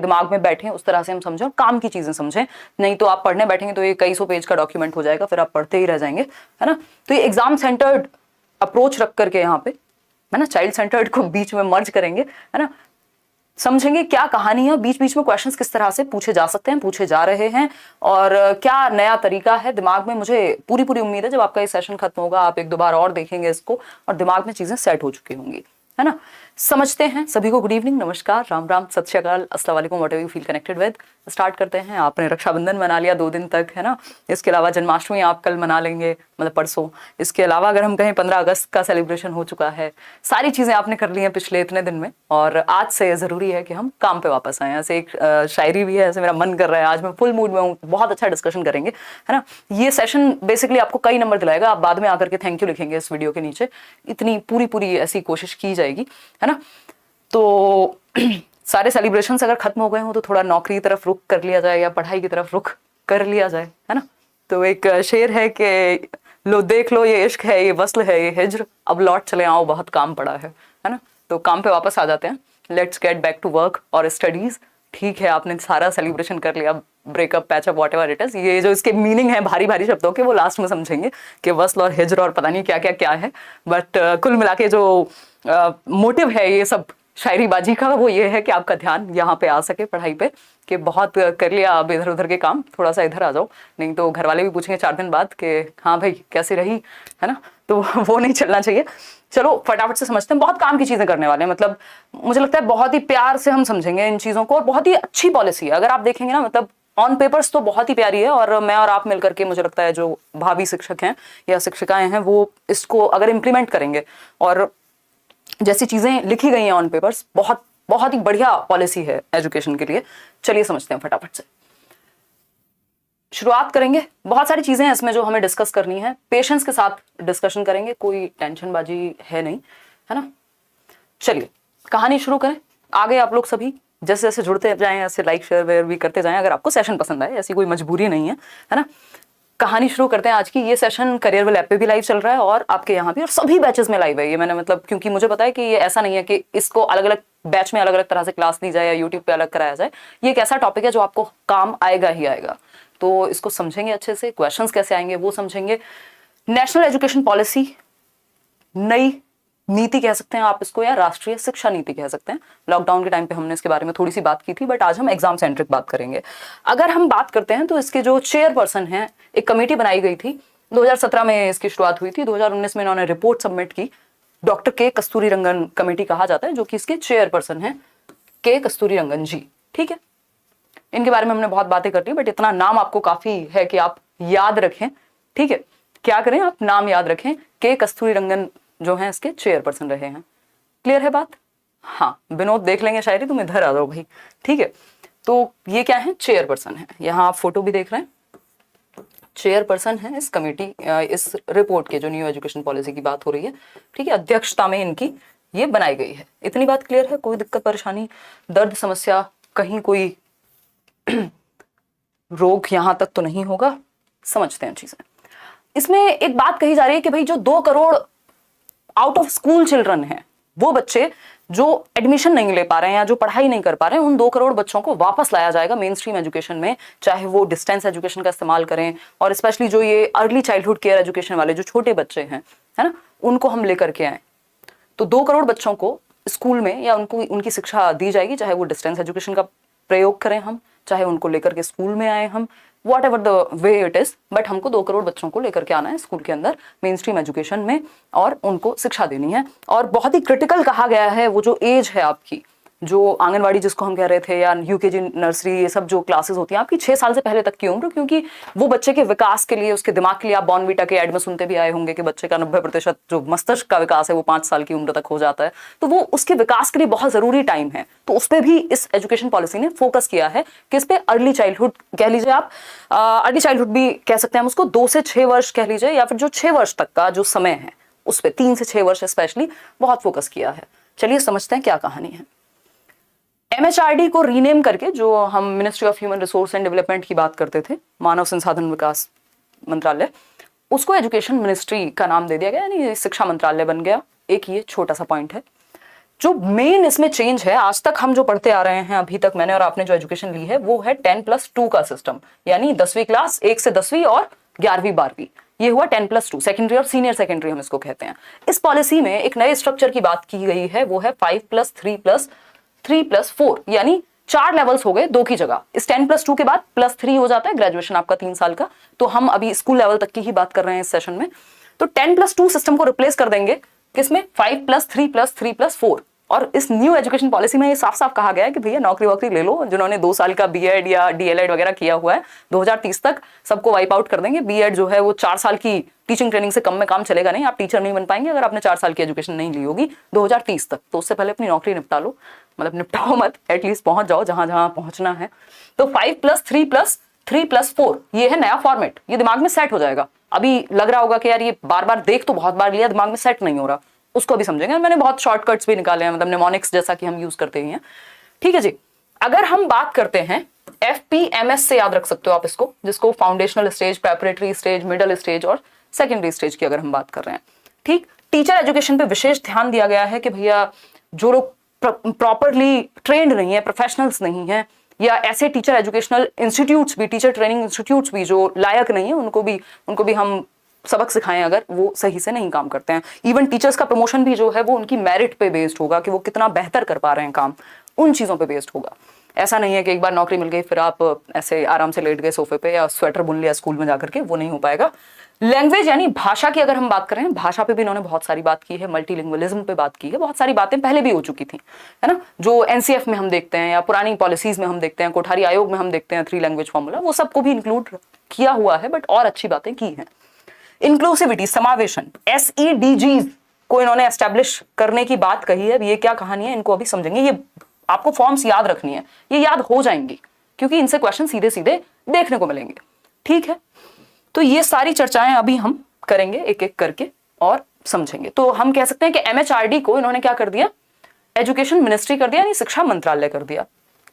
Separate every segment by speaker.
Speaker 1: दिमाग में बैठे उस तरह से हम समझें और काम की चीजें समझें। नहीं तो आप पढ़ने बैठेंगे तो ये कई सौ पेज का डॉक्यूमेंट हो जाएगा, फिर आप पढ़ते ही रह जाएंगे, है ना। तो ये एग्जाम सेंटर्ड अप्रोच रख करके यहाँ पे, है ना, चाइल्ड सेंटर्ड को बीच में मर्ज करेंगे, है ना, समझेंगे क्या कहानी है, बीच बीच में क्वेश्चंस किस तरह से पूछे जा सकते हैं, पूछे जा रहे हैं, और क्या नया तरीका है दिमाग में। मुझे पूरी पूरी उम्मीद है जब आपका ये सेशन खत्म होगा आप एक दो बार और देखेंगे इसको और दिमाग में चीजें सेट हो चुकी होंगी, है ना। समझते हैं सभी को। गुड इवनिंग, नमस्कार, राम राम, सत श्री अकाल, अस्सलाम वालेकुम, whatever you feel connected with. Start करते हैं। आपने रक्षाबंधन मना लिया 2 दिन तक, है ना। इसके अलावा जन्माष्टमी आप कल मना लेंगे, मतलब परसों। इसके अलावा अगर हम कहें 15 अगस्त का सेलिब्रेशन हो चुका है। सारी चीजें आपने कर ली हैं पिछले इतने दिन में, और आज से जरूरी है कि हम काम पे वापस आए। ऐसे एक शायरी भी है, ऐसे मेरा मन कर रहा है, आज मैं फुल मूड में हूँ, बहुत अच्छा डिस्कशन करेंगे, है ना। ये सेशन बेसिकली आपको कई नंबर दिलाएगा, आप बाद में आकर के थैंक यू लिखेंगे इस वीडियो के नीचे। इतनी पूरी पूरी ऐसी कोशिश की जाएगी, है ना। तो सारे सेलिब्रेशंस अगर खत्म हो गए हो तो थोड़ा नौकरी की तरफ रुख कर लिया जाए या पढ़ाई की तरफ रुख कर लिया जाए, है ना। तो एक शेर है कि लो देख लो ये इश्क है, ये वस्ल है, ये हिज्र, अब लौट चले आओ बहुत काम पड़ा है ना। तो काम पे वापस आ जाते हैं। Let's get back to work और स्टडीज। ठीक है, आपने सारा सेलिब्रेशन कर लिया, breakup, patchup, whatever it is. ये जो इसके मीनिंग है भारी भारी शब्दों के, वो लास्ट में समझेंगे कि वस्ल और हिज्र और पता नहीं क्या क्या क्या है। बट कुल मिला के जो मोटिव है ये सब शायरीबाजी का, वो ये है कि आपका ध्यान यहाँ पे आ सके पढ़ाई पे, कि बहुत कर लिया अब इधर उधर के काम, थोड़ा सा इधर आ जाओ, नहीं तो घर वाले भी पूछेंगे 4 दिन बाद कि हाँ भाई कैसी रही, है ना। तो वो नहीं चलना चाहिए। चलो फटाफट से समझते हैं, बहुत काम की चीजें करने वाले हैं। मतलब मुझे लगता है बहुत ही प्यार से हम समझेंगे इन चीजों को, और बहुत ही अच्छी पॉलिसी है। अगर आप देखेंगे ना, मतलब ऑन पेपर्स तो बहुत ही प्यारी है, और मैं और आप मिलकर के, मुझे लगता है जो भावी शिक्षक हैं या शिक्षिकाएं हैं, वो इसको अगर इम्प्लीमेंट करेंगे और जैसी चीजें लिखी गई हैं ऑन पेपर्स, बहुत बहुत ही बढ़िया पॉलिसी है एजुकेशन के लिए। चलिए समझते हैं फटाफट से, शुरुआत करेंगे। बहुत सारी चीजें हैं इसमें जो हमें डिस्कस करनी है, पेशेंस के साथ डिस्कशन करेंगे, कोई टेंशनबाजी है नहीं, है ना। चलिए कहानी शुरू करें। आगे आप लोग सभी जैसे जैसे जुड़ते जाएं, ऐसे लाइक शेयर वेयर भी करते जाएं अगर आपको सेशन पसंद आए, ऐसी कोई मजबूरी नहीं है ना। कहानी शुरू करते हैं आज की। ये सेशन करियरवेल ऐप पे भी लाइव चल रहा है और आपके यहाँ भी, और सभी बैचेस में लाइव है ये। मैंने मतलब, क्योंकि मुझे पता है कि ये ऐसा नहीं है कि इसको अलग अलग बैच में अलग अलग तरह से क्लास दी जाए या यूट्यूब पे अलग कराया जाए। ये एक ऐसा टॉपिक है जो आपको काम आएगा ही आएगा, तो इसको समझेंगे अच्छे से। क्वेश्चंस कैसे आएंगे वो समझेंगे। नेशनल एजुकेशन पॉलिसी, नई नीति कह सकते हैं आप इसको, या राष्ट्रीय शिक्षा नीति कह सकते हैं। लॉकडाउन के टाइम पे हमने इसके बारे में थोड़ी सी बात की थी, बट आज हम एग्जाम सेंट्रिक बात करेंगे। अगर हम बात करते हैं तो इसके जो चेयरपर्सन हैं, एक कमेटी बनाई गई थी 2017 में, इसकी शुरुआत हुई थी। 2019 में इन्होंने रिपोर्ट सबमिट की। डॉक्टर के कस्तूरीरंगन कमेटी कहा जाता है, जो कि इसके चेयरपर्सन है, के कस्तूरीरंगन जी। ठीक है, इनके बारे में हमने बहुत बातें कर ली, बट इतना नाम आपको काफी है कि आप याद रखें। ठीक है, क्या करें, आप नाम याद रखें। के कस्तूरीरंगन जो हैं इसके चेयरपर्सन रहे हैं। क्लियर है बात? हाँ, विनोद देख लेंगे शायरी, तुम इधर आ जाओ भाई। ठीक है, तो ये क्या है, चेयरपर्सन है। यहाँ आप फोटो भी देख रहे हैं, चेयरपर्सन है इस कमेटी, इस रिपोर्ट के, जो न्यू एजुकेशन पॉलिसी की बात हो रही है। ठीक है, अध्यक्षता में इनकी ये बनाई गई है। इतनी बात क्लियर है? कोई दिक्कत परेशानी, दर्द, समस्या, कहीं कोई रोग यहां तक तो नहीं होगा? समझते हैं चीजें। इसमें एक बात कही जा रही है कि भाई जो 2 crore out of school children हैं, वो बच्चे जो एडमिशन नहीं ले पा रहे हैं या जो पढ़ाई नहीं कर पा रहे हैं, उन 2 करोड़ बच्चों को वापस लाया जाएगा मेन स्ट्रीम एजुकेशन में, चाहे वो डिस्टेंस एजुकेशन का इस्तेमाल करें, और स्पेशली जो ये अर्ली चाइल्डहुड केयर एजुकेशन वाले जो छोटे बच्चे हैं, है ना, उनको हम लेकर के आए। तो 2 करोड़ बच्चों को स्कूल में या उनको उनकी शिक्षा दी जाएगी, चाहे वो डिस्टेंस एजुकेशन का प्रयोग करें हम, चाहे उनको लेकर के स्कूल में आए हम, what ever the way it is, but हमको 2 करोड़ बच्चों को लेकर के आना है स्कूल के अंदर, मेन स्ट्रीम एजुकेशन में, और उनको शिक्षा देनी है। और बहुत ही क्रिटिकल कहा गया है वो जो एज है आपकी, जो आंगनवाड़ी जिसको हम कह रहे थे, या यूकेजी, नर्सरी, ये सब जो क्लासेस होती हैं आपकी 6 साल से पहले तक की उम्र, क्योंकि वो बच्चे के विकास के लिए, उसके दिमाग के लिए, आप बॉर्नवीटा के ऐड में सुनते भी आए होंगे कि बच्चे का 90% जो मस्तिष्क का विकास है वो 5 साल की उम्र तक हो जाता है, तो वो उसके विकास के लिए बहुत जरूरी टाइम है। तो उस पर भी इस एजुकेशन पॉलिसी ने फोकस किया है, किस पे, अर्ली चाइल्डहुड कह लीजिए आप, अर्ली चाइल्डहुड भी कह सकते हैं हम उसको, 2 से 6 वर्ष कह लीजिए, या फिर जो 6 वर्ष तक का जो समय है उस पर, 3 से 6 वर्ष स्पेशली बहुत फोकस किया है। चलिए समझते हैं क्या कहानी है। MHRD को रीनेम करके, जो हम ministry of human resource and development की बात करते थे, मानव संसाधन विकास मंत्रालय, उसको एजुकेशन मिनिस्ट्री का नाम दे दिया गया, यानी शिक्षा मंत्रालय बन गया। एक ये छोटा सा पॉइंट है। जो मेन इसमें चेंज है, आज तक हम जो पढ़ते आ रहे हैं, अभी तक मैंने और आपने जो एजुकेशन ली है, वो है 10+2 का सिस्टम, यानी 10वीं क्लास 1 से 10वीं और 11वीं 12वीं, ये हुआ 10+2, सेकेंडरी और सीनियर सेकेंडरी हम इसको कहते हैं। इस पॉलिसी में एक नए स्ट्रक्चर की बात की गई है, वो है 5+3+3+4, यानी 4 लेवल्स हो गए 2 की जगह। इस 10+2 के बाद +3 हो जाता है ग्रेजुएशन आपका 3 साल का। तो हम अभी स्कूल लेवल तक की ही बात कर रहे हैं इस सेशन में। तो 10+2 सिस्टम को रिप्लेस कर देंगे किसमें, 5+3+3+4। और इस न्यू एजुकेशन पॉलिसी में ये साफ साफ कहा गया है कि भैया नौकरी वोकरी ले लो, जिन्होंने 2 साल का बीएड या डीएलएड वगैरह किया हुआ है, 2030 तक सबको वाइप आउट कर देंगे। बीएड जो है वो 4 साल की टीचिंग ट्रेनिंग से कम में काम चलेगा नहीं, आप टीचर नहीं बन पाएंगे अगर आपने 4 साल की एजुकेशन नहीं ली होगी 2030 तक। तो उससे पहले अपनी नौकरी निपटा लो, मतलब निपटाओ मत, एटलीस्ट पहुंच जाओ जहां जहां पहुंचना है। तो 5+3+3+4 ये है नया फॉर्मेट, ये दिमाग में सेट हो जाएगा। अभी लग रहा होगा कि यार ये बार बार देख तो बहुत बार लिया, दिमाग में सेट नहीं हो रहा, उसको भी समझेंगे। मैंने बहुत शॉर्टकट्स भी निकाले हैं, मतलब निमोनिक्स जैसा कि हम यूज करते ही हैं। ठीक है जी। अगर हम बात करते हैं FPMS से, याद रख सकते हो आप इसको, जिसको foundational stage, preparatory stage, middle stage और सेकेंडरी स्टेज की अगर हम बात कर रहे हैं। ठीक, टीचर एजुकेशन पे विशेष ध्यान दिया गया है कि भैया जो लोग प्रॉपरली ट्रेंड नहीं है, प्रोफेशनल्स नहीं है, या ऐसे टीचर एजुकेशनल इंस्टीट्यूट्स भी, टीचर ट्रेनिंग इंस्टीट्यूट्स भी जो लायक नहीं है, उनको भी हम सबक सिखाएं अगर वो सही से नहीं काम करते हैं। इवन टीचर्स का प्रमोशन भी जो है वो उनकी मेरिट पे बेस्ड होगा कि वो कितना बेहतर कर पा रहे हैं काम, उन चीजों पे बेस्ड होगा। ऐसा नहीं है कि एक बार नौकरी मिल गई फिर आप ऐसे आराम से लेट गए सोफे पे या स्वेटर बुन लिया स्कूल में जाकर के, वो नहीं हो पाएगा। लैंग्वेज यानी भाषा की अगर हम बात करें, भाषा पे भी इन्होंने बहुत सारी बात की है, मल्टीलिंगुअलिज्म पे बात की है, बहुत सारी बातें पहले भी हो चुकी थी, है ना, जो एनसीएफ में हम देखते हैं या पुरानी पॉलिसीज में हम देखते हैं, कोठारी आयोग में हम देखते हैं 3 लैंग्वेज फॉर्मूला, वो सबको भी इंक्लूड किया हुआ है, बट और अच्छी बातें की हैं। इंक्लूसिविटी, समावेशन, SEDGs को इन्होंने एस्टेब्लिश करने की बात कही है। ये क्या कहानी है, इनको अभी समझेंगे। ये आपको फॉर्म्स याद रखनी है, ये याद हो जाएंगी क्योंकि इनसे क्वेश्चन सीधे सीधे देखने को मिलेंगे। ठीक है, तो ये सारी चर्चाएं अभी हम करेंगे एक एक करके और समझेंगे। तो हम कह सकते हैं कि MHRD को इन्होंने क्या कर दिया, एजुकेशन मिनिस्ट्री कर दिया, यानी शिक्षा मंत्रालय कर दिया।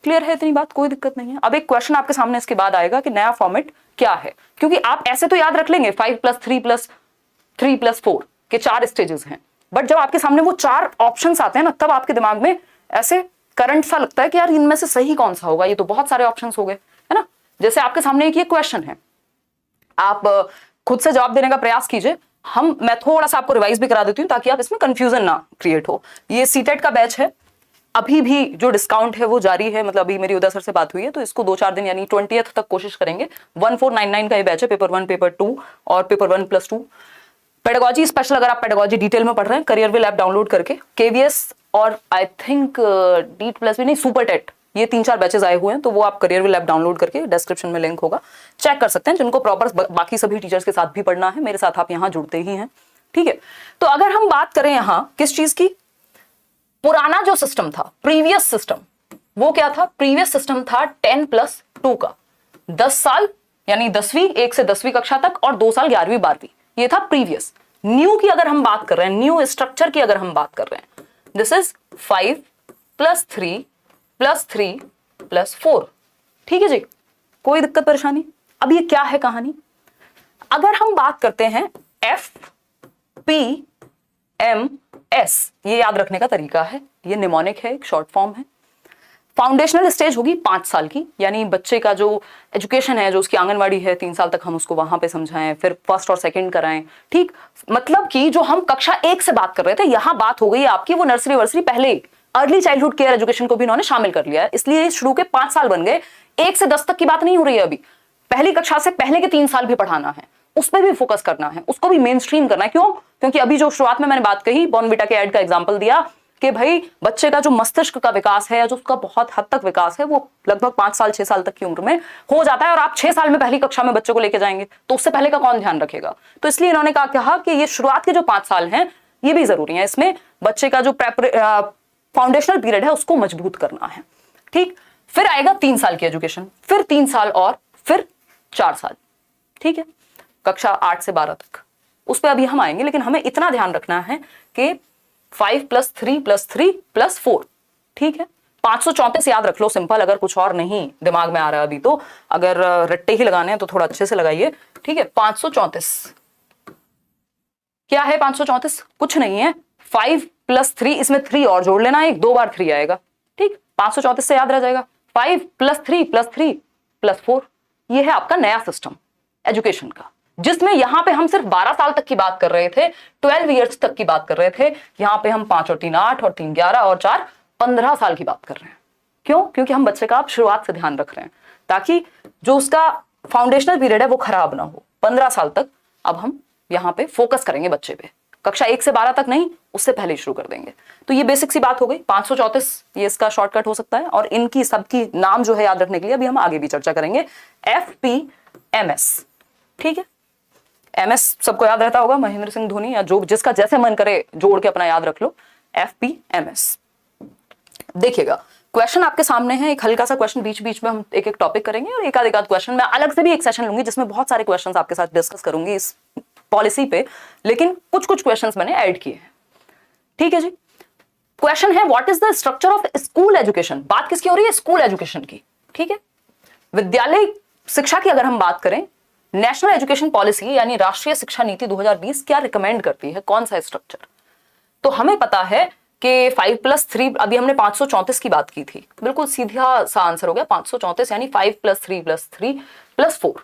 Speaker 1: क्लियर है, इतनी बात, कोई दिक्कत नहीं है। अब एक क्वेश्चन आपके सामने इसके बाद आएगा कि नया फॉर्मेट क्या है, क्योंकि आप ऐसे तो याद रख लेंगे 5+3+3+4 के 4 स्टेजेस हैं, बट जब आपके सामने वो 4 ऑप्शंस आते हैं ना, तब आपके दिमाग में ऐसे करंट सा लगता है कि यार इनमें से सही कौन सा होगा, ये तो बहुत सारे ऑप्शंस हो गए, है ना। जैसे आपके सामने एक ये क्वेश्चन है, आप खुद से जवाब देने का प्रयास कीजिए। मैं थोड़ा सा आपको रिवाइज भी करा देती हूँ ताकि आप इसमें कंफ्यूजन ना क्रिएट हो। ये सीटेट का बैच है, अभी भी जो डिस्काउंट है वो जारी है, मतलब अभी मेरी उदय सर से बात हुई है तो इसको 2-4 दिन यानी 20th तक कोशिश करेंगे। 1499 का ये बैच है, पेपर 1, पेपर 2 और पेपर 1+2। पेडागोजी स्पेशल, अगर आप पेडागोजी डिटेल में पढ़ रहे हैं, करियर विल ऐप डाउनलोड करके, KVS और आई थिंक DEET+ भी नहीं, सुपर टेट, ये 3-4 बैचेस आए हुए हैं, तो वो आप करियर विल ऐप डाउनलोड करके, डिस्क्रिप्शन में लिंक होगा, चेक कर सकते हैं। जिनको प्रॉपर बाकी सभी टीचर्स के साथ भी पढ़ना है, मेरे साथ आप यहाँ जुड़ते ही हैं। ठीक है, तो अगर हम बात करें यहाँ किस चीज की, पुराना जो सिस्टम था, प्रीवियस सिस्टम, वो क्या था, प्रीवियस सिस्टम था 10+2 का, 10 साल यानी 10वीं 1 से 10वीं कक्षा तक और 2 साल 11वीं 12वीं, ये था प्रीवियस। न्यू की अगर हम बात कर रहे हैं, न्यू स्ट्रक्चर की अगर हम बात कर रहे हैं, दिस इज 5+3+3+4। ठीक है जी, कोई दिक्कत परेशानी। अब ये क्या है कहानी, अगर हम बात करते हैं FPMS, ये याद रखने का तरीका है, ये निमोनिक है, एक शॉर्ट फॉर्म है। फाउंडेशनल स्टेज होगी 5 साल की, यानी बच्चे का जो एजुकेशन है, जो उसकी आंगनवाड़ी है 3 साल तक हम उसको वहां पे समझाएं, फिर फर्स्ट और सेकंड कराएं। ठीक, मतलब कि जो हम कक्षा 1 से बात कर रहे थे, यहां बात हो गई आपकी वो नर्सरी वर्सरी, पहले अर्ली चाइल्डहुड केयर एजुकेशन को भी इन्होंने शामिल कर लिया है, इसलिए शुरू के 5 साल बन गए। 1 से 10 तक की बात नहीं हो रही है अभी, पहली कक्षा से पहले के 3 साल भी पढ़ाना है, उस पर भी फोकस करना है, उसको भी मेन स्ट्रीम करना है। क्यों, क्योंकि अभी जो शुरुआत में मैंने बात कही, बॉर्नविटा के ऐड का एग्जांपल दिया कि भाई बच्चे का जो मस्तिष्क का विकास है, जो उसका बहुत हद तक विकास है, वो लगभग 5 साल 6 साल तक की उम्र में हो जाता है, और आप 6 साल में पहली कक्षा में बच्चे को लेके जाएंगे तो उससे पहले का कौन ध्यान रखेगा। तो इसलिए इन्होंने कहा कि ये शुरुआत के जो 5 साल हैं ये भी जरूरी है, इसमें बच्चे का जो फाउंडेशनल पीरियड है उसको मजबूत करना है। ठीक, फिर आएगा 3 साल की एजुकेशन, फिर 3 साल और फिर 4 साल। ठीक है, कक्षा 8 से 12 तक, उस पर अभी हम आएंगे, लेकिन हमें इतना ध्यान रखना है कि 5+3+3+4। ठीक है, 534 याद रख लो, सिंपल, अगर कुछ और नहीं दिमाग में आ रहा है अभी, तो अगर रट्टे ही लगाने हैं तो थोड़ा अच्छे से लगाइए। ठीक है, 534 क्या है, 534 कुछ नहीं है, 5 + 3, इसमें 3 और जोड़ लेना, एक 2 बार 3 आएगा, ठीक, 534 से याद रह जाएगा। 5 + 3 + 3 + 4, ये है आपका नया सिस्टम एजुकेशन का, जिसमें यहां पे हम सिर्फ 12 साल तक की बात कर रहे थे, 12 ईयर्स तक की बात कर रहे थे। यहां पे हम 5 और 3 8 और 3 11 और 4 15 साल की बात कर रहे हैं। क्यों? क्योंकि हम बच्चे का आप शुरुआत से ध्यान रख रहे हैं, ताकि जो उसका फाउंडेशनल पीरियड है वो खराब ना हो। 15 साल तक अब हम यहाँ पे फोकस करेंगे बच्चे पे, कक्षा 1 से 12 तक नहीं, उससे पहले ही शुरू कर देंगे। तो ये बेसिक सी बात हो गई। 534 ये इसका शॉर्टकट हो सकता है, और इनकी सबकी नाम जो है याद रखने के लिए अभी हम आगे भी चर्चा करेंगे। FPMS, ठीक है, MS सबको याद रहता होगा, महेंद्र सिंह धोनी, या जो जिसका जैसे मन करे जोड़ के अपना याद रख लो। FPMS देखिएगा, क्वेश्चन आपके सामने है, एक हल्का सा क्वेश्चन, बीच बीच में हम एक एक टॉपिक करेंगे, और एक आध क्वेश्चन मैं अलग से भी एक सेशन लूंगी जिसमें बहुत सारे क्वेश्चंस आपके साथ डिस्कस करूंगी इस पॉलिसी पे, लेकिन कुछ कुछ क्वेश्चंस मैंने ऐड किए हैं, ठीक है जी। क्वेश्चन है, what is the structure of school education. बात किसकी हो रही है? स्कूल एजुकेशन की, ठीक है। विद्यालय शिक्षा की अगर हम बात करें, नेशनल एजुकेशन पॉलिसी यानी राष्ट्रीय शिक्षा नीति 2020 क्या रिकमेंड करती है, कौन सा स्ट्रक्चर? तो हमें पता है कि 5 + 3, अभी हमने 534 की बात की थी, बिल्कुल सीधा सा आंसर हो गया 534, यानी 5 + 3 + 3 + 4।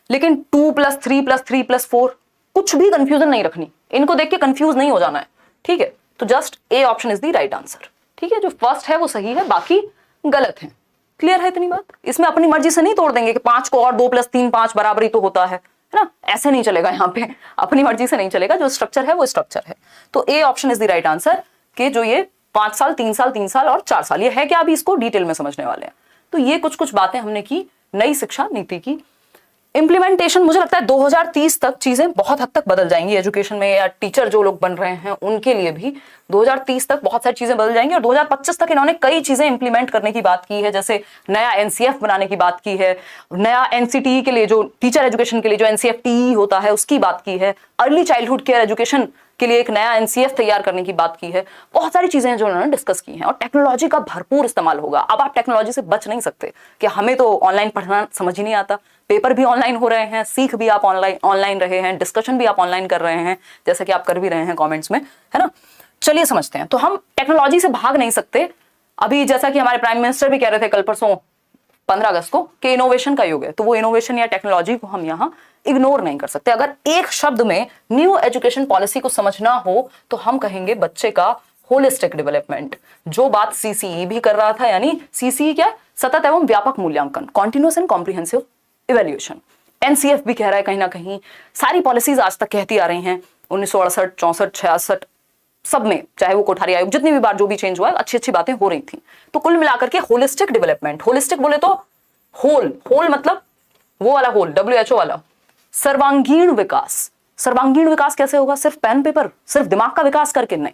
Speaker 1: लेकिन 2 + 3 + 3 + 4, कुछ भी कंफ्यूजन नहीं रखनी, इनको देख के कंफ्यूज नहीं हो जाना है, ठीक है। तो just A option is the right answer, ठीक है। जो फर्स्ट है वो सही है, बाकी गलत है। क्लियर है इतनी बात? इसमें अपनी मर्जी से नहीं तोड़ देंगे कि 5 को और 2 + 3 5 बराबर ही तो होता है ना, ऐसे नहीं चलेगा यहाँ पे, अपनी मर्जी से नहीं चलेगा, जो स्ट्रक्चर है वो स्ट्रक्चर है। तो A option is the right answer, कि जो ये 5 साल 3 साल 3 साल और 4 साल, ये है क्या, अभी इसको डिटेल में समझने वाले हैं। तो ये कुछ कुछ बातें हमने की नई शिक्षा नीति की। इंप्लीमेंटेशन, मुझे लगता है 2030 तक चीजें बहुत हद तक बदल जाएंगी एजुकेशन में, या टीचर जो लोग बन रहे हैं उनके लिए भी 2030 तक बहुत सारी चीजें बदल जाएंगी। और 2025 तक इन्होंने कई चीजें इंप्लीमेंट करने की बात की है, जैसे नया NCF बनाने की बात की है, नया NCTE के लिए, जो टीचर एजुकेशन के लिए जो NCFTE होता है उसकी बात की है, अर्ली चाइल्डहुड केयर एजुकेशन के लिए एक नया NCF तैयार करने की बात की है। बहुत सारी चीजें हैं जो उन्होंने डिस्कस की हैं, और टेक्नोलॉजी का भरपूर इस्तेमाल होगा। अब आप टेक्नोलॉजी से बच नहीं सकते कि हमें तो ऑनलाइन पढ़ना समझ ही नहीं आता, पेपर भी ऑनलाइन हो रहे हैं, सीख भी आप ऑनलाइन रहे हैं, डिस्कशन भी आप ऑनलाइन कर रहे हैं, जैसे कि आप कर भी रहे हैं कमेंट्स में, है ना। चलिए समझते हैं। तो हम टेक्नोलॉजी से भाग नहीं सकते। अभी जैसा कि हमारे प्राइम मिनिस्टर भी कह रहे थे कल परसों 15 अगस्त को कि इनोवेशन का युग है, तो वो इनोवेशन या टेक्नोलॉजी को हम यहाँ इग्नोर नहीं कर सकते। अगर एक शब्द में न्यू एजुकेशन पॉलिसी को समझना हो तो हम कहेंगे बच्चे का होलिस्टिक डेवलपमेंट। जो बात CCE भी कर रहा था, यानी CCE क्या, सतत एवं व्यापक मूल्यांकन, continuous and comprehensive evaluation. NCF भी कह रहा है कहीं ना कहीं, सारी पॉलिसीज आज तक कहती आ रही हैं, 1968 64 66 सब में, चाहे वो कोठारी आयोग, जितनी भी बार जो भी चेंज हुआ, अच्छी अच्छी बातें हो रही थी। तो कुल मिलाकर के होलिस्टिक डेवलपमेंट, होलिस्टिक बोले तो होल मतलब वो वाला होल, WHO वाला, सर्वांगीण विकास। सर्वांगीण विकास कैसे होगा? सिर्फ पेन पेपर, सिर्फ दिमाग का विकास करके नहीं।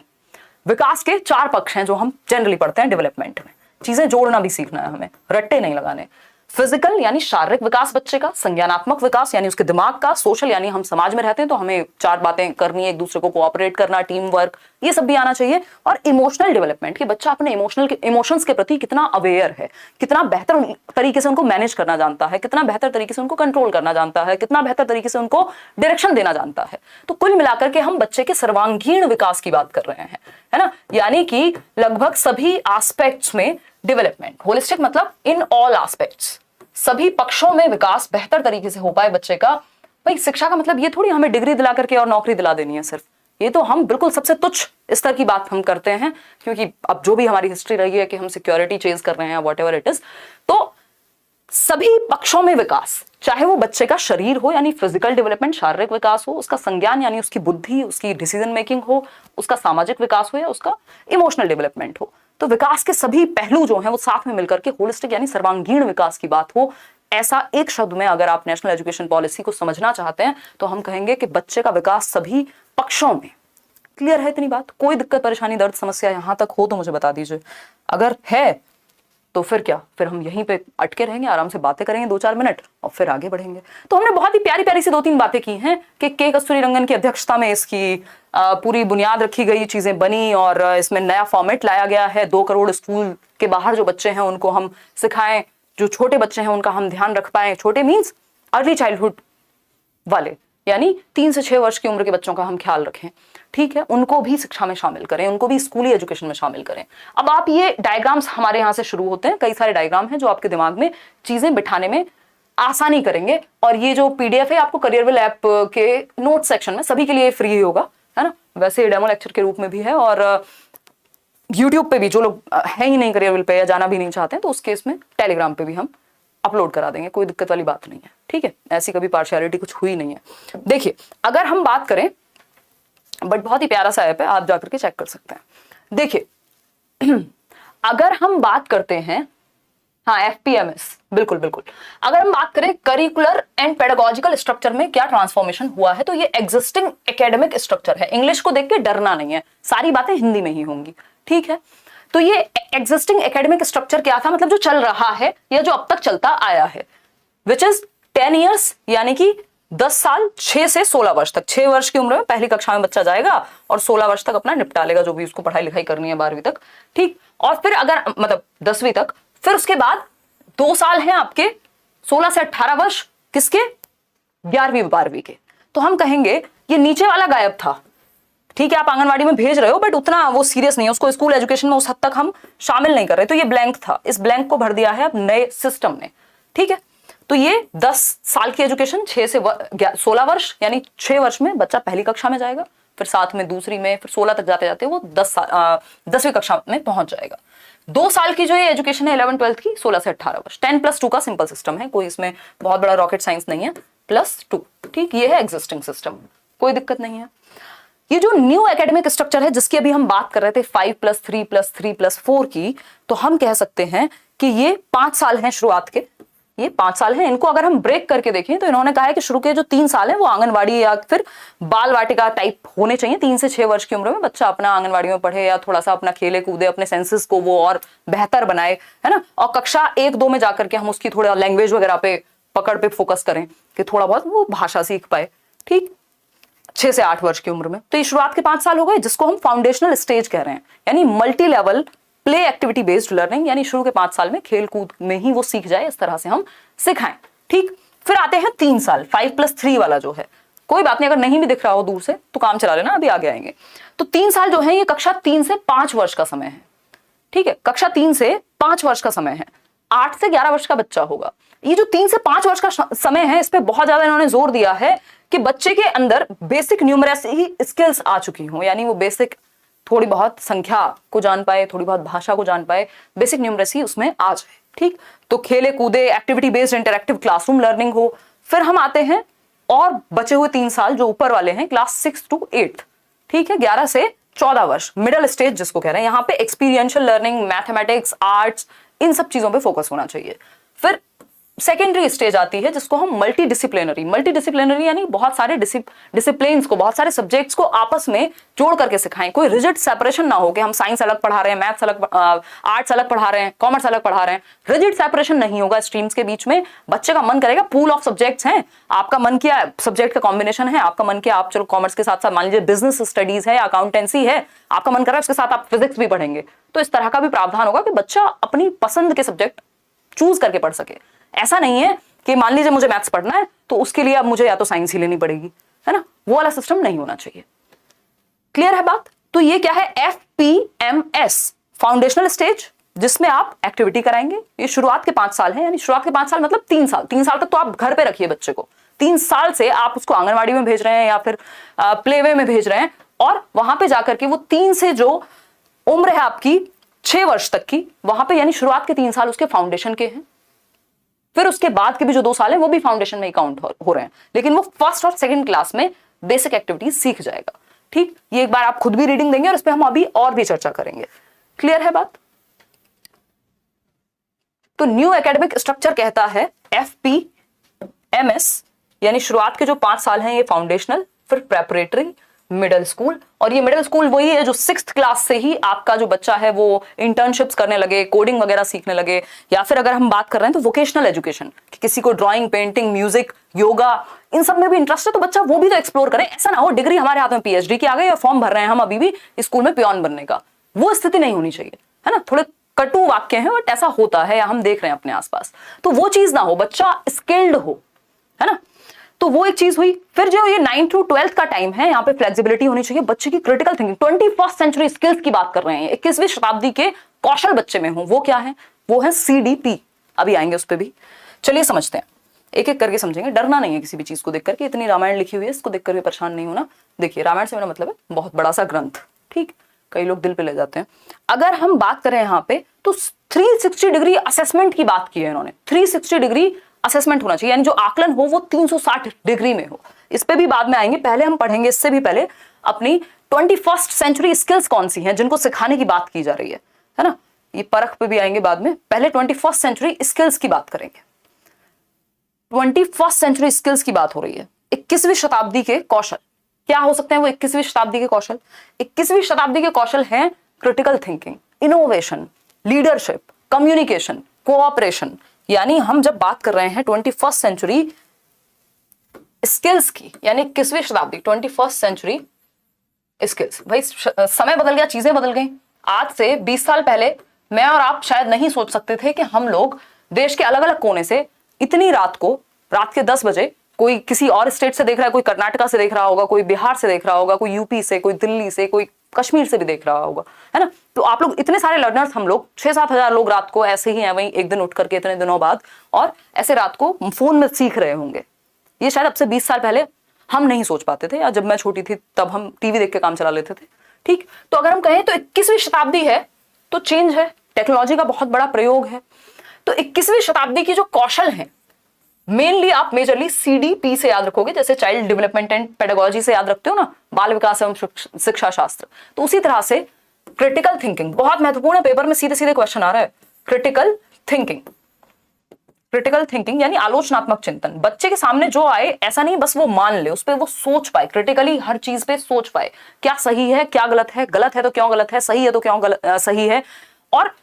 Speaker 1: विकास के 4 पक्ष हैं जो हम जनरली पढ़ते हैं डेवलपमेंट में। चीजें जोड़ना भी सीखना है हमें, रट्टे नहीं लगाने। फिजिकल यानी शारीरिक विकास बच्चे का, संज्ञानात्मक विकास यानी उसके दिमाग का, सोशल यानी हम समाज में रहते हैं तो हमें 4 बातें करनी है, एक दूसरे को कोऑपरेट करना, टीम वर्क, ये सब भी आना चाहिए। और इमोशनल डेवलपमेंट कि बच्चा अपने इमोशंस के प्रति कितना अवेयर है, कितना बेहतर तरीके से उनको मैनेज करना जानता है, कितना बेहतर तरीके से उनको कंट्रोल करना जानता है, कितना बेहतर तरीके से उनको डायरेक्शन देना जानता है। तो कुल मिलाकर के हम बच्चे के सर्वांगीण विकास की बात कर रहे हैं, है ना, यानी कि लगभग सभी एस्पेक्ट्स में डेवलपमेंट। होलिस्टिक मतलब इन ऑल एस्पेक्ट्स, सभी पक्षों में विकास बेहतर तरीके से हो पाए बच्चे का। भाई शिक्षा का मतलब ये थोड़ी हमें डिग्री दिला करके और नौकरी दिला देनी है सिर्फ, ये तो हम बिल्कुल सबसे तुच्छ स्तर की बात हम करते हैं, क्योंकि अब जो भी हमारी हिस्ट्री रही है कि हम सिक्योरिटी चेज कर रहे हैं, व्हाटएवर इट इज। तो सभी पक्षों में विकास, चाहे वो बच्चे का शरीर हो यानी फिजिकल डेवलपमेंट, शारीरिक विकास हो, उसका संज्ञान यानी उसकी बुद्धि, उसकी डिसीजन मेकिंग हो, उसका सामाजिक विकास हो, या उसका इमोशनल डेवलपमेंट हो। तो विकास के सभी पहलू जो हैं वो साथ में मिलकर के होलिस्टिक यानी सर्वांगीण विकास की बात हो। ऐसा एक शब्द में अगर आप नेशनल एजुकेशन पॉलिसी को समझना चाहते हैं तो हम कहेंगे कि बच्चे का विकास सभी पक्षों में। क्लियर है इतनी बात? कोई दिक्कत परेशानी दर्द समस्या यहां तक हो तो मुझे बता दीजिए, अगर है तो फिर क्या, फिर हम यहीं पे अटके रहेंगे, आराम से बातें करेंगे 2-4 मिनट और फिर आगे बढ़ेंगे। तो हमने बहुत ही प्यारी प्यारी सी 2-3 बातें की हैं कि के कस्तूरीरंगन की अध्यक्षता में इसकी पूरी बुनियाद रखी गई, चीजें बनी और इसमें नया फॉर्मेट लाया गया है। 2 करोड़ स्कूल के बाहर जो बच्चे हैं उनको हम सिखाएं, जो छोटे बच्चे हैं उनका हम ध्यान रख पाए। छोटे मीन्स अर्ली चाइल्डहुड वाले, यानी 3 से 6 वर्ष की उम्र के बच्चों का हम ख्याल रखें। ठीक है, उनको भी शिक्षा में शामिल करें, उनको भी स्कूली एजुकेशन में शामिल करें। अब आप ये डायग्राम्स हमारे यहाँ से शुरू होते हैं, कई सारे डायग्राम हैं जो आपके दिमाग में चीजें बिठाने में आसानी करेंगे। और ये जो पीडीएफ है आपको करियरविल ऐप के नोट सेक्शन में सभी के लिए फ्री होगा, है ना। वैसे डेमो लेक्चर के रूप में भी है, और यूट्यूब पे भी जो लोग है ही नहीं करियरविल पे या जाना भी नहीं चाहते हैं तो उस केस में टेलीग्राम पे भी हम अपलोड करा देंगे, कोई दिक्कत वाली बात नहीं है, ठीक है। ऐसी कभी पार्शियलिटी कुछ हुई नहीं है। देखिए अगर हम बात करें, बट बहुत ही प्यारा सा ऐप है, आप जाकर के चेक कर सकते हैं। देखिए अगर हम बात करते हैं, हाँ FPMS, बिल्कुल बिल्कुल, अगर हम बात करें करिकुलर एंड पेडागोजिकल स्ट्रक्चर में क्या ट्रांसफॉर्मेशन हुआ है, तो ये एग्जिस्टिंग एकेडमिक स्ट्रक्चर है। इंग्लिश को देख के डरना नहीं है, सारी बातें हिंदी में ही होंगी, ठीक है। तो ये एग्जिस्टिंग एकेडमिक स्ट्रक्चर क्या था, मतलब जो चल रहा है या जो अब तक चलता आया है, विच इज 10 ईयर्स, यानी कि 10 साल, 6 से 16 वर्ष तक। 6 वर्ष की उम्र में पहली कक्षा में बच्चा जाएगा और 16 वर्ष तक अपना निपटा लेगा जो भी उसको पढ़ाई लिखाई करनी है 12वीं तक, ठीक। और फिर अगर मतलब 10वीं तक, फिर उसके बाद 2 साल हैं आपके 16 से 18 वर्ष किसके, 11वीं 12वीं के। तो हम कहेंगे ये नीचे वाला गायब था, ठीक है। आप आंगनवाड़ी में भेज रहे हो बट उतना वो सीरियस नहीं है, उसको स्कूल एजुकेशन में उस हद तक हम शामिल नहीं कर रहे, तो ये ब्लैंक था, इस ब्लैंक को भर दिया है अब नए सिस्टम ने, ठीक है। तो ये 10 साल की एजुकेशन, 6 से 16 वर्ष, यानी 6 वर्ष में बच्चा पहली कक्षा में जाएगा, फिर 7 में दूसरी में, फिर 16 तक जाते जाते वो 10वीं कक्षा में पहुंच जाएगा। 2 साल की जो ये एजुकेशन है 11th-12th की, 16 से 18 वर्ष, 10+2 का सिंपल सिस्टम है, कोई इसमें बहुत बड़ा रॉकेट साइंस नहीं है, +2, ठीक। ये है एग्जिस्टिंग सिस्टम, कोई दिक्कत नहीं है। ये जो न्यू एकेडमिक स्ट्रक्चर है जिसकी अभी हम बात कर रहे थे 5+3+3+4 की, तो हम कह सकते हैं कि ये 5 साल हैं शुरुआत के, ये 5 साल हैं। इनको अगर हम ब्रेक करके देखें तो इन्होंने कहा है कि शुरू के जो 3 साल हैं वो आंगनवाड़ी या फिर बाल वाटिका टाइप होने चाहिए। 3 से 6 वर्ष की उम्र में बच्चा अपना आंगनवाड़ी में पढ़े या थोड़ा सा अपना खेले कूदे, अपने सेंसेस को वो और बेहतर बनाए, है ना। और कक्षा 1-2 में जाकर के हम उसकी थोड़ा लैंग्वेज वगैरह पे पकड़ पे फोकस करें कि थोड़ा बहुत वो भाषा सीख पाए, ठीक। 6 से 8 वर्ष की उम्र में, तो ये शुरुआत के 5 साल हो गए, जिसको हम फाउंडेशनल स्टेज कह रहे हैं, यानी multi level play activity based learning, यानी शुरू के 5 साल में खेल कूद में ही वो सीख जाए, इस तरह से हम सिखाएं, ठीक। फिर आते हैं 3 साल, 5+3 वाला जो है, कोई बात नहीं, अगर नहीं भी दिख रहा हो दूर से तो काम चला लेना, अभी आगे आएंगे। तो 3 साल जो है ये कक्षा 3 से 5 वर्ष का समय है, ठीक है। कक्षा 3 से 5 वर्ष का समय है, 8 से 11 वर्ष का बच्चा होगा। ये जो 3 से 5 वर्ष का समय है, इस पे बहुत ज्यादा इन्होंने जोर दिया है कि बच्चे के अंदर बेसिक न्यूमरेसी स्किल्स आ चुकी हों, यानी वो बेसिक थोड़ी बहुत संख्या को जान पाए, थोड़ी बहुत भाषा को जान पाए, बेसिक न्यूमरेसी उसमें आ जाए, ठीक। तो खेले कूदे, activity based interactive classroom learning हो। फिर हम आते हैं और बचे हुए 3 साल जो ऊपर वाले हैं, क्लास 6 to 8, ठीक है, 11 से 14 वर्ष, मिडिल स्टेज जिसको कह रहे हैं। यहाँ पे एक्सपीरियंशियल लर्निंग, मैथमेटिक्स, आर्ट्स, इन सब चीजों पे फोकस होना चाहिए। फिर सेकेंडरी स्टेज आती है जिसको हम मल्टी डिसिप्लिनरी यानी बहुत सारे डिसिप्लिन्स को, बहुत सारे सब्जेक्ट्स को आपस में जोड़ करके सिखाएं। कोई रिजिड सेपरेशन ना हो कि हम साइंस अलग पढ़ा रहे हैं, मैथ्स अलग, आर्ट्स अलग पढ़ा रहे हैं, कॉमर्स अलग पढ़ा रहे हैं। रिजिड सेपरेशन नहीं होगा स्ट्रीम्स के बीच में। बच्चे का मन करेगा, पूल ऑफ सब्जेक्ट्स हैं, आपका मन किया सब्जेक्ट का कॉम्बिनेशन है, आपका मन किया आप चलो कॉमर्स के साथ साथ मान लीजिए बिजनेस स्टडीज है, अकाउंटेंसी है, आपका मन कर रहा है उसके साथ आप फिजिक्स भी पढ़ेंगे, तो इस तरह का भी प्रावधान होगा कि बच्चा अपनी पसंद के सब्जेक्ट चूज करके पढ़ सके। ऐसा नहीं है कि मान लीजिए मुझे मैथ्स पढ़ना है तो उसके लिए अब मुझे या तो साइंस ही लेनी पड़ेगी, है ना, वो वाला सिस्टम नहीं होना चाहिए। क्लियर है बात। तो ये क्या है, FPMS, फाउंडेशनल स्टेज, जिसमें आप एक्टिविटी कराएंगे। ये शुरुआत के 5 साल है, यानी शुरुआत के 5 साल मतलब 3 साल। 3 साल तक तो आप घर पे रखिए बच्चे को, 3 साल से आप उसको आंगनवाड़ी में भेज रहे हैं या फिर प्लेवे में भेज रहे हैं, और वहां पे जाकर के वो 3 से जो उम्र है आपकी 6 वर्ष तक की, वहां पे यानी शुरुआत के 3 साल उसके फाउंडेशन के हैं। फिर उसके बाद के भी जो 2 साल है वो भी फाउंडेशन में ही काउंट हो रहे हैं, लेकिन वो फर्स्ट और सेकंड क्लास में बेसिक एक्टिविटीज सीख जाएगा, ठीक। ये एक बार आप खुद भी रीडिंग देंगे और इस पे हम अभी और भी चर्चा करेंगे। क्लियर है बात। तो न्यू एकेडमिक स्ट्रक्चर कहता है FPMS, यानी शुरुआत के जो 5 साल हैं ये फाउंडेशनल, फिर प्रेपरेटरी, मिडिल स्कूल। और ये मिडिल स्कूल वही है जो 6th क्लास से ही आपका जो बच्चा है वो इंटर्नशिप्स करने लगे, कोडिंग वगैरह सीखने लगे, या फिर अगर हम बात कर रहे हैं तो वोकेशनल एजुकेशन, कि किसी को ड्राइंग, पेंटिंग, म्यूजिक, योगा, इन सब में भी इंटरेस्ट है तो बच्चा वो भी तो एक्सप्लोर करे। ऐसा ना हो डिग्री हमारे हाथ में PhD की आ गई और फॉर्म भर रहे हैं हम अभी भी स्कूल में पियोन बनने का, वो स्थिति नहीं होनी चाहिए, है ना। थोड़े कटु वाक्य हैं बट ऐसा होता है या हम देख रहे हैं अपने आसपास, तो वो चीज ना हो, बच्चा स्किल्ड हो, है ना। तो वो एक चीज हुई। फिर जो ये 9 to 12 का टाइम है, यहाँ पे फ्लेक्सिबिलिटी होनी चाहिए, बच्चे की critical thinking, 21st century skills की बात कर रहे हैं, 21वीं शताब्दी के कौशल बच्चे में हो, वो क्या है? वो है CDP। अभी आएंगे उस पर भी। चलिए समझते हैं, एक एक करके समझेंगे। डरना नहीं है किसी भी चीज को देख करके, इतनी रामायण लिखी हुई है, इसको देख कर भी परेशान नहीं होना। देखिए, रामायण से मेरा मतलब है बहुत बड़ा सा ग्रंथ, ठीक, कई लोग दिल पे ले जाते हैं। अगर हम बात करें यहाँ पे तो 360 डिग्री असेसमेंट की बात की है इन्होंने। 360 डिग्री असेसमेंट होना चाहिए, यानी जो आकलन हो वो 360 डिग्री में हो। इस पे भी बाद में आएंगे, पहले हम पढ़ेंगे इससे भी पहले अपनी 21st सेंचुरी स्किल्स कौन सी हैं जिनको सिखाने की बात की जा रही है ना। ये परख पे भी आएंगे बाद में, पहले 21st सेंचुरी स्किल्स की बात करेंगे। 21st सेंचुरी स्किल्स की बात हो रही है। 21वीं शताब्दी के कौशल क्या हो सकते हैं? वो 21वीं शताब्दी के कौशल, 21वीं शताब्दी के कौशल हैं critical thinking, innovation, leadership, communication, cooperation. यानी हम जब बात कर रहे हैं 21st सेंचुरी स्किल्स की, यानी 21वीं शताब्दी 21st सेंचुरी स्किल्स, भाई समय बदल गया, चीजें बदल गई। आज से 20 साल पहले मैं और आप शायद नहीं सोच सकते थे कि हम लोग देश के अलग अलग कोने से इतनी रात को, रात के 10 बजे, कोई किसी और स्टेट से देख रहा है, कोई कर्नाटका से देख रहा होगा, कोई बिहार से देख रहा होगा, कोई यूपी से, कोई दिल्ली से, कोई कश्मीर से भी देख रहा होगा, है ना। तो आप लोग इतने सारे लर्नर्स, हम लोग 6-7 हजार लोग रात को ऐसे ही हैं वहीं एक दिन उठ करके इतने दिनों बाद, और ऐसे रात को फोन में सीख रहे होंगे। ये शायद अब से 20 साल पहले हम नहीं सोच पाते थे, या जब मैं छोटी थी तब हम टीवी देख के काम चला लेते थे, ठीक। तो अगर हम कहें तो 21वीं शताब्दी है तो चेंज है, टेक्नोलॉजी का बहुत बड़ा प्रयोग है। तो 21वीं शताब्दी की जो कौशल है, मेनली आप मेजरली CDP से याद रखोगे, जैसे चाइल्ड डेवलपमेंट एंड पेडागोजी से याद रखते हो ना, बाल विकास एवं शिक्षा शास्त्र। तो उसी तरह से क्रिटिकल थिंकिंग बहुत महत्वपूर्ण है, पेपर में सीधे सीधे क्वेश्चन आ रहा है। क्रिटिकल थिंकिंग, क्रिटिकल थिंकिंग यानी आलोचनात्मक चिंतन। बच्चे के सामने जो आए, ऐसा नहीं बस वो मान ले, उस पर वो सोच पाए, क्रिटिकली हर चीज पे सोच पाए, क्या सही है, क्या गलत है, गलत है तो क्यों गलत है, सही है तो क्यों सही है, और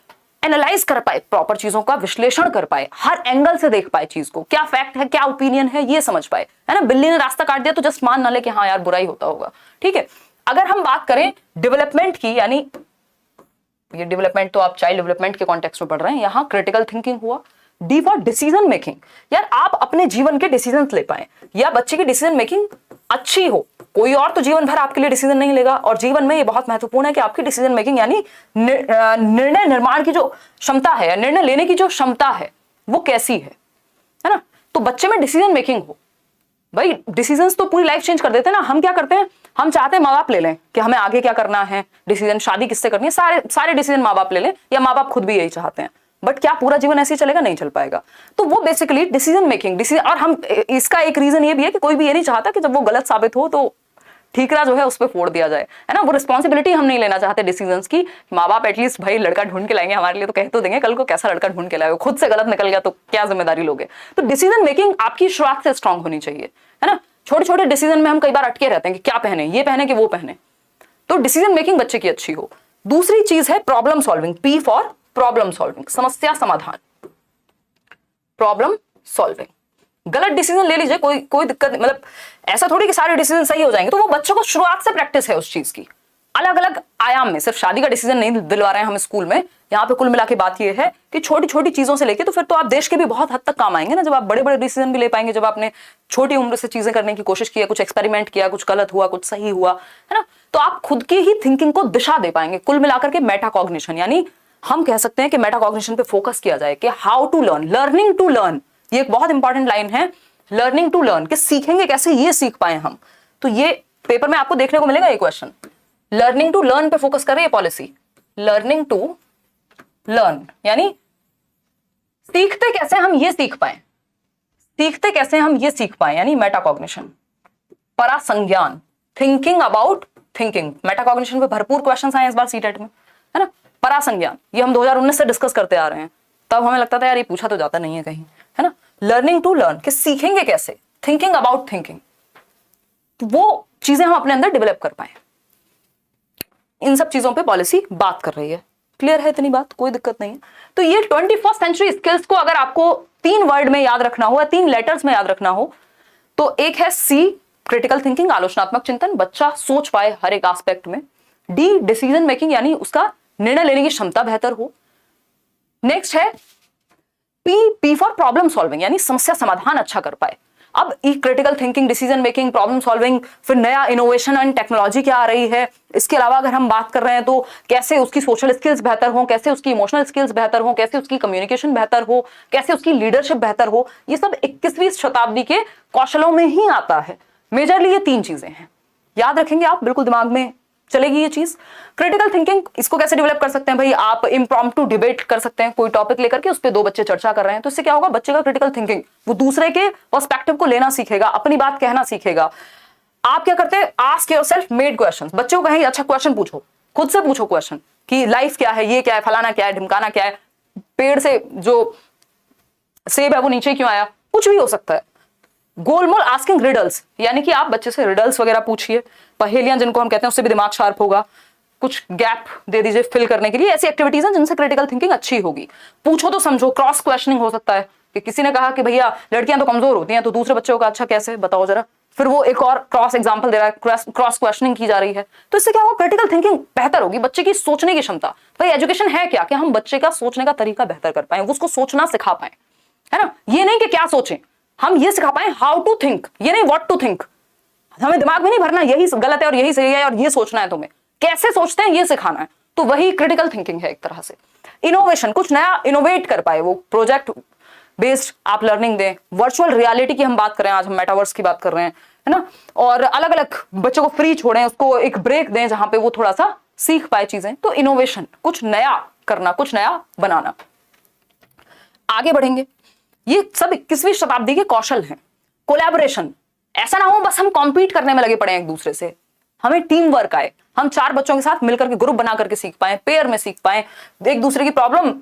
Speaker 1: एनालाइज कर पाए, प्रॉपर चीजों का विश्लेषण कर पाए, हर एंगल से देख पाए चीज को, क्या फैक्ट है, क्या ओपिनियन है, ये समझ पाए, है ना। बिल्ली ने रास्ता काट दिया तो जस्ट मान ना ले कि हाँ यार बुरा ही होता होगा, ठीक है। अगर हम बात करें डेवलपमेंट की, यानी ये डेवलपमेंट तो आप चाइल्ड डेवलपमेंट के कॉन्टेक्स्ट में पढ़ रहे हैं, यहां क्रिटिकल थिंकिंग हुआ। डी फॉर डिसीजन मेकिंग, यार आप अपने जीवन के डिसीजन ले पाए, या बच्चे की डिसीजन मेकिंग अच्छी हो। कोई और तो जीवन भर आपके लिए डिसीजन नहीं लेगा, और जीवन में ये बहुत महत्वपूर्ण है कि आपकी डिसीजन मेकिंग यानी निर्णय निर्माण की जो क्षमता है, निर्णय लेने की जो क्षमता है, वो कैसी है ना। तो बच्चे में डिसीजन मेकिंग हो। भाई डिसीजंस तो पूरी लाइफ चेंज कर देते हैं ना। हम क्या करते हैं, हम चाहते हैं माँ बाप ले लें कि हमें आगे क्या करना है, डिसीजन शादी किससे करनी है, सारे डिसीजन माँ बाप ले लें, या माँ बाप खुद भी यही चाहते हैं। बट क्या पूरा जीवन ऐसे ही चलेगा? नहीं चल पाएगा। तो वो बेसिकली डिसीजन मेकिंग, और हम इसका एक रीजन ये भी है कि कोई भी ये नहीं चाहता कि जब वो गलत साबित हो तो ठीकरा जो है उस पर फोड़ दिया जाए, है ना। वो रिस्पॉन्सिबिलिटी हम नहीं लेना चाहते डिसीजंस की। माँ बाप एटलीस्ट भाई लड़का ढूंढ के लाएंगे हमारे लिए तो कह तो देंगे, कल को कैसा लड़का ढूंढ के लाएगा, खुद से गलत निकल गया तो क्या जिम्मेदारी लोगे। तो डिसीजन मेकिंग आपकी शुरुआत से स्ट्रांग होनी चाहिए, है ना। छोटे छोटे डिसीजन में हम कई बार अटके रहते हैं कि क्या पहने, ये पहने कि वो पहने। तो डिसीजन मेकिंग बच्चे की अच्छी हो। दूसरी चीज है problem solving, P for problem solving, समस्या समाधान, प्रॉब्लम सॉल्विंग। गलत डिसीजन ले लीजिए, कोई दिक्कत नहीं, मतलब ऐसा थोड़ी कि सारे डिसीजन सही हो जाएंगे। तो वो बच्चों को शुरुआत से प्रैक्टिस है उस चीज की, अलग अलग आयाम में। सिर्फ शादी का डिसीजन नहीं दिलवा रहे हैं हम स्कूल में। यहाँ पे कुल मिला के बात ये है कि छोटी छोटी चीजों से लेके तो फिर तो आप देश के भी बहुत हद तक काम आएंगे ना, जब आप बड़े बड़े डिसीजन भी ले पाएंगे, जब आपने छोटी उम्र से चीजें करने की कोशिश की, कुछ एक्सपेरिमेंट किया, कुछ गलत हुआ, कुछ सही हुआ, है ना। तो आप खुद की ही थिंकिंग को दिशा दे पाएंगे। कुल मिलाकर के मेटाकॉग्निशन, यानी हम कह सकते हैं कि मेटाकॉग्निशन पे फोकस किया जाए कि how to learn, learning to learn. ये एक बहुत इंपॉर्टेंट लाइन है, लर्निंग टू लर्न, कि सीखेंगे कैसे, ये सीख पाए हम। तो ये पेपर में आपको देखने को मिलेगा ये क्वेश्चन। लर्निंग टू लर्न पे फोकस कर रही है पॉलिसी। लर्निंग टू लर्न यानी सीखते कैसे हम ये सीख पाए, सीखते कैसे हम ये सीख पाए, यानी मेटाकॉग्निशन। परासंज्ञान, थिंकिंग अबाउट थिंकिंग। मेटाकॉग्निशन पे भरपूर क्वेश्चंस आए इस बार सीटेट में, है ना। परासंज्ञान ये हम 2019 से डिस्कस करते आ रहे हैं, तब हमें लगता था यार ये पूछा तो जाता नहीं है कहीं, है ना। लर्निंग टू लर्न, कि सीखेंगे कैसे, थिंकिंग अबाउट थिंकिंग, वो चीजें हम अपने अंदर डेवलप कर पाए। इन सब चीजों पे पॉलिसी बात कर रही है। क्लियर है इतनी बात, कोई दिक्कत नहीं है। तो ये 21st सेंचुरी स्किल्स को अगर आपको 3 वर्ड में याद रखना हो, 3 लेटर्स में याद रखना हो, तो एक है C क्रिटिकल थिंकिंग, आलोचनात्मक चिंतन, बच्चा सोच पाए हर एक एस्पेक्ट में। D डिसीजन मेकिंग, यानी उसका निर्णय लेने की क्षमता बेहतर हो। नेक्स्ट है P फॉर प्रॉब्लम सॉल्विंग, यानी समस्या समाधान अच्छा कर पाए। अब ई critical thinking, decision making, problem solving, फिर नया इनोवेशन एंड टेक्नोलॉजी क्या आ रही है। इसके अलावा अगर हम बात कर रहे हैं तो कैसे उसकी सोशल स्किल्स बेहतर हो, कैसे उसकी इमोशनल स्किल्स बेहतर हो, कैसे उसकी कम्युनिकेशन बेहतर हो, कैसे उसकी लीडरशिप बेहतर हो, ये सब 21वीं शताब्दी के कौशलों में ही आता है। मेजरली ये 3 चीजें हैं, याद रखेंगे आप, बिल्कुल दिमाग में चलेगी ये चीज। क्रिटिकल थिंकिंग इसको कैसे डेवलप कर सकते हैं भाई, आप इम्प्रॉम्प्टू डिबेट कर सकते हैं, कोई टॉपिक लेकर के उस पर 2 बच्चे चर्चा कर रहे हैं, तो इससे क्या होगा, बच्चे का क्रिटिकल थिंकिंग, वो दूसरे के पर्सपेक्टिव को लेना सीखेगा, अपनी बात कहना सीखेगा। आप क्या करते हैं, आस्क योरसेल्फ मेड क्वेश्चंस। बच्चों को कहेंगे अच्छा क्वेश्चन पूछो, खुद से पूछो क्वेश्चन कि लाइफ क्या है, ये क्या है, फलाना क्या है, ढिमकाना क्या है, पेड़ से जो सेब है वो नीचे क्यों आया, कुछ भी हो सकता है। गोलमोल आस्किंग रिडल्स, यानी कि आप बच्चे से रिडल्स वगैरह पूछिए, पहेलियां जिनको हम कहते हैं, उससे भी दिमाग शार्प होगा। कुछ गैप दे दीजिए फिल करने के लिए, ऐसी एक्टिविटीज हैं जिनसे क्रिटिकल थिंकिंग अच्छी होगी। पूछो तो समझो, क्रॉस क्वेश्चनिंग हो सकता है कि किसी ने कहा कि भैया लड़कियां तो कमजोर होती हैं, तो दूसरे बच्चों का अच्छा कैसे बताओ जरा, फिर वो एक और क्रॉस एग्जांपल दे रहा है, क्रॉस क्वेश्चनिंग की जा रही है, तो इससे क्या होगा, क्रिटिकल थिंकिंग बेहतर होगी, बच्चे की सोचने की क्षमता। भाई एजुकेशन है क्या कि हम बच्चे का सोचने का तरीका बेहतर कर पाए, उसको सोचना सिखा पाए, है ना। ये नहीं कि क्या सोचें, हम ये सिखा पाए हाउ टू थिंक, ये नहीं व्हाट टू थिंक। हमें दिमाग में नहीं भरना यही गलत है और यही सही है और ये सोचना है, तुम्हें कैसे सोचते हैं ये सिखाना है, तो वही क्रिटिकल थिंकिंग है एक तरह से। इनोवेशन, कुछ नया इनोवेट कर पाए, वो प्रोजेक्ट बेस्ड आप लर्निंग दें। वर्चुअल रियलिटी की हम बात करें, आज हम मेटावर्स की बात कर रहे हैं, है ना, और अलग अलग बच्चों को फ्री छोड़ें, उसको एक ब्रेक दें जहां पे वो थोड़ा सा सीख पाए चीजें। तो इनोवेशन, कुछ नया करना, कुछ नया बनाना। आगे बढ़ेंगे, ये सब 21वीं शताब्दी के कौशल हैं। कोलैबोरेशन, ऐसा ना हो बस हम कॉम्पीट करने में लगे पड़े हैं एक दूसरे से, हमें टीम वर्क आए, हम 4 बच्चों के साथ मिलकर के ग्रुप बना करके सीख पाए, पेयर में सीख पाए, एक दूसरे की प्रॉब्लम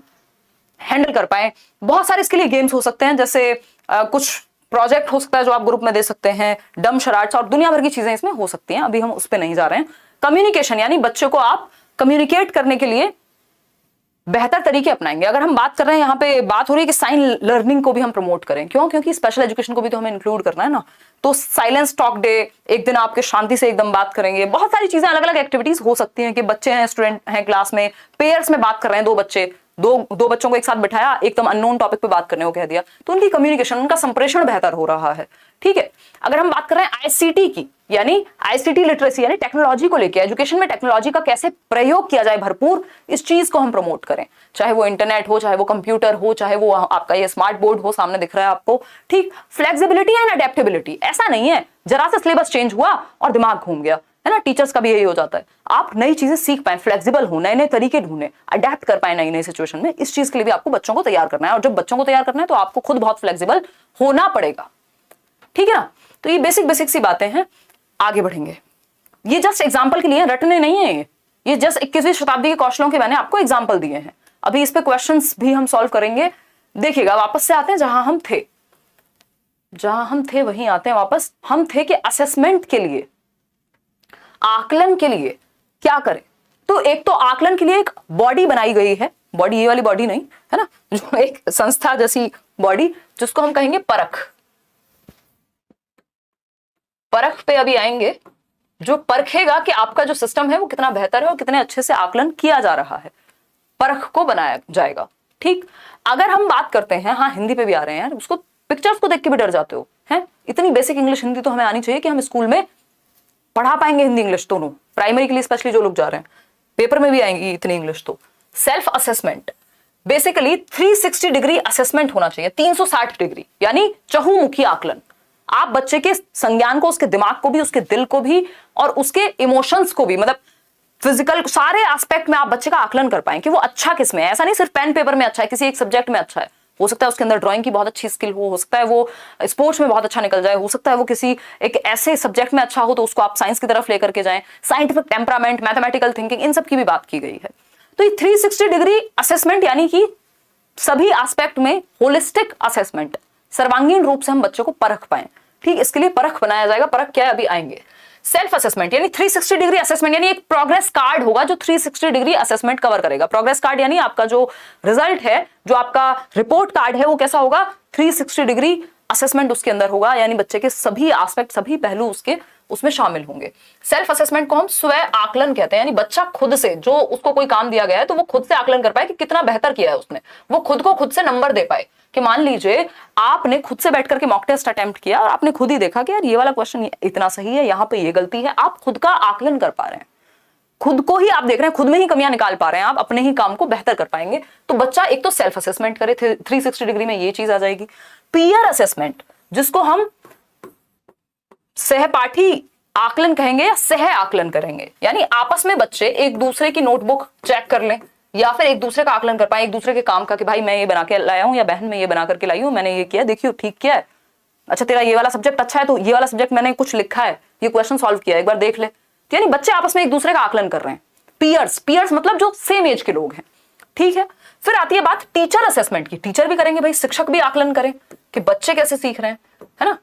Speaker 1: हैंडल कर पाए। बहुत सारे इसके लिए गेम्स हो सकते हैं, जैसे कुछ प्रोजेक्ट हो सकता है जो आप ग्रुप में दे सकते हैं, डम शराट्स और दुनिया भर की चीजें इसमें हो सकती हैं, अभी हम उस पर नहीं जा रहे हैं। कम्युनिकेशन, यानी बच्चों को आप कम्युनिकेट करने के लिए बेहतर तरीके अपनाएंगे। अगर हम बात कर रहे हैं, यहाँ पे बात हो रही है कि साइन लर्निंग को भी हम प्रमोट करें, क्यों, क्योंकि स्पेशल एजुकेशन को भी तो हमें इंक्लूड करना है ना। तो साइलेंस टॉक डे, एक दिन आपके शांति से एकदम बात करेंगे। बहुत सारी चीजें, अलग अलग एक्टिविटीज हो सकती हैं कि बच्चे हैं, स्टूडेंट हैं क्लास में, पेयर्स में बात कर रहे हैं, 2 बच्चे, दो बच्चों को एक साथ बिठाया, एकदम अननोन टॉपिक पे बात करने को कह दिया, तो उनकी कम्युनिकेशन, उनका संप्रेषण बेहतर हो रहा है। ठीक है, अगर हम बात कर रहे हैं आईसीटी की, यानी आईसीटी लिटरेसी, यानी टेक्नोलॉजी को लेकर, एजुकेशन में टेक्नोलॉजी का कैसे प्रयोग किया जाए भरपूर, इस चीज को हम प्रमोट करें, चाहे वो इंटरनेट हो, चाहे वो कंप्यूटर हो, चाहे वो आपका ये स्मार्ट बोर्ड हो, सामने दिख रहा है आपको। ठीक, फ्लेक्सिबिलिटी एंड अडेप्टेबिलिटी, ऐसा नहीं है जरा सा सिलेबस चेंज हुआ और दिमाग घूम गया, है ना। टीचर्स का भी यही हो जाता है, आप नई चीजें सीख पाए, फ्लेक्सिबल हो, नए नए तरीके ढूंढे, अडेप्ट कर पाए नई नई सिचुएशन में, इस चीज के लिए भी आपको बच्चों को तैयार करना है। और जब बच्चों को तैयार करना है तो आपको खुद बहुत फ्लेक्सिबल होना पड़ेगा, ठीक है ना। तो ये बेसिक सी बातें हैं। आगे बढ़ेंगे, ये जस्ट एग्जाम्पल के लिए रटने नहीं है, ये जस्ट 21वीं शताब्दी के कौशलों के मैंने आपको एग्जाम्पल दिए हैं। अभी इस पे क्वेश्चंस भी हम सॉल्व करेंगे। देखिएगा, वापस से आते हैं जहां हम थे वहीं आते हैं वापस। हम थे कि असेसमेंट के लिए, आकलन के लिए क्या करें। तो एक तो आकलन के लिए एक बॉडी बनाई गई है, बॉडी ये वाली बॉडी नहीं, है ना, जो एक संस्था जैसी बॉडी, जिसको हम कहेंगे परख। परख पे अभी आएंगे, जो परखेगा कि आपका जो सिस्टम है वो कितना बेहतर है और कितने अच्छे से आकलन किया जा रहा है, परख को बनाया जाएगा। ठीक, अगर हम बात करते हैं, हाँ हिंदी पे भी आ रहे हैं यार, उसको पिक्चर्स को देख के भी डर जाते हो, हैं, इतनी बेसिक इंग्लिश हिंदी तो हमें आनी चाहिए कि हम स्कूल में पढ़ा पाएंगे हिंदी इंग्लिश दोनों, प्राइमरी के लिए स्पेशली जो लोग जा रहे हैं, पेपर में भी आएंगी इतनी इंग्लिश। तो self assessment, basically 360 degree assessment होना चाहिए, 360 डिग्री, यानी चहुमुखी आकलन। आप बच्चे के संज्ञान को, उसके दिमाग को भी, उसके दिल को भी और उसके इमोशंस को भी, मतलब फिजिकल सारे एस्पेक्ट में आप बच्चे का आकलन कर पाएं कि वो अच्छा किस में है। ऐसा नहीं सिर्फ पेन पेपर में अच्छा है, किसी एक सब्जेक्ट में अच्छा है, हो सकता है उसके अंदर ड्राइंग की बहुत अच्छी स्किल हो सकता है वो स्पोर्ट्स में बहुत अच्छा निकल जाए, हो सकता है वो किसी एक ऐसे सब्जेक्ट में अच्छा हो तो उसको आप साइंस की तरफ लेकर के जाएं। साइंटिफिक टेम्परामेंट, मैथमेटिकल थिंकिंग, इन सब की भी बात की गई है। तो ये 360 डिग्री असेसमेंट, यानी कि सभी एस्पेक्ट में होलिस्टिक असेसमेंट, सर्वांगीण रूप से हम बच्चों को परख पाए। ठीक, इसके लिए परख बनाया जाएगा। परख क्या है अभी आएंगे। सेल्फ असेसमेंट यानी 360 डिग्री असेसमेंट, यानी एक प्रोग्रेस कार्ड होगा जो 360 डिग्री असेसमेंट कवर करेगा। प्रोग्रेस कार्ड यानी आपका जो रिजल्ट है, जो आपका रिपोर्ट कार्ड है, वो कैसा होगा, 360 डिग्री असेसमेंट उसके अंदर होगा, यानी बच्चे के सभी एस्पेक्ट, सभी पहलू उसके उसमें शामिल होंगे। सेल्फ असेसमेंट को हम स्व आकलन कहते हैं, यानी बच्चा खुद से, जो उसको कोई काम दिया गया है तो वो खुद से आकलन कर पाए कि कितना बेहतर किया है उसने, वो खुद को खुद से नंबर दे पाए। कि मान लीजिए आपने खुद से बैठ करके मॉक टेस्ट अटेम्प्ट किया और आपने खुद ही देखा कि यार ये वाला क्वेश्चन इतना सही है, यहाँ पे ये गलती है, आप खुद का आकलन कर पा रहे हैं, खुद को ही आप देख रहे हैं, खुद में ही कमियां निकाल पा रहे हैं, आप अपने ही काम को बेहतर कर पाएंगे। तो बच्चा एक तो सेल्फ असेसमेंट करे, 360 डिग्री में ये चीज आ जाएगी। पीयर असेसमेंट, जिसको हम सहपाठी आकलन कहेंगे या सह आकलन करेंगे, यानी आपस में बच्चे एक दूसरे की नोटबुक चेक कर लें या फिर एक दूसरे का आकलन कर पाए, एक दूसरे के काम का, कि भाई मैं ये बना के लाया हूं या बहन मैं ये बना करके लाई हूं, मैंने ये किया, देखियो ठीक किया है, अच्छा तेरा ये वाला सब्जेक्ट अच्छा है तो ये वाला सब्जेक्ट मैंने कुछ लिखा है, ये क्वेश्चन सॉल्व किया है, एक बार देख ले। तो यानी बच्चे आपस में एक दूसरे का आकलन कर रहे हैं। पीयर्स मतलब जो सेम एज के लोग हैं, ठीक है। फिर आती है बात टीचर असेसमेंट की, टीचर भी करेंगे भाई, शिक्षक भी आकलन करें कि बच्चे कैसे सीख रहे हैं, है ना,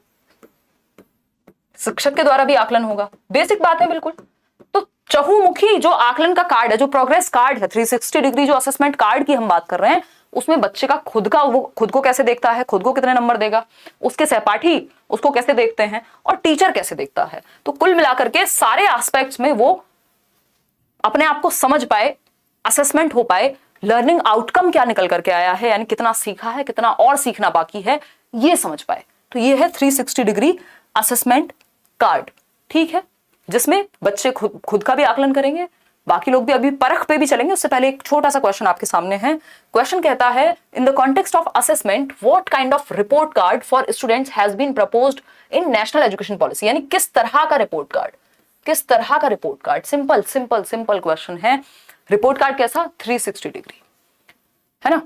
Speaker 1: शिक्षक के द्वारा भी आकलन होगा, बेसिक बात है बिल्कुल। तो चहुमुखी जो आकलन का कार्ड है, जो प्रोग्रेस कार्ड है, 360 डिग्री जो असेसमेंट कार्ड की हम बात कर रहे हैं, उसमें बच्चे का खुद का, वो खुद को कैसे देखता है, खुद को कितने नंबर देगा, उसके सहपाठी उसको कैसे देखते हैं और टीचर कैसे देखता है। तो कुल मिलाकर के सारे एस्पेक्ट्स में वो अपने आप को समझ पाए, असेसमेंट हो पाए, लर्निंग आउटकम क्या निकल करके आया है, यानी कितना सीखा है, कितना और सीखना बाकी है, ये समझ पाए। तो ये है 360 डिग्री असेसमेंट कार्ड, ठीक है, जिसमें बच्चे खुद का भी आकलन करेंगे, बाकी लोग भी अभी परख पे भी चलेंगे। उससे पहले एक छोटा सा क्वेश्चन आपके सामने है। क्वेश्चन कहता है, in the context of assessment what kind of report card for students has been proposed in national education policy, यानी किस तरह का रिपोर्ट कार्ड, किस तरह का report card. Simple simple simple question है। रिपोर्ट कार्ड कैसा, 360 डिग्री, है ना,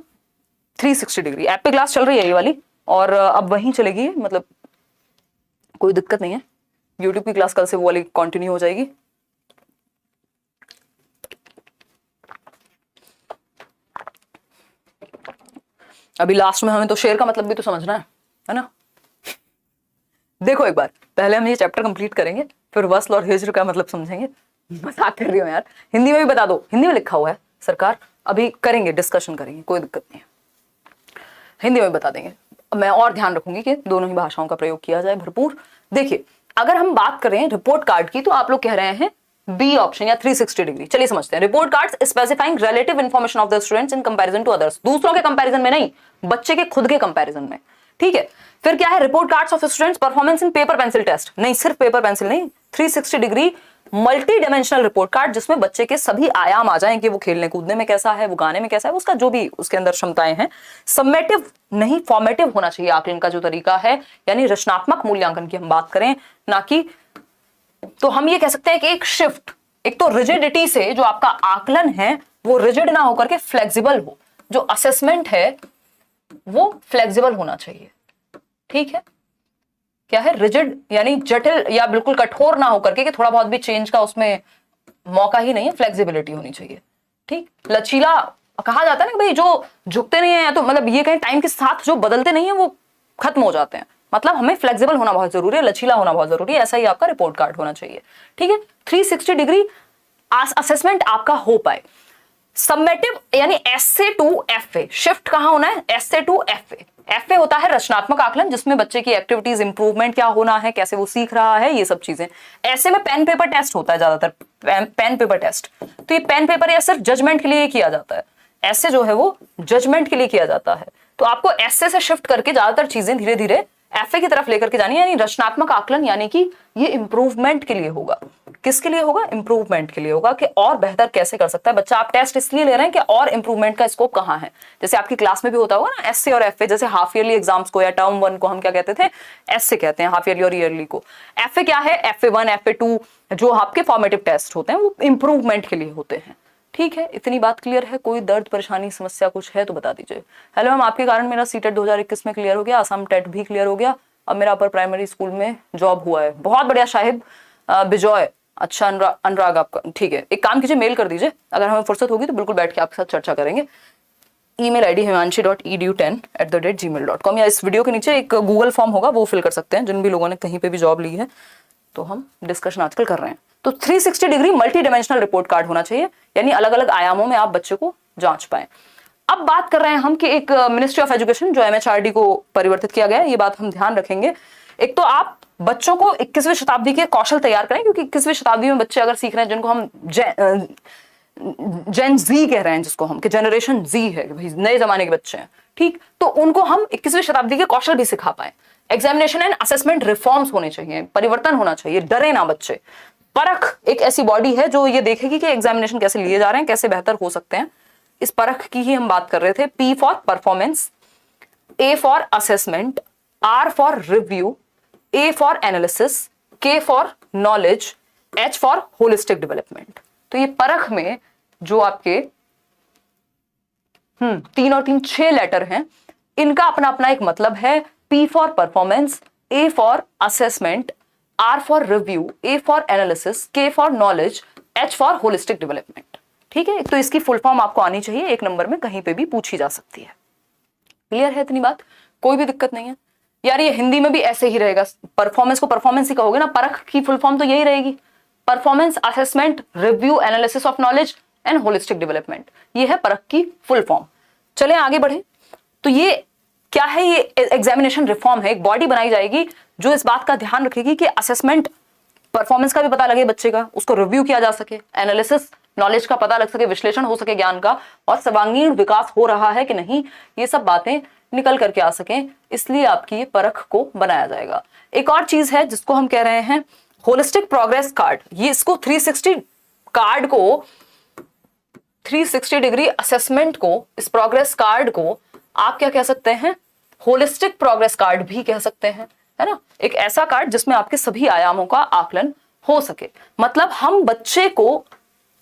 Speaker 1: 360 डिग्री। ऐप पे क्लास चल रही है ये वाली और अब वहीं चलेगी, मतलब कोई दिक्कत नहीं है। यूट्यूब की क्लास कल से वो वाली कंटिन्यू हो जाएगी। अभी लास्ट में हमें तो शेयर का मतलब भी तो समझना है ना। देखो एक बार पहले हम ये चैप्टर कंप्लीट करेंगे, फिर वस्ल और हिज्र का मतलब समझेंगे। मजाक कर रही हूँ यार, हिंदी में भी बता दो, हिंदी में लिखा हुआ है सरकार, अभी करेंगे, डिस्कशन करेंगे, कोई दिक्कत नहीं है, हिंदी में बता देंगे। मैं और ध्यान रखूंगी कि दोनों ही भाषाओं का प्रयोग किया जाए भरपूर। देखिए अगर हम बात करें रिपोर्ट कार्ड की, तो आप लोग कह रहे हैं बी ऑप्शन या 360 डिग्री। चलिए समझते हैं। Report cards specifying relative information of the students in comparison to others, दूसरों के कंपैरिजन में नहीं, बच्चे के खुद के कंपैरिजन में, ठीक है। फिर क्या है, report cards of students performance in paper pencil test, नहीं सिर्फ पेपर पेंसिल नहीं, 360 degree multi dimensional report card, जिसमें बच्चे के सभी आयाम आ जाएं कि वो खेलने कूदने में कैसा है, वो गाने में कैसा है, उसका जो भी उसके अंदर क्षमताएं हैं। समेटिव नहीं, फॉर्मेटिव होना चाहिए आकलन का जो तरीका है, यानी रचनात्मक मूल्यांकन की हम बात करें, ना कि, तो हम ये कह सकते हैं कि एक शिफ्ट, एक तो रिजिडिटी से जो आपका आकलन है वो रिजिड ना होकर के फ्लेक्सिबल हो, जो असेसमेंट है वो फ्लेक्सिबल होना चाहिए, ठीक है। क्या है, रिजिड यानी जटिल या बिल्कुल कठोर ना होकर के कि थोड़ा बहुत भी चेंज का उसमें मौका ही नहीं है, फ्लेक्सिबिलिटी होनी चाहिए, ठीक। लचीला कहा जाता है ना कि भाई जो झुकते नहीं है, या तो मतलब ये कहें टाइम के साथ जो बदलते नहीं है वो खत्म हो जाते हैं, मतलब हमें फ्लेक्सिबल होना बहुत जरूरी है, लचीला होना बहुत जरूरी है। ऐसा ही आपका रिपोर्ट कार्ड होना चाहिए, ठीक है। 360 डिग्री असेसमेंट आपका हो पाए। सबमेटिव यानी एसए टू एफए, शिफ्ट कहां होना है, एसए टू एफए। एफए होता है रचनात्मक आकलन, जिसमें बच्चे की एक्टिविटीज इंप्रूवमेंट क्या होना है, कैसे वो सीख रहा है, ये सब चीजें। ऐसे में पेन पेपर टेस्ट होता है ज्यादातर, पेन पेपर टेस्ट। तो ये पेन पेपर या सिर्फ जजमेंट के लिए किया जाता है, ऐसे जो है वो जजमेंट के लिए किया जाता है। तो आपको ऐसे से शिफ्ट करके ज्यादातर चीजें धीरे धीरे एफए की तरफ लेकर के जानी है, यानी रचनात्मक आकलन, यानी कि ये इंप्रूवमेंट के लिए होगा। किसके लिए होगा, इंप्रूवमेंट के लिए होगा, कि और बेहतर कैसे कर सकता है बच्चा। आप टेस्ट इसलिए ले रहे हैं कि और इंप्रूवमेंट का स्कोप कहां है। जैसे आपकी क्लास में भी होता होगा ना एसए और एफए, जैसे हाफ ईयरली एग्जाम्स को या टर्म 1 को हम क्या कहते थे, एसए कहते हैं, हाफ ईयरली और ईयरली को। एफए क्या है, FA1 FA2 जो आपके फॉर्मेटिव टेस्ट होते हैं वो इंप्रूवमेंट के लिए होते हैं, ठीक है। इतनी बात क्लियर है। कोई दर्द परेशानी समस्या कुछ है तो बता दीजिए। हेलो मैम, आपके कारण मेरा सीटेट 2021 में क्लियर हो गया, असम टेट भी क्लियर हो गया, अब मेरा अपर प्राइमरी स्कूल में जॉब हुआ है। बहुत बढ़िया साहिब बिजॉय, अच्छा अनुराग आपका, ठीक है। एक काम कीजिए, मेल कर दीजिए, अगर हमें फुर्सत होगी तो बिल्कुल बैठ के आपके साथ चर्चा करेंगे। ईमेल आईडी himanshi.edu10@gmail.com, या इस वीडियो के नीचे एक गूगल फॉर्म होगा, वो फिल कर सकते हैं जिन भी लोगों ने कहीं पे भी जॉब ली है। तो हम डिस्कशन आजकल कर रहे हैं। तो 360 degree multi dimensional report card होना चाहिए, यानी अलग अलग आयामों में आप बच्चे को जांच पाए। अब बात कर रहे हैं हम कि एक मिनिस्ट्री ऑफ एजुकेशन जो MHRD को परिवर्तित किया गया है, ये बात हम ध्यान रखेंगे। एक तो आप बच्चों को 21वीं शताब्दी के कौशल तैयार करें, क्योंकि 21वीं शताब्दी में बच्चे अगर सीख रहे हैं जिनको हम जेन जी कह रहे हैं, जिसको हम कि जनरेशन जी है, भाई नए जमाने के बच्चे हैं, ठीक, तो उनको हम 21वीं शताब्दी के कौशल भी सिखा पाए। एग्जामिनेशन एंड असेसमेंट रिफॉर्म्स होने चाहिए, परिवर्तन होना चाहिए, डरे ना बच्चे। परख एक ऐसी बॉडी है जो ये देखेगी कि एग्जामिनेशन कैसे लिए जा रहे हैं, कैसे बेहतर हो सकते हैं। इस परख की ही हम बात कर रहे थे। P for performance, A for assessment, R for review, A for analysis, K for knowledge, H for holistic development. तो ये परख में जो आपके 3 और 3 6 लेटर हैं, इनका अपना अपना एक मतलब है। P for performance, A for assessment, R for review, A for analysis, K for knowledge, H for holistic development. ठीक है, तो इसकी फुल फॉर्म आपको आनी चाहिए, एक नंबर में कहीं पे भी पूछी जा सकती है। क्लियर है इतनी बात? कोई भी दिक्कत नहीं है यार, ये हिंदी में भी ऐसे ही रहेगा। परफॉर्मेंस को परफॉर्मेंस ही कहोगे ना, परख की फुल फॉर्म तो यही रहेगी, performance, assessment, review, analysis of knowledge and holistic development. ये है परख की फुल फॉर्म। चले आगे बढ़े। तो ये क्या है? ये एग्जामिनेशन रिफॉर्म है। एक बॉडी बनाई जाएगी जो इस बात का ध्यान रखेगी कि असेसमेंट, परफॉर्मेंस का भी पता लगे बच्चे का, उसको रिव्यू किया जा सके, एनालिसिस, नॉलेज का पता लग सके, विश्लेषण हो सके ज्ञान का, और सर्वांगीण विकास हो रहा है कि नहीं, ये सब बातें निकल करके आ सकें। इसलिए आपकी ये परख को बनाया जाएगा। एक और चीज है जिसको हम कह रहे हैं होलिस्टिक प्रोग्रेस कार्ड। ये इसको 360 कार्ड को, 360 डिग्री असेसमेंट को, इस प्रोग्रेस कार्ड को आप क्या कह सकते हैं? होलिस्टिक प्रोग्रेस कार्ड भी कह सकते हैं, है ना। एक ऐसा कार्ड जिसमें आपके सभी आयामों का आकलन हो सके। मतलब हम बच्चे को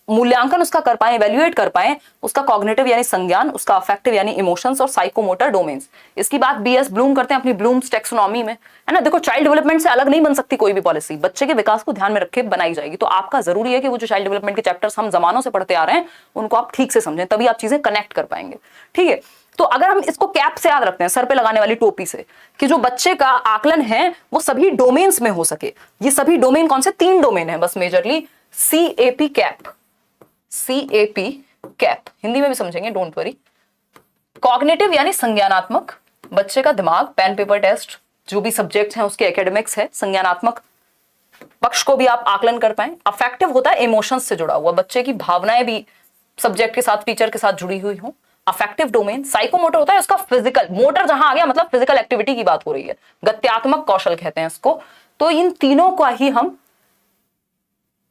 Speaker 1: मूल्यांकन उसका कर पाए, इवैल्यूएट कर पाए, उसका कॉग्निटिव यानी संज्ञान, उसका अफेक्टिव यानी इमोशंस और साइकोमोटर डोमेन्स। इसकी बात BS ब्लूम करते हैं अपनी ब्लूम्स टैक्सोनॉमी में, है ना। देखो, चाइल्ड डेवलपमेंट से अलग नहीं बन सकती कोई भी पॉलिसी, बच्चे के विकास को ध्यान में रखे बनाई जाएगी। तो आपका जरूरी है कि वो जो चाइल्ड डेवलपमेंट के चैप्टर्स हम जमानों से पढ़ते आ रहे हैं उनको आप ठीक से समझें, तभी आप चीजें कनेक्ट कर पाएंगे। ठीक है, तो अगर हम इसको कैप से याद रखते हैं, सर पे लगाने वाली टोपी से, कि जो बच्चे का आकलन है वो सभी डोमेन्स में हो सके। ये सभी डोमेन कौन से? 3 डोमेन है बस majorly. CAP cap, CAP cap Hindi में भी समझेंगे, डोंट वरी। कॉग्निटिव यानी संज्ञानात्मक, बच्चे का दिमाग, पेन पेपर टेस्ट, जो भी सब्जेक्ट्स हैं उसके एकेडमिक्स है, संज्ञानात्मक पक्ष को भी आप आकलन कर पाए। अफेक्टिव होता है इमोशंस से जुड़ा हुआ, बच्चे की भावनाएं भी सब्जेक्ट के साथ, टीचर के साथ जुड़ी हुई हो, अफेक्टिव डोमेन। साइकोमोटर होता है उसका फिजिकल, मोटर जहां आ गया मतलब फिजिकल एक्टिविटी की बात हो रही है, गत्यात्मक कौशल कहते हैं इसको। तो इन तीनों का ही हम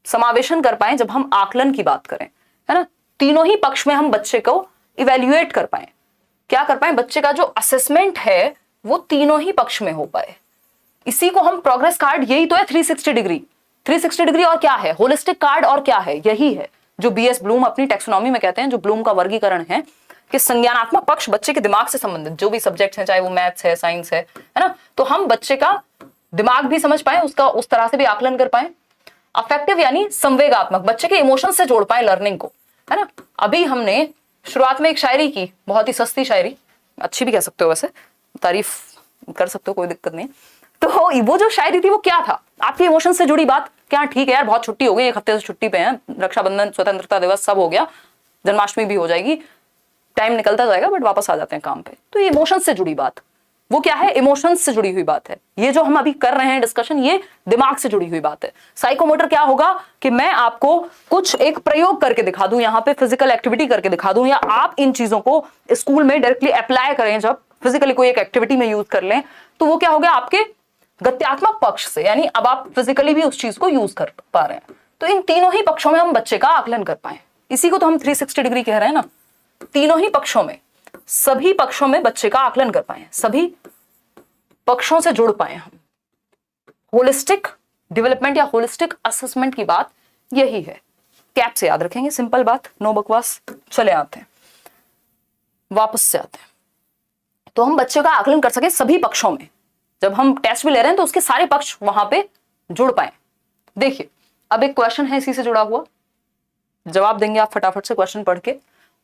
Speaker 1: समावेशन कर पाए जब हम आकलन की बात करें, है ना। तीनों ही पक्ष में हम बच्चे को इवैल्यूएट कर पाए, क्या कर पाए? बच्चे का जो असेसमेंट है वो तीनों ही पक्ष में हो पाए। इसी को हम प्रोग्रेस कार्ड, यही तो है 360 डिग्री। 360 डिग्री और क्या है? होलिस्टिक कार्ड और क्या है? यही है जो BS ब्लूम अपनी टैक्सोनॉमी में कहते हैं, जो ब्लूम का वर्गीकरण है कि संज्ञानात्मक पक्ष बच्चे के दिमाग से संबंधित जो भी सब्जेक्ट्स हैं, चाहे वो मैथ्स है, साइंस है ना, तो हम बच्चे का दिमाग भी समझ पाए, उसका उस तरह से भी आकलन कर पाए। अफेक्टिव यानी संवेगात्मक, बच्चे के इमोशन से जोड़ पाए लर्निंग को, है ना। अभी हमने शुरुआत में एक शायरी की, बहुत ही सस्ती शायरी, अच्छी भी कह सकते हो, वैसे तारीफ कर सकते हो, कोई दिक्कत नहीं। तो वो जो शायरी थी वो क्या था? आपके इमोशन से जुड़ी बात। क्या ठीक है यार, बहुत छुट्टी हो गई, 1 हफ्ते से छुट्टी पे हैं, रक्षाबंधन, स्वतंत्रता दिवस सब हो गया, जन्माष्टमी भी हो जाएगी, टाइम निकलता जाएगा, बट वापस आ जाते हैं काम पे। तो ये इमोशंस से जुड़ी बात, वो क्या है? इमोशंस से जुड़ी हुई बात है। ये जो हम अभी कर रहे हैं डिस्कशन, ये दिमाग से जुड़ी हुई बात है। साइकोमोटर क्या होगा कि मैं आपको कुछ एक प्रयोग करके दिखा दूं, यहाँ पे फिजिकल एक्टिविटी करके दिखा दूं, या आप इन चीजों को स्कूल में डायरेक्टली अप्लाई करें, जब फिजिकली कोई एक एक्टिविटी में यूज कर लें, तो वो क्या हो गया? आपके गत्यात्मक पक्ष से, यानी अब आप फिजिकली भी उस चीज को यूज कर पा रहे हैं। तो इन तीनों ही पक्षों में हम बच्चे का आकलन कर पाए। इसी को तो हम 360 डिग्री कह रहे हैं ना। तीनों ही पक्षों में, सभी पक्षों में बच्चे का आकलन कर पाए, सभी पक्षों से जुड़ पाए हम। होलिस्टिक डेवलपमेंट या होलिस्टिक असेसमेंट की बात यही है। कैप से याद रखेंगे, सिंपल बात, नो बकवास। चले आते हैं, वापस से आते हैं। तो हम बच्चे का आकलन कर सके सभी पक्षों में, जब हम टेस्ट भी ले रहे हैं तो उसके सारे पक्ष वहां पे जुड़ पाए। देखिए, अब एक क्वेश्चन है इसी से जुड़ा हुआ, जवाब देंगे आप फटाफट से क्वेश्चन पढ़ के।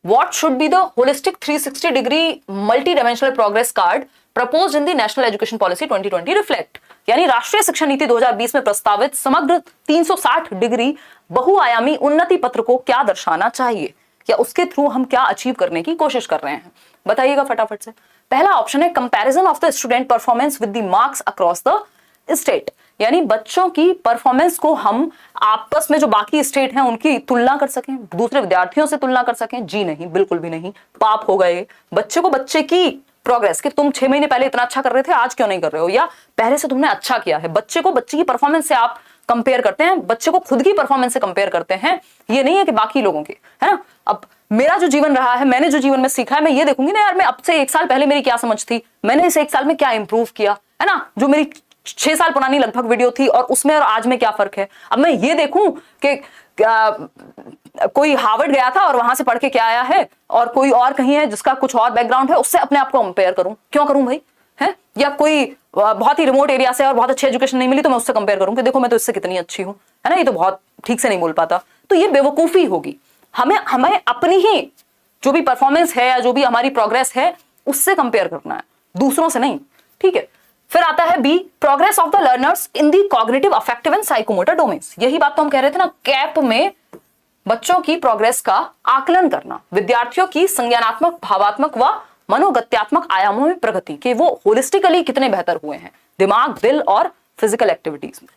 Speaker 1: What should be the holistic 360 degree multi-dimensional progress card proposed in the National Education Policy 2020 reflect? यानी राष्ट्रीय शिक्षा नीति 2020 में प्रस्तावित समग्र 360 डिग्री बहुआयामी उन्नति पत्र को क्या दर्शाना चाहिए? या उसके थ्रू हम क्या अचीव करने की कोशिश कर रहे हैं, बताइएगा फटाफट से। पहला ऑप्शन है comparison of the student performance with the marks across the state, यानी बच्चों की परफॉर्मेंस को हम आपस में जो बाकी स्टेट हैं उनकी तुलना कर सकें, दूसरे विद्यार्थियों से तुलना कर सकें। जी नहीं, बिल्कुल भी नहीं, पाप होगा ये। बच्चे को बच्चे की प्रोग्रेस कि तुम 6 महीने पहले इतना अच्छा कर रहे थे, आज क्यों नहीं कर रहे हो, या पहले से तुमने अच्छा किया है। बच्चे को बच्चे की परफॉर्मेंस से आप कंपेयर करते हैं, बच्चे को खुद की परफॉर्मेंस से कंपेयर करते हैं, ये नहीं है कि बाकी लोगों की, है ना। अब मेरा जो जीवन रहा है, मैंने जो जीवन में सीखा है, मैं ये देखूंगी ना यार, मैं अब से 1 साल पहले मेरी क्या समझ थी, मैंने इस 1 साल में क्या इंप्रूव किया, है ना। जो मेरी 6 साल पुरानी लगभग वीडियो थी और उसमें और आज में क्या फर्क है। अब मैं ये देखूं कि कोई हार्वर्ड गया था और वहां से पढ़ के क्या आया है, और कोई और कहीं है जिसका कुछ और बैकग्राउंड है, उससे अपने आप को कंपेयर करूं, क्यों करूं भाई, है। या कोई बहुत ही रिमोट एरिया से और बहुत अच्छी एजुकेशन नहीं मिली तो मैं उससे कंपेयर करूं कि देखो मैं तो इससे कितनी अच्छी हूं, है ना, ये तो बहुत ठीक से नहीं बोल पाता। तो ये बेवकूफी होगी। हमें अपनी ही जो भी परफॉर्मेंस है या जो भी हमारी प्रोग्रेस है उससे कंपेयर करना है, दूसरों से नहीं, ठीक है। फिर आता है B, progress of the learners in the cognitive, affective and psychomotor domains. यही बात तो हम कह रहे थे ना, कैप में बच्चों की प्रोग्रेस का आकलन करना, विद्यार्थियों की संज्ञानात्मक, भावात्मक व मनोगत्यात्मक आयामों में प्रगति के वो होलिस्टिकली कितने बेहतर हुए हैं, दिमाग, दिल और फिजिकल एक्टिविटीज में।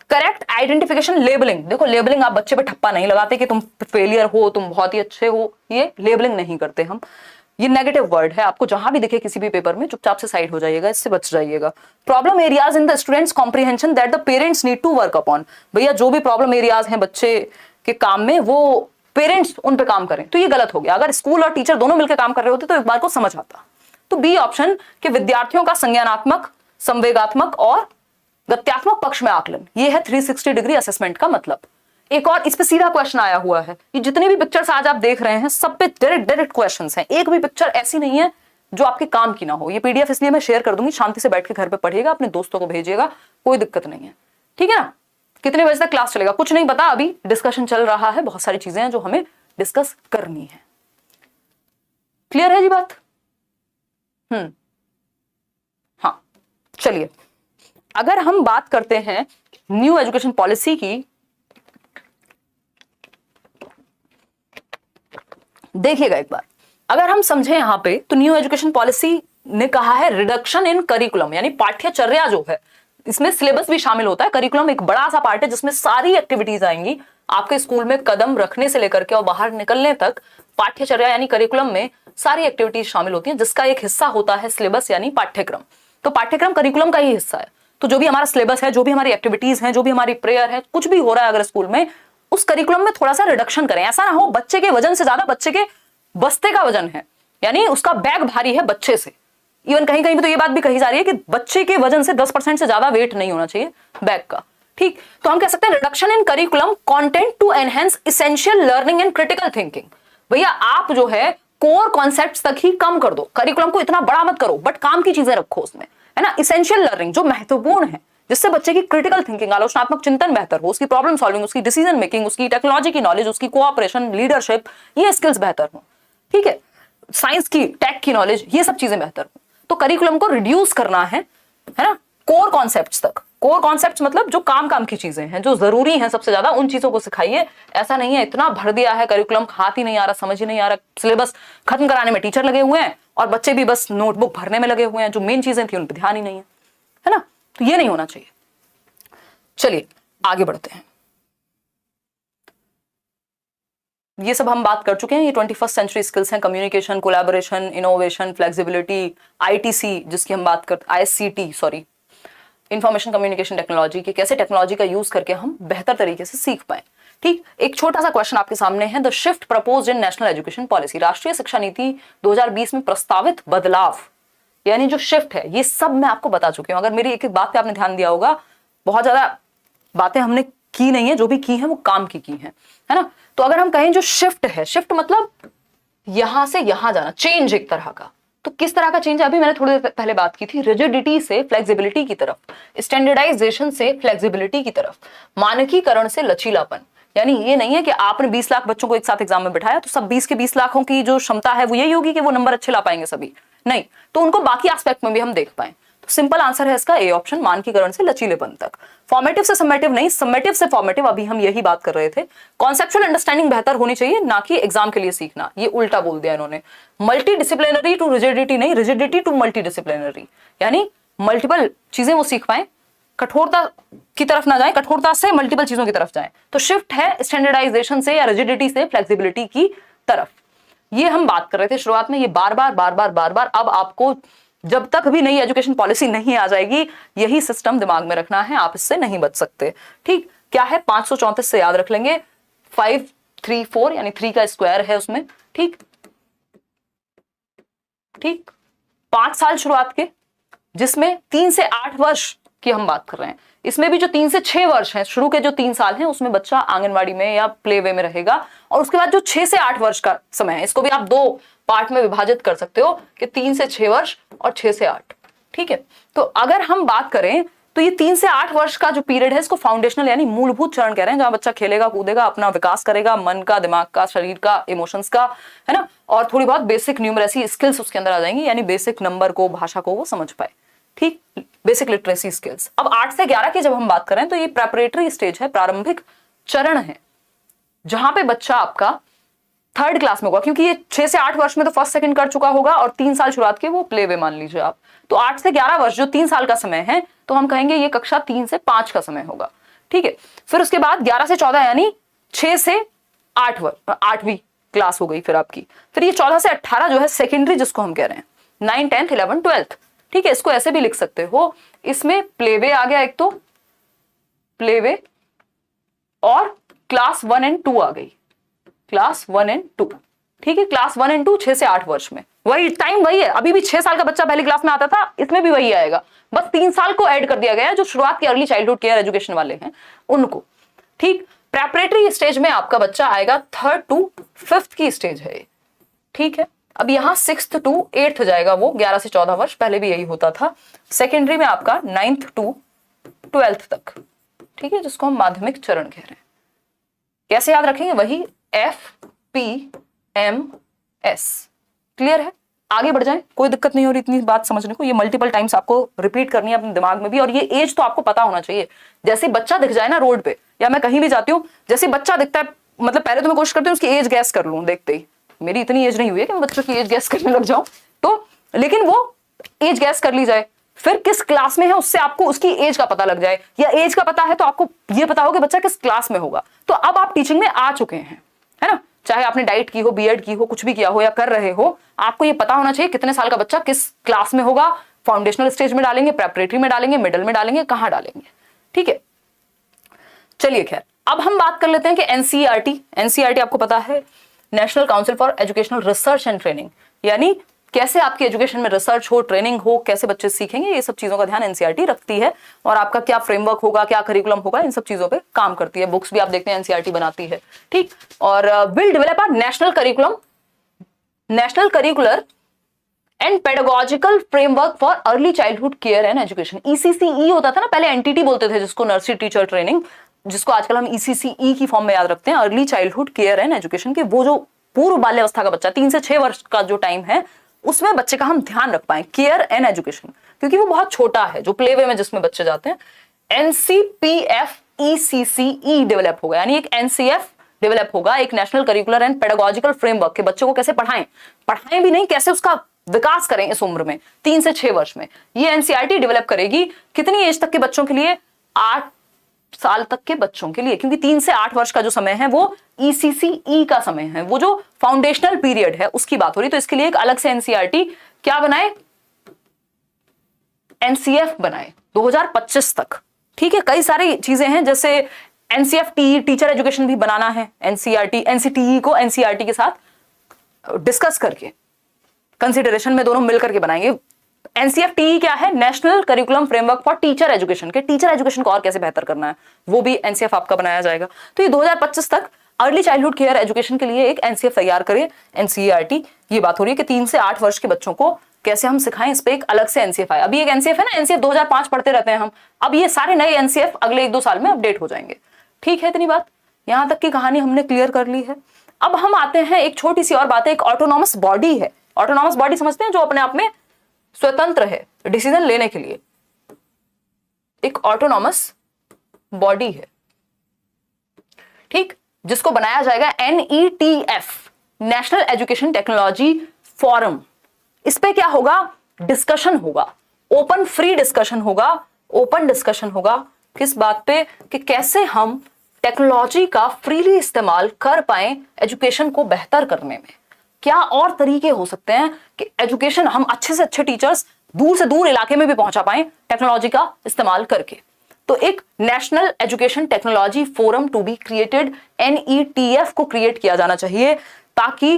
Speaker 1: Correct identification, labelling. देखो लेबलिंग, आप बच्चे पे ठप्पा नहीं लगाते कि तुम फेलियर हो, तुम बहुत ही अच्छे हो, ये लेबलिंग नहीं करते हम। ये नेगेटिव वर्ड है, आपको जहां भी दिखे किसी भी पेपर में चुपचाप से साइड हो जाइएगा, इससे बच जाइएगा। Problem areas in the students comprehension that the parents need to work upon. भैया जो भी प्रॉब्लम एरियाज हैं बच्चे के काम में, वो पेरेंट्स उन पे काम करें, तो ये गलत हो गया। अगर स्कूल और टीचर दोनों मिलकर काम कर रहे होते तो एक बार को समझ आता। तो बी ऑप्शन कि विद्यार्थियों का संज्ञानात्मक, संवेगात्मक और गत्यात्मक पक्ष में आकलन, ये है 360 डिग्री असेसमेंट का मतलब। एक और इस पे सीधा क्वेश्चन आया हुआ है, ये जितनी भी पिक्चर्स आज आप देख रहे हैं सब पे डायरेक्ट क्वेश्चंस हैं, एक भी पिक्चर ऐसी नहीं है जो आपके काम की ना हो। ये पीडीएफ इसलिए मैं शेयर कर दूंगी, शांति से बैठ के घर पे पढ़िएगा, अपने दोस्तों को भेजिएगा, कोई दिक्कत नहीं है, ठीक है ना। कितने बजे तक क्लास चलेगा कुछ नहीं पता, अभी डिस्कशन चल रहा है, बहुत सारी चीजें हैं जो हमें डिस्कस करनी है। क्लियर है जी बात? हाँ, चलिए अगर हम बात करते हैं न्यू एजुकेशन पॉलिसी की, देखिएगा एक बार, अगर हम समझे यहां पे तो न्यू एजुकेशन पॉलिसी ने कहा है रिडक्शन इन करिकुलम, यानी पाठ्यचर्या जो है, इसमें सिलेबस भी शामिल होता है। करिकुलम एक बड़ा सा पार्ट है जिसमें सारी एक्टिविटीज आएंगी, आपके स्कूल में कदम रखने से लेकर के और बाहर निकलने तक पाठ्यचर्या यानी करिकुलम में सारी एक्टिविटीज शामिल होती हैं, जिसका एक हिस्सा होता है सिलेबस यानी पाठ्यक्रम। तो पाठ्यक्रम करिकुलम का ही हिस्सा है। तो जो भी हमारा सिलेबस है, जो भी हमारी एक्टिविटीज हैं, जो भी हमारी प्रेयर है, कुछ भी हो रहा है अगर स्कूल में, उस करिकुलम में थोड़ा सा रिडक्शन करें। ऐसा ना हो बच्चे के वजन से ज्यादा बच्चे के बस्ते का वजन है, यानी उसका बैग भारी है बच्चे से। इवन कहीं कहीं पे तो ये बात भी कही जा रही है कि बच्चे के वजन से 10% से ज्यादा वेट नहीं होना चाहिए बैग का, ठीक। तो हम कह सकते हैं reduction in curriculum content to enhance essential learning and critical thinking. भैया आप जो है कोर कॉन्सेप्ट्स तक ही कम कर दो, करिकुलम को इतना बड़ा मत करो, बट काम की चीजें रखो उसमें, है ना। एसेंशियल लर्निंग जो महत्वपूर्ण है, जिससे बच्चे की क्रिटिकल थिंकिंग, आलोचनात्मक चिंतन बेहतर हो, उसकी प्रॉब्लम सॉल्विंग, उसकी डिसीजन मेकिंग, उसकी टेक्नोलॉजी की नॉलेज, उसकी कोऑपरेशन, लीडरशिप, ये स्किल्स बेहतर हो, ठीक है। साइंस की, टेक की नॉलेज, ये सब चीजें बेहतर हो। तो करिकुलम को रिड्यूस करना है ना, कोर कॉन्सेप्ट्स तक। कोर कॉन्सेप्ट्स मतलब जो काम की चीजें हैं, जो जरूरी हैं सबसे ज्यादा, उन चीजों को सिखाइए। ऐसा नहीं है इतना भर दिया है करिकुलम, हाथ ही नहीं आ रहा, समझ ही नहीं आ रहा, सिलेबस खत्म कराने में टीचर लगे हुए हैं और बच्चे भी बस नोटबुक भरने में लगे हुए हैं, जो मेन चीजें थी उन पर ध्यान ही नहीं है ना। तो ये नहीं होना चाहिए। चलिए आगे बढ़ते हैं। ये सब हम बात कर चुके हैं, ये 21st सेंचुरी स्किल्स हैं, communication, collaboration, innovation, flexibility, ITC जिसकी हम बात करते, आईएससीटी सॉरी, इंफॉर्मेशन कम्युनिकेशन टेक्नोलॉजी, के कैसे टेक्नोलॉजी का यूज करके हम बेहतर तरीके से सीख पाए, ठीक। एक छोटा सा क्वेश्चन आपके सामने है, the shift proposed in national education policy, राष्ट्रीय शिक्षा नीति 2020 में प्रस्तावित बदलाव, यानी जो शिफ्ट है, ये सब मैं आपको बता चुकी हूं। अगर मेरी एक एक बात पे आपने ध्यान दिया होगा, बहुत ज्यादा बातें हमने की नहीं है, जो भी की है वो काम की है ना। तो अगर हम कहें जो शिफ्ट है, शिफ्ट मतलब यहां से यहां जाना, चेंज एक तरह का। तो किस तरह का चेंज है, अभी मैंने थोड़ी देर पहले बात की थी, रिजिडिटी से फ्लेक्सिबिलिटी की तरफ, स्टैंडर्डाइजेशन से फ्लेक्सिबिलिटी की तरफ, मानकीकरण से लचीलापन। यानी ये नहीं है कि आपने 20 लाख बच्चों को एक साथ एग्जाम में बिठाया तो सब 20 के 20 लाखों की जो क्षमता है वो यही होगी कि वो नंबर अच्छे ला पाएंगे सभी, नहीं। तो उनको बाकी एस्पेक्ट में भी हम देख पाए। तो सिंपल आंसर है इसका ए ऑप्शन, मानकीकरण से लचीलेपन तक। फॉर्मेटिव से समेटिव नहीं, समेटिव से फॉर्मेटिव, अभी हम यही बात कर रहे थे। कॉन्सेप्चुअल अंडरस्टैंडिंग बेहतर होनी चाहिए, ना कि एग्जाम के लिए सीखना, ये उल्टा बोल दिया इन्होंने। मल्टी डिसिप्लिनरी टू रिजिडिटी नहीं, रिजिडिटी टू मल्टी डिसिप्लिनरी, यानी मल्टीपल चीजें वो सीख पाए, कठोरता की तरफ ना जाए, कठोरता से मल्टीपल चीजों की तरफ जाए। तो शिफ्ट है स्टैंडर्डाइजेशन से या रिजिडिटी से फ्लेक्सिबिलिटी की तरफ। ये हम बात कर रहे थे शुरुआत में, ये बार बार अब आपको जब तक भी नई एजुकेशन पॉलिसी नहीं आ जाएगी यही सिस्टम दिमाग में रखना है, आप इससे नहीं बच सकते। ठीक, क्या है 534 से याद रख लेंगे, 5 3 4 यानी 3 का स्क्वायर है उसमें। ठीक, 5 साल शुरुआत के, जिसमें 3 से 8 वर्ष की हम बात कर रहे हैं। इसमें भी जो 3 से 6 वर्ष हैं, शुरू के जो 3 साल हैं, उसमें बच्चा आंगनवाड़ी में या प्ले वे में रहेगा। और उसके बाद जो 6 से 8 वर्ष का समय है, इसको भी आप 2 पार्ट में विभाजित कर सकते हो कि 3 से 6 वर्ष और 6 से 8। ठीक है, तो अगर हम बात करें तो ये 3 से 8 वर्ष का जो पीरियड है, इसको फाउंडेशनल यानी मूलभूत चरण कह रहे हैं, जहां बच्चा खेलेगा कूदेगा, अपना विकास करेगा, मन का, दिमाग का, शरीर का, इमोशंस का, है ना, और थोड़ी बहुत बेसिक न्यूमरेसी स्किल्स उसके अंदर आ जाएंगी, यानी बेसिक नंबर को, भाषा को वो समझ पाए। ठीक, बेसिक लिटरेसी स्किल्स। अब 8 से 11 की जब हम बात करें तो ये प्रेपरेटरी स्टेज है, प्रारंभिक चरण है, जहां पे बच्चा आपका 3rd क्लास में होगा, क्योंकि ये 6 से 8 वर्ष में तो फर्स्ट सेकंड कर चुका होगा और 3 साल शुरुआत के वो प्ले वे मान लीजिए आप। तो 8 से 11 वर्ष जो 3 साल का समय है, तो हम कहेंगे ये कक्षा 3 से 5 का समय होगा। ठीक है, फिर उसके बाद 11 से 14 यानी 6 से 8 वर्ष, 8वीं क्लास हो गई फिर आपकी। फिर ये 14 से 18 जो है सेकेंडरी, जिसको हम कह रहे हैं 9 10 11 12। ठीक है, इसको ऐसे भी लिख सकते हो, इसमें प्लेवे आ गया एक, तो प्लेवे, और क्लास 1 और 2 आ गई, क्लास 1 और 2। ठीक है, क्लास 1 और 2 6 से 8 वर्ष में, वही टाइम वही है। अभी भी 6 साल का बच्चा पहली क्लास में आता था, इसमें भी वही आएगा, बस 3 साल को ऐड कर दिया गया है, जो शुरुआत के अर्ली चाइल्डहुड केयर एजुकेशन वाले हैं उनको। ठीक, प्रेपरेटरी स्टेज में आपका बच्चा आएगा 3rd to 5th की स्टेज है। ठीक है, अब यहां 6th to 8th जाएगा वो, 11 से 14 वर्ष, पहले भी यही होता था। सेकेंडरी में आपका 9th to 12th तक। ठीक है, जिसको हम माध्यमिक चरण कह रहे हैं। कैसे याद रखेंगे, वही FPMS। क्लियर है, आगे बढ़ जाएं, कोई दिक्कत नहीं हो रही इतनी बात समझने को। ये मल्टीपल टाइम्स आपको रिपीट करनी है अपने दिमाग में भी, और ये एज तो आपको पता होना चाहिए। जैसे बच्चा दिख जाए ना रोड पे, या मैं कहीं भी जाती हूँ, जैसे बच्चा दिखता है, मतलब पहले तो मैं कोशिश करती हूँ उसकी एज गैस कर लूं देखते ही। मेरी इतनी एज नहीं हुई है कि मैं बच्चों की एज गैस करने लग जाऊं, तो लेकिन वो एज गैस कर ली जाए, फिर किस क्लास में है उससे आपको उसकी एज का पता लग जाए, या एज का पता है तो आपको ये पता हो कि बच्चा किस क्लास में होगा। तो अब आप टीचिंग में आ चुके हैं, है ना, चाहे आपने डाइट की हो, बीएड की हो, कुछ भी किया हो या कर रहे हो, आपको ये पता होना चाहिए कितने साल का बच्चा किस क्लास में होगा। फाउंडेशनल स्टेज में डालेंगे, प्रेपरेटरी में डालेंगे, मिडिल में डालेंगे, कहां डालेंगे। ठीक है, चलिए खैर, अब हम बात कर लेते हैं कि एनसीईआरटी आपको पता है, national council for educational research and training, यानी कैसे आपकी एजुकेशन में रिसर्च हो, ट्रेनिंग हो, कैसे बच्चे सीखेंगे, ये सब चीजों का ध्यान एनसीईआरटी रखती है। और आपका क्या फ्रेमवर्क होगा, क्या करिकुलम होगा, इन सब चीजों पे काम करती है। बुक्स भी आप देखते हैं एनसीईआरटी बनाती है। ठीक, और will develop a national curricular and pedagogical framework for early childhood care and education. ECCE होता था ना पहले, एनटीटी बोलते थे जिसको, नर्सरी टीचर ट्रेनिंग, जिसको आजकल हम ECCE की फॉर्म में याद रखते हैं, early childhood care and education के। वो जो पूर्व बाल्यावस्था का बच्चा 3 से 6 वर्ष का जो टाइम है, उसमें बच्चे का हम ध्यान रख पाए, केयर एंड एजुकेशन, क्योंकि वो बहुत छोटा है, जो प्ले वे में जिसमें बच्चे जाते हैं। NCPFECCE डेवलप होगा, यानी एक NCF डेवलप होगा, एक national curricular and pedagogical framework के बच्चों को कैसे पढ़ाएं भी नहीं, कैसे उसका विकास करें इस उम्र में, 3 से 6 वर्ष में। ये एनसीईआरटी डेवलप करेगी। कितनी एज तक के बच्चों के लिए? 8 साल तक के बच्चों के लिए, क्योंकि 3 से 8 वर्ष का जो समय है वो ECCE का समय है, वो जो फाउंडेशनल पीरियड है उसकी बात हो रही। तो इसके लिए एक अलग से एनसीईआरटी क्या बनाए, NCF बनाए 2025 तक। ठीक है, कई सारी चीजें हैं, जैसे NCFTE टीचर एजुकेशन भी बनाना है, NCTE को NCERT के साथ डिस्कस करके कंसिडरेशन में दोनों मिलकर के बनाएंगे। NCFTE क्या है? National curriculum framework for teacher education के टीचर एजुकेशन को और कैसे बेहतर करना है, वो भी NCF आपका बनाया जाएगा। तो ये 2025 तक अर्ली चाइल्डहुड केयर एजुकेशन के लिए एक NCF तैयार करे NCERT। ये बात हो रही है कि 3 से 8 वर्ष के बच्चों को कैसे हम सिखाएं, इस पे एक अलग से NCF आए। अभी एक NCF है ना, NCF 2005 पढ़ते रहते हैं हम, अब ये सारे नए NCF अगले 1-2 साल में अपडेट हो जाएंगे। ठीक है, इतनी बात, यहां तक की कहानी हमने क्लियर कर ली है। अब हम आते हैं एक छोटी सी और बात है, एक ऑटोनॉमस बॉडी है। ऑटोनॉमस बॉडी समझते हैं, जो अपने आप में स्वतंत्र है डिसीजन लेने के लिए, एक ऑटोनॉमस बॉडी है, ठीक, जिसको बनाया जाएगा NETF, national education technology forum. इस पे क्या होगा, डिस्कशन होगा, ओपन फ्री डिस्कशन होगा, ओपन डिस्कशन होगा किस बात पे, कि कैसे हम टेक्नोलॉजी का फ्रीली इस्तेमाल कर पाए एजुकेशन को बेहतर करने में। क्या और तरीके हो सकते हैं कि एजुकेशन हम अच्छे से अच्छे टीचर्स दूर से दूर इलाके में भी पहुंचा पाए टेक्नोलॉजी का इस्तेमाल करके। तो एक national education technology forum to be created, NETF को क्रिएट किया जाना चाहिए, ताकि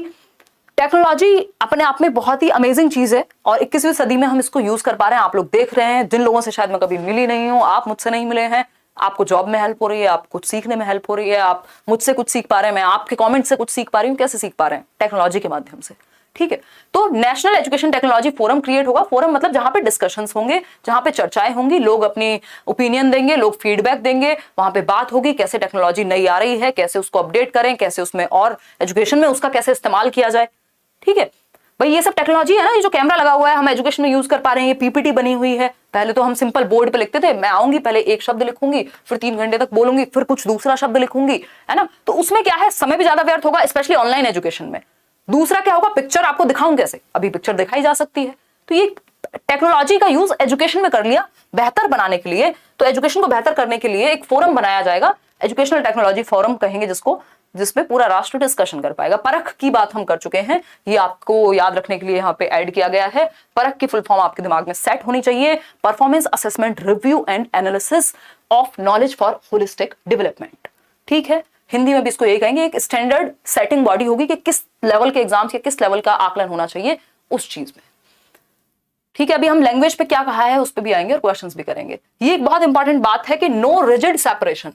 Speaker 1: टेक्नोलॉजी अपने आप में बहुत ही अमेजिंग चीज है और 21वीं सदी में हम इसको यूज कर पा रहे हैं। आप लोग देख रहे हैं, जिन लोगों से शायद मैं कभी मिली नहीं हूं, आप मुझसे नहीं मिले हैं, आपको जॉब में हेल्प हो रही है, आप कुछ सीखने में हेल्प हो रही है, आप मुझसे कुछ सीख पा रहे हैं, मैं आपके कमेंट से कुछ सीख पा रही हूँ। कैसे सीख पा रहे हैं, टेक्नोलॉजी के माध्यम से, ठीक है। तो national education technology forum create होगा। फोरम मतलब जहां पे डिस्कशंस होंगे, जहां पे चर्चाएं होंगी, लोग अपनी ओपिनियन देंगे, लोग फीडबैक देंगे, वहां पे बात होगी कैसे टेक्नोलॉजी नई आ रही है, कैसे उसको अपडेट करें, कैसे उसमें और एजुकेशन में उसका कैसे इस्तेमाल किया जाए, ठीक है भाई। ये सब टेक्नोलॉजी है ना, ये जो कैमरा लगा हुआ है हम एजुकेशन में यूज कर पा रहे हैं, ये PPT बनी हुई है। पहले तो हम सिंपल बोर्ड पे लिखते थे, मैं आऊंगी पहले एक शब्द लिखूंगी, फिर 3 घंटे तक बोलूंगी, फिर कुछ दूसरा शब्द लिखूंगी, है ना। तो उसमें क्या है, समय भी ज्यादा व्यर्थ होगा, स्पेशली ऑनलाइन एजुकेशन में। दूसरा क्या होगा, पिक्चर आपको दिखाऊं कैसे, अभी पिक्चर दिखाई जा सकती है। तो ये टेक्नोलॉजी का यूज एजुकेशन में कर लिया बेहतर बनाने के लिए। तो एजुकेशन को बेहतर करने के लिए एक फोरम बनाया जाएगा, एजुकेशनल टेक्नोलॉजी फोरम कहेंगे जिसको, जिसमें पूरा राष्ट्र डिस्कशन कर पाएगा। परख की बात हम कर चुके हैं, ये आपको याद रखने के लिए यहाँ पे ऐड किया गया है। परख की फुल फॉर्म आपके दिमाग में सेट होनी चाहिए, performance assessment review and analysis of knowledge for holistic development, ठीक है। हिंदी में भी इसको यही कहेंगे, एक स्टैंडर्ड सेटिंग बॉडी होगी कि किस लेवल के एग्जाम्स या किस लेवल का आकलन होना चाहिए उस चीज में, ठीक है। अभी हम लैंग्वेज पे क्या कहा है उस पे भी आएंगे और क्वेश्चंस भी करेंगे। ये एक बहुत इंपॉर्टेंट बात है कि नो रिजिड सेपरेशन,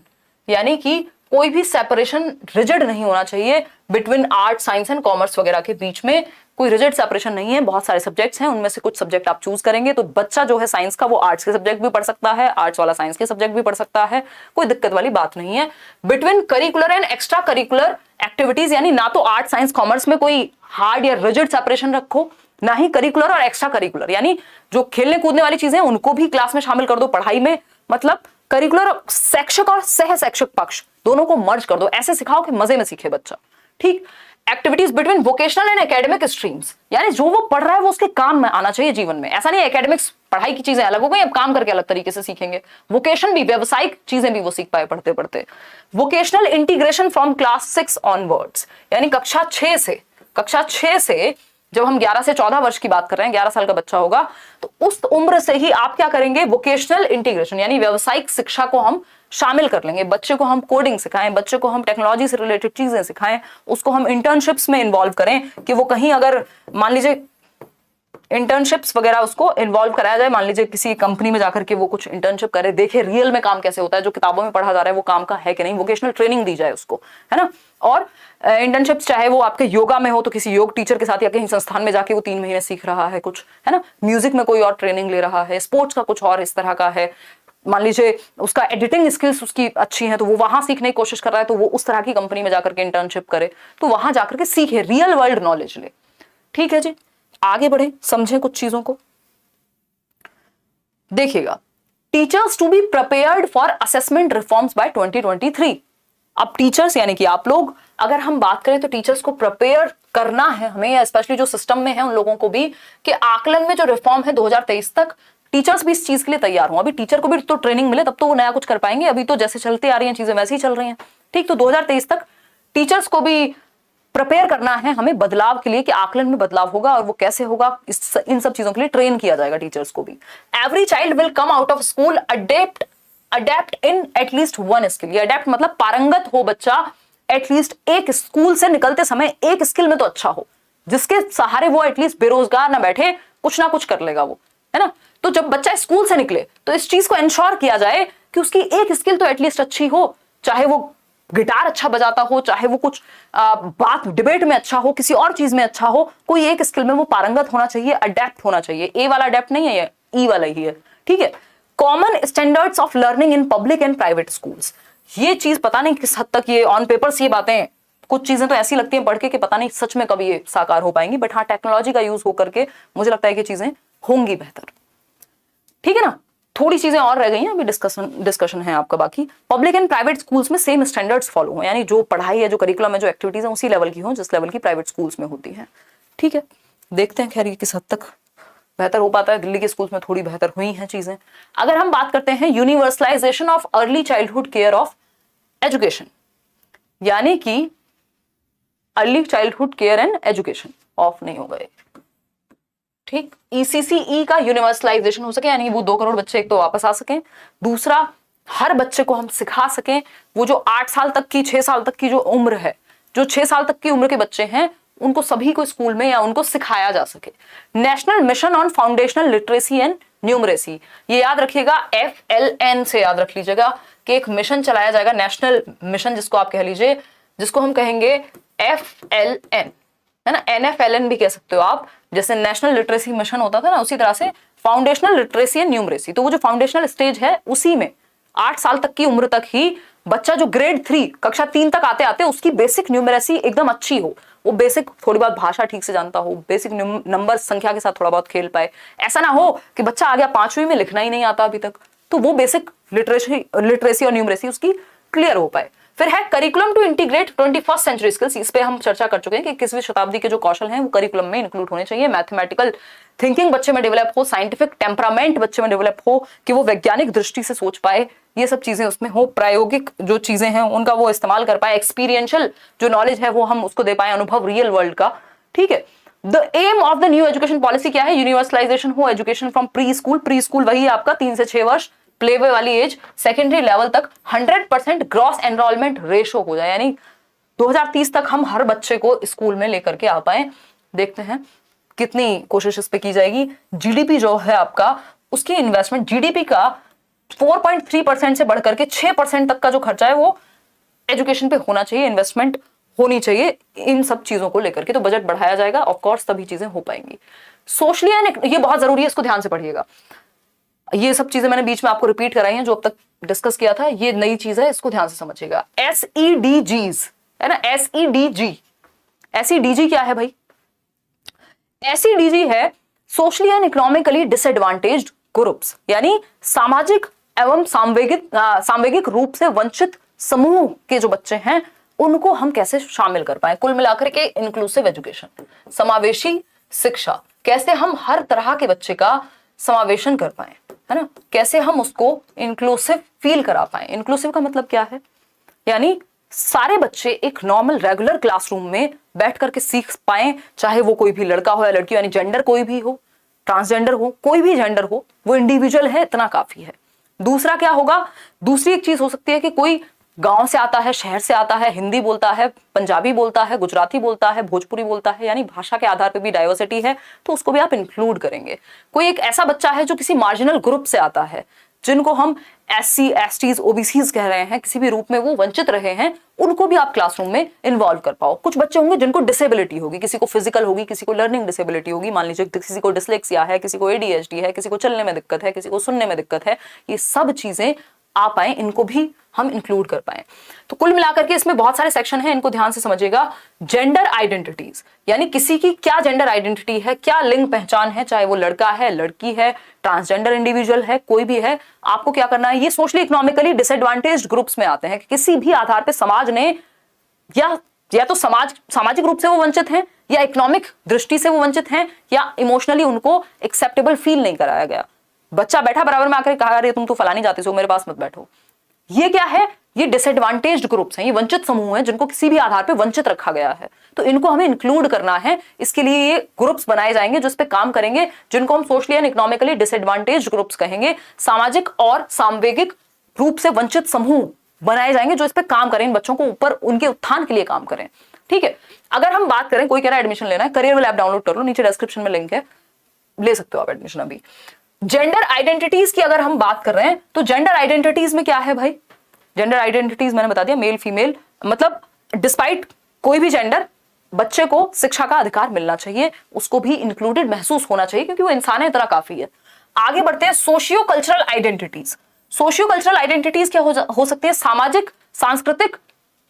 Speaker 1: यानी कि कोई भी सेपरेशन रिजिड नहीं होना चाहिए between art, science and commerce वगैरह के बीच में। कोई रिजिड सेपरेशन नहीं है, बहुत सारे सब्जेक्ट्स हैं, उनमें से कुछ सब्जेक्ट आप चूज करेंगे। तो बच्चा जो है साइंस का, वो आर्ट्स के सब्जेक्ट भी पढ़ सकता है, आर्ट्स वाला साइंस के सब्जेक्ट भी पढ़ सकता है, कोई दिक्कत वाली बात नहीं है। Between curricular and extra curricular activities, यानी ना तो आर्ट, साइंस, कॉमर्स में कोई हार्ड या रिजिड सेपरेशन रखो, ना ही करिकुलर और एक्स्ट्रा करिकुलर, यानी जो खेलने कूदने वाली चीजें उनको भी क्लास में शामिल कर दो पढ़ाई में। मतलब करिकुलर शिक्षक और सह शिक्षक पक्ष दोनों को मर्ज कर दो, ऐसे सिखाओ कि मजे में सीखे बच्चा, ठीक। Activities between vocational and academic streams, यानी जो वो पढ़ रहा है वो उसके काम में आना चाहिए जीवन में। ऐसा नहीं एकेडमिक्स पढ़ाई की चीजें अलग हो गई, अब काम करके अलग तरीके से सीखेंगे। वोकेशन भी, व्यावसायिक चीजें भी वो सीख पाए पढ़ते पढ़ते। Vocational integration from class 6 onwards, यानी कक्षा 6 से जब हम 11 से 14 वर्ष की बात कर रहे हैं, 11 साल का बच्चा होगा, तो उस उम्र से ही आप क्या करेंगे, वोकेशनल इंटीग्रेशन यानी व्यावसायिक शिक्षा को हम शामिल कर लेंगे। बच्चे को हम कोडिंग सिखाएं, बच्चे को हम टेक्नोलॉजी से रिलेटेड चीजें सिखाएं, उसको हम इंटर्नशिप्स में इन्वॉल्व करें कि वो कहीं अगर मान लीजिए इंटर्नशिप्स वगैरह उसको इन्वॉल्व कराया जाए, मान लीजिए किसी कंपनी में जाकर के वो कुछ इंटर्नशिप करे, देखे रियल में काम कैसे होता है, जो किताबों में पढ़ा जा रहा है वो काम का है कि नहीं, वोकेशनल ट्रेनिंग दी जाए उसको, है ना। और इंटर्नशिप्स चाहे वो आपके योगा में हो तो किसी योग टीचर के साथ या कहीं संस्थान में जाके वो 3 महीने सीख रहा है कुछ, है ना। म्यूजिक में कोई और ट्रेनिंग ले रहा है, स्पोर्ट्स का कुछ और इस तरह का है, मान लीजिए उसका एडिटिंग स्किल्स उसकी अच्छी है तो वो वहां सीखने की कोशिश कर रहा है, तो वो उस तरह की कंपनी में जाकर के इंटर्नशिप करे, तो वहां जाकर के सीखे, रियल वर्ल्ड नॉलेज ले, ठीक है जी। आगे बढ़े, समझे कुछ चीजों को। देखिएगा, teachers to be prepared for assessment reforms by 2023। अब टीचर्स यानी कि आप लोग, अगर हम बात करें तो टीचर्स को प्रिपेयर करना है हमें, या स्पेशली जो सिस्टम में है उन लोगों को भी, कि आकलन में जो रिफॉर्म है 2023 तक, टीचर्स भी इस चीज के लिए तैयार हो। अभी टीचर को भी तो ट्रेनिंग मिले तब तो वो नया कुछ कर पाएंगे, अभी तो जैसे चलते आ रही हैं चीजें वैसे ही चल रही हैं, ठीक। तो 2023 तक टीचर्स को भी प्रिपेयर करना है हमें बदलाव के लिए, कि आकलन में बदलाव होगा और वो कैसे होगा, इन सब चीजों के लिए ट्रेन किया जाएगा टीचर्स को भी। Every child will come out of school adapt in at least one skill. ये अडेप्ट मतलब पारंगत हो बच्चा एटलीस्ट एक स्कूल से निकलते समय एक स्किल में तो अच्छा हो, जिसके सहारे वो एटलीस्ट बेरोजगार ना बैठे, कुछ ना कुछ कर लेगा वो, है ना। तो जब बच्चा स्कूल से निकले तो इस चीज को इंश्योर किया जाए कि उसकी एक स्किल तो एटलीस्ट अच्छी हो, चाहे वो गिटार अच्छा बजाता हो, चाहे वो कुछ बात डिबेट में अच्छा हो, किसी और चीज में अच्छा हो, कोई एक स्किल में वो पारंगत होना चाहिए, अडेप्ट होना चाहिए। ए वाला अडेप्ट नहीं है, ये ई वाला ही है, ठीक है। Common standards of learning in public and private schools, ये चीज पता नहीं किस हद तक ये ऑन पेपर्स, ये बातें कुछ चीजें तो ऐसी लगती हैं पढ़ के कि पता नहीं सच में कभी ये साकार हो पाएंगी, बट हाँ टेक्नोलॉजी का यूज होकर के मुझे लगता है कि चीजें होंगी बेहतर। ठीक है ना, थोड़ी चीजें और रह गई हैं, अभी डिस्कशन है आपका बाकी। पब्लिक एंड प्राइवेट स्कूल्स में सेम स्टैंडर्ड्स फॉलो हो, यानी जो पढ़ाई है, जो करिकुलम है, जो एक्टिविटीज है, उसी लेवल की हो जिस लेवल की प्राइवेट स्कूल्स में होती है। ठीक है, देखते हैं खैर ये किस हद तक बेहतर हो पाता है। दिल्ली के स्कूल्स में थोड़ी बेहतर हुई हैं चीजें। अगर हम बात करते हैं universalization of early childhood care of education, यानी कि early childhood care and education, of नहीं हो गए, ठीक, ECCE का यूनिवर्सलाइजेशन हो सके, यानी वो 2 करोड़ बच्चे एक तो वापस आ सकें, दूसरा हर बच्चे को हम सिखा सकें, वो जो 8 साल तक की 6 साल तक की जो उम्र है, जो 6 साल तक की उम्र के बच्चे हैं, उनको सभी को स्कूल में या उनको सिखाया जा सके। National mission on foundational literacy and numeracy, ये याद रखिएगा, FLN से याद रख लीजिएगा कि एक मिशन चलाया जाएगा, नेशनल मिशन जिसको आप कह लीजिए, जिसको हम कहेंगे FLN, है ना, NFLN भी कह सकते हो आप। जैसे नेशनल लिटरेसी मिशन होता था ना, उसी तरह से फाउंडेशनल लिटरेसी एंड न्यूमरेसी। तो वो जो फाउंडेशनल स्टेज है, उसी में 8 साल तक की उम्र तक ही बच्चा जो ग्रेड 3 कक्षा 3 तक आते आते उसकी बेसिक न्यूमरेसी एकदम अच्छी हो, वो बेसिक थोड़ी बहुत भाषा ठीक से जानता हो, बेसिक नंबर संख्या के साथ थोड़ा बहुत खेल पाए। ऐसा ना हो कि बच्चा आ गया 5वीं में, लिखना ही नहीं आता अभी तक, तो वो बेसिक लिटरेसी और न्यूमरेसी उसकी क्लियर हो पाए। फिर है curriculum to integrate 21st century skills, इस पे हम चर्चा कर चुके हैं कि 21वीं शताब्दी के जो कौशल हैं वो करिकुलम में इंक्लूड होने चाहिए। मैथमेटिकल थिंकिंग बच्चे में डेवलप हो, साइंटिफिक टेम्परामेंट बच्चे में डेवलप हो कि वो वैज्ञानिक दृष्टि से सोच पाए, ये सब चीजें उसमें हो, प्रायोगिक जो चीजें हैं उनका वो इस्तेमाल कर पाए, एक्सपीरियंशियल जो नॉलेज है वो हम उसको दे पाए, अनुभव रियल वर्ल्ड का। ठीक है, the aim of the new education policy क्या है? यूनिवर्सलाइजेशन हो education from pre school, pre school वही आपका 3 से 6 वर्ष, प्लेवे वाली एज, सेकेंडरी लेवल तक 100% ग्रॉस एनरोलमेंट रेशो हो जाए, यानी 2030 तक हम हर बच्चे को स्कूल में लेकर के आ पाए। देखते हैं कितनी कोशिश इस पे की जाएगी। जीडीपी जो है आपका, उसकी इन्वेस्टमेंट जीडीपी का 4.3% से बढ़कर के 6% तक का जो खर्चा है वो एजुकेशन पे होना चाहिए, इन्वेस्टमेंट होनी चाहिए इन सब चीजों को लेकर के, तो बजट बढ़ाया जाएगा, ऑफ कोर्स तभी चीजें हो पाएंगी। सोशली एंड ये बहुत जरूरी है, इसको ध्यान से पढ़िएगा। ये सब चीजें मैंने बीच में आपको रिपीट कराई हैं जो अब तक डिस्कस किया था, ये नई चीज है, इसको ध्यान से समझिएगा। SEDGs है ना, SEDG क्या है भाई? SEDG है socially and economically disadvantaged groups, यानी सामाजिक एवं सांवेगिक रूप से वंचित समूह के जो बच्चे हैं उनको हम कैसे शामिल कर पाए। कुल मिलाकर के इंक्लूसिव एजुकेशन, समावेशी शिक्षा, कैसे हम हर तरह के बच्चे का समावेशन कर पाए, है ना, कैसे हम उसको इंक्लूसिव फील करा पाए। इंक्लूसिव का मतलब क्या है? यानी सारे बच्चे एक नॉर्मल रेगुलर क्लासरूम में बैठ करके सीख पाए, चाहे वो कोई भी लड़का हो या लड़की, यानी जेंडर कोई भी हो, ट्रांसजेंडर हो, कोई भी जेंडर हो, वो इंडिविजुअल है, इतना काफी है। दूसरा क्या होगा? दूसरी एक चीज हो सकती है कि कोई गांव से आता है, शहर से आता है, हिंदी बोलता है, पंजाबी बोलता है, गुजराती बोलता है, भोजपुरी बोलता है, यानी भाषा के आधार पे भी डाइवर्सिटी है, तो उसको भी आप इंक्लूड करेंगे। कोई एक ऐसा बच्चा है जो किसी मार्जिनल ग्रुप से आता है, जिनको हम SC, STs, OBCs कह रहे हैं, किसी भी रूप में वो वंचित रहे हैं, उनको भी आप क्लासरूम में इन्वॉल्व कर पाओ। कुछ बच्चे होंगे जिनको डिसेबिलिटी होगी, किसी को फिजिकल होगी, किसी को लर्निंग डिसेबिलिटी होगी, मान लीजिए किसी को डिसलेक्सिया है, किसी को ADHD है, किसी को चलने में दिक्कत है, किसी को सुनने में दिक्कत है, ये सब चीजें आ पाए, इनको भी हम इंक्लूड कर पाए। तो कुल मिलाकर के इसमें बहुत सारे सेक्शन हैं, इनको ध्यान से समझिएगा। जेंडर आइडेंटिटीज, यानी किसी की क्या जेंडर आइडेंटिटी है, क्या लिंग पहचान है, चाहे वो लड़का है, लड़की है, ट्रांसजेंडर इंडिविजुअल है, कोई भी है, आपको क्या करना है? ये सोशली इकोनॉमिकली डिसएडवांटेज्ड ग्रुप्स में आते हैं कि किसी भी आधार पर समाज ने या तो सामाजिक रूप से वो वंचित हैं, या इकोनॉमिक दृष्टि से वो वंचित हैं, या इमोशनली उनको एक्सेप्टेबल फील नहीं कराया गया। बच्चा बैठा बराबर में आकर कहा, अरे तुम तो फलानी जाति से हो, मेरे पास मत बैठो। ये क्या है? ये डिसएडवांटेज्ड ग्रुप्स हैं, ये वंचित समूह हैं जिनको किसी भी आधार पे वंचित रखा गया है, तो इनको हमें इंक्लूड करना है। इसके लिए ये ग्रुप्स बनाए जाएंगे जो इस पे काम करेंगे, जिनको हम socially and economically disadvantaged groups कहेंगे। सामाजिक और सांवेगिक रूप से वंचित समूह बनाए जाएंगे जो इस पे काम करें, इन बच्चों को ऊपर उनके उत्थान के लिए काम करें। ठीक है, अगर हम बात करें, कोई कह रहा है एडमिशन लेना है, करियर वेल ऐप डाउनलोड कर लो, नीचे डिस्क्रिप्शन में लिंक है, ले सकते हो आप एडमिशन अभी। जेंडर आइडेंटिटीज की अगर हम बात कर रहे हैं, तो जेंडर आइडेंटिटीज में क्या है भाई? जेंडर आइडेंटिटीज मैंने बता दिया, मेल फीमेल, मतलब डिस्पाइट कोई भी जेंडर, बच्चे को शिक्षा का अधिकार मिलना चाहिए, उसको भी इंक्लूडेड महसूस होना चाहिए, क्योंकि वो इंसान है, इतना काफी है। आगे बढ़ते हैं, socio cultural identities. Socio cultural identities क्या हो सकती है? सामाजिक सांस्कृतिक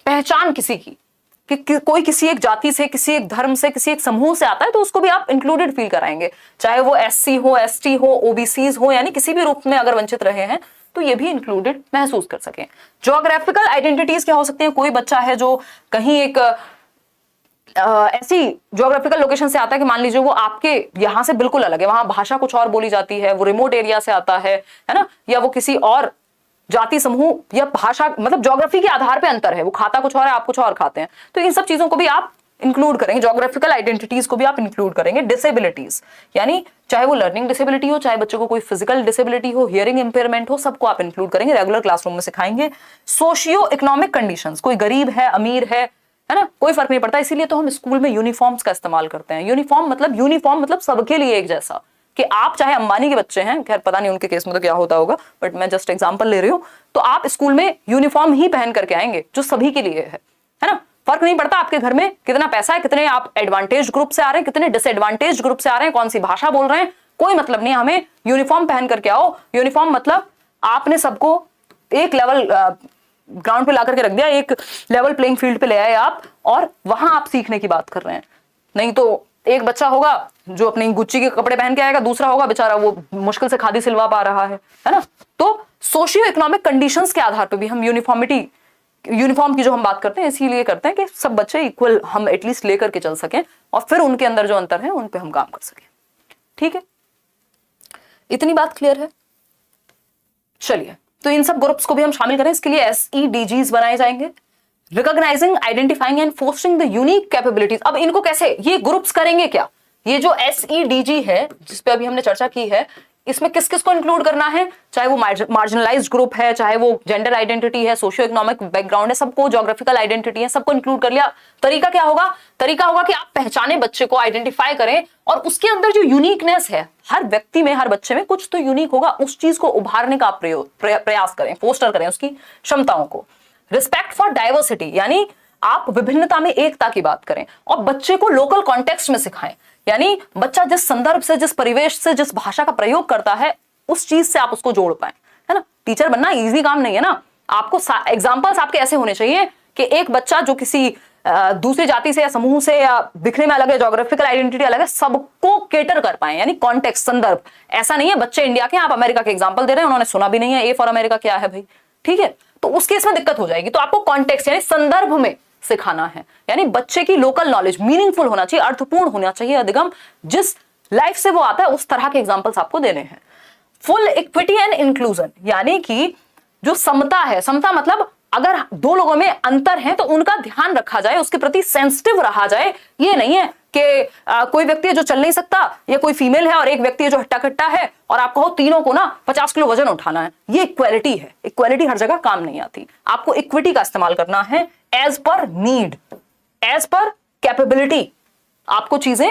Speaker 1: पहचान किसी की, कि कोई किसी एक जाति से, किसी एक धर्म से, किसी एक समूह से आता है तो उसको भी आप इंक्लूडेड फील कराएंगे, चाहे वो एससी हो, एसटी हो, ओबीसीज हो, यानी किसी भी रूप में अगर वंचित रहे हैं तो ये भी इंक्लूडेड महसूस कर सकें। ज्योग्राफिकल आइडेंटिटीज क्या हो सकती है? कोई बच्चा है जो कहीं एक ऐसी ज्योग्राफिकल लोकेशन से आता है कि मान लीजिए वो आपके यहाँ से बिल्कुल अलग है, वहां भाषा कुछ और बोली जाती है, वो रिमोट एरिया से आता है ना, या वो किसी और जाति समूह या भाषा, मतलब ज्योग्राफी के आधार पे अंतर है, वो खाता कुछ और है, आप कुछ और खाते हैं, तो इन सब चीजों को भी आप इंक्लूड करेंगे, ज्योग्राफिकल आइडेंटिटीज को भी आप इंक्लूड करेंगे। डिसेबिलिटीज यानी चाहे वो लर्निंग डिसेबिलिटी हो, चाहे बच्चों को कोई फिजिकल डिसेबिलिटी हो, हियरिंग इंपेयरमेंट हो, सबको आप इंक्लूड करेंगे, रेगुलर क्लासरूम में सिखाएंगे। सोशियो इकोनॉमिक कंडीशंस, कोई गरीब है, अमीर है ना, कोई फर्क नहीं पड़ता, इसीलिए तो हम स्कूल में यूनिफॉर्म्स का इस्तेमाल करते हैं। यूनिफॉर्म मतलब सबके लिए एक जैसा, कि आप चाहे अंबानी के बच्चे हैं, खैर पता नहीं उनके केस में तो क्या होता होगा, बट मैं जस्ट एग्जांपल ले रही हूं, तो आप स्कूल में यूनिफॉर्म ही पहन करके आएंगे जो सभी के लिए है ना। फर्क नहीं पड़ता आपके घर में कितना पैसा है, कितने आप एडवांटेज ग्रुप से आ रहे हैं, कितने डिसएडवांटेज ग्रुप से आ रहे हैं, कौन सी भाषा बोल रहे हैं, कोई मतलब नहीं, हमें यूनिफॉर्म पहन करके आओ। यूनिफॉर्म मतलब आपने सबको एक लेवल ग्राउंड पे ला करके रख दिया, एक लेवल प्लेइंग फील्ड पे ले आए आप, और वहां आप सीखने की बात कर रहे हैं। नहीं तो एक बच्चा होगा जो अपनी गुच्ची के कपड़े पहन के आएगा, दूसरा होगा बेचारा वो मुश्किल से खादी सिलवा पा रहा है ना। तो सोशियो इकोनॉमिक कंडीशंस के आधार पर भी हम यूनिफॉर्म की जो हम बात करते हैं इसीलिए करते हैं कि सब बच्चे इक्वल हम एटलीस्ट लेकर के चल सकें, और फिर उनके अंदर जो अंतर है उन पे हम काम कर सकें। ठीक है, इतनी बात क्लियर है? चलिए, तो इन सब ग्रुप्स को भी हम शामिल करें, इसके लिए SEDGs बनाए जाएंगे, recognising, identifying and fostering the unique capabilities. अब इनको कैसे ये ग्रुप्स करेंगे क्या? ये जो SEDG है जिसपे अभी हमने चर्चा की है, इसमें किस किस को इंक्लूड करना है, चाहे वो मार्जिनलाइज्ड ग्रुप है, चाहे वो जेंडर आइडेंटिटी है, सोशियो इकोनॉमिक बैकग्राउंड है, सबको, ज्योग्राफिकल आइडेंटिटी है, सबको इंक्लूड कर लिया। तरीका क्या होगा? तरीका होगा कि आप पहचाने बच्चे को, आइडेंटिफाई करें, और उसके अंदर जो यूनिकनेस है, हर व्यक्ति में, हर बच्चे में कुछ तो यूनिक होगा, उस चीज को उभारने का प्रयास करें, फोस्टर करें उसकी क्षमताओं को। रिस्पेक्ट फॉर डाइवर्सिटी यानी आप विभिन्नता में एकता की बात करें, और बच्चे को लोकल कॉन्टेक्स्ट में सिखाएं, यानी बच्चा जिस संदर्भ से, जिस परिवेश से, जिस भाषा का प्रयोग करता है, उस चीज से आप उसको जोड़ पाए, है ना। टीचर बनना इजी काम नहीं है ना, आपको एग्जाम्पल्स आपके ऐसे होने चाहिए कि एक बच्चा जो किसी दूसरी जाति से या समूह से या दिखने में अलग है, ज्योग्राफिकल आइडेंटिटी अलग है, सबको केटर कर पाए, यानी कॉन्टेक्स्ट, संदर्भ। ऐसा नहीं है बच्चे इंडिया के, आप अमेरिका के एग्जाम्पल दे रहे हैं, उन्होंने सुना भी नहीं है ए फॉर अमेरिका क्या है भाई, ठीक है, तो उस केस में दिक्कत हो जाएगी। तो आपको कॉन्टेक्स्ट यानी संदर्भ में सिखाना है, यानी बच्चे की लोकल नॉलेज मीनिंगफुल होना चाहिए, अर्थपूर्ण होना चाहिए, अधिगम जिस लाइफ से वो आता है उस तरह के एग्जाम्पल्स आपको देने हैं। फुल इक्विटी एंड इंक्लूजन यानी कि जो समता है, समता मतलब अगर दो लोगों में अंतर है तो उनका ध्यान रखा जाए, उसके प्रति सेंसिटिव रहा जाए। ये नहीं है कि कोई व्यक्ति है जो चल नहीं सकता, या कोई फीमेल है और एक व्यक्ति है जो हट्टा कट्टा है, और आप कहो तीनों को ना 50 किलो वजन उठाना है, ये इक्वालिटी है। इक्वालिटी हर जगह काम नहीं आती, आपको इक्विटी का इस्तेमाल करना है, as per need, as per capability आपको चीजें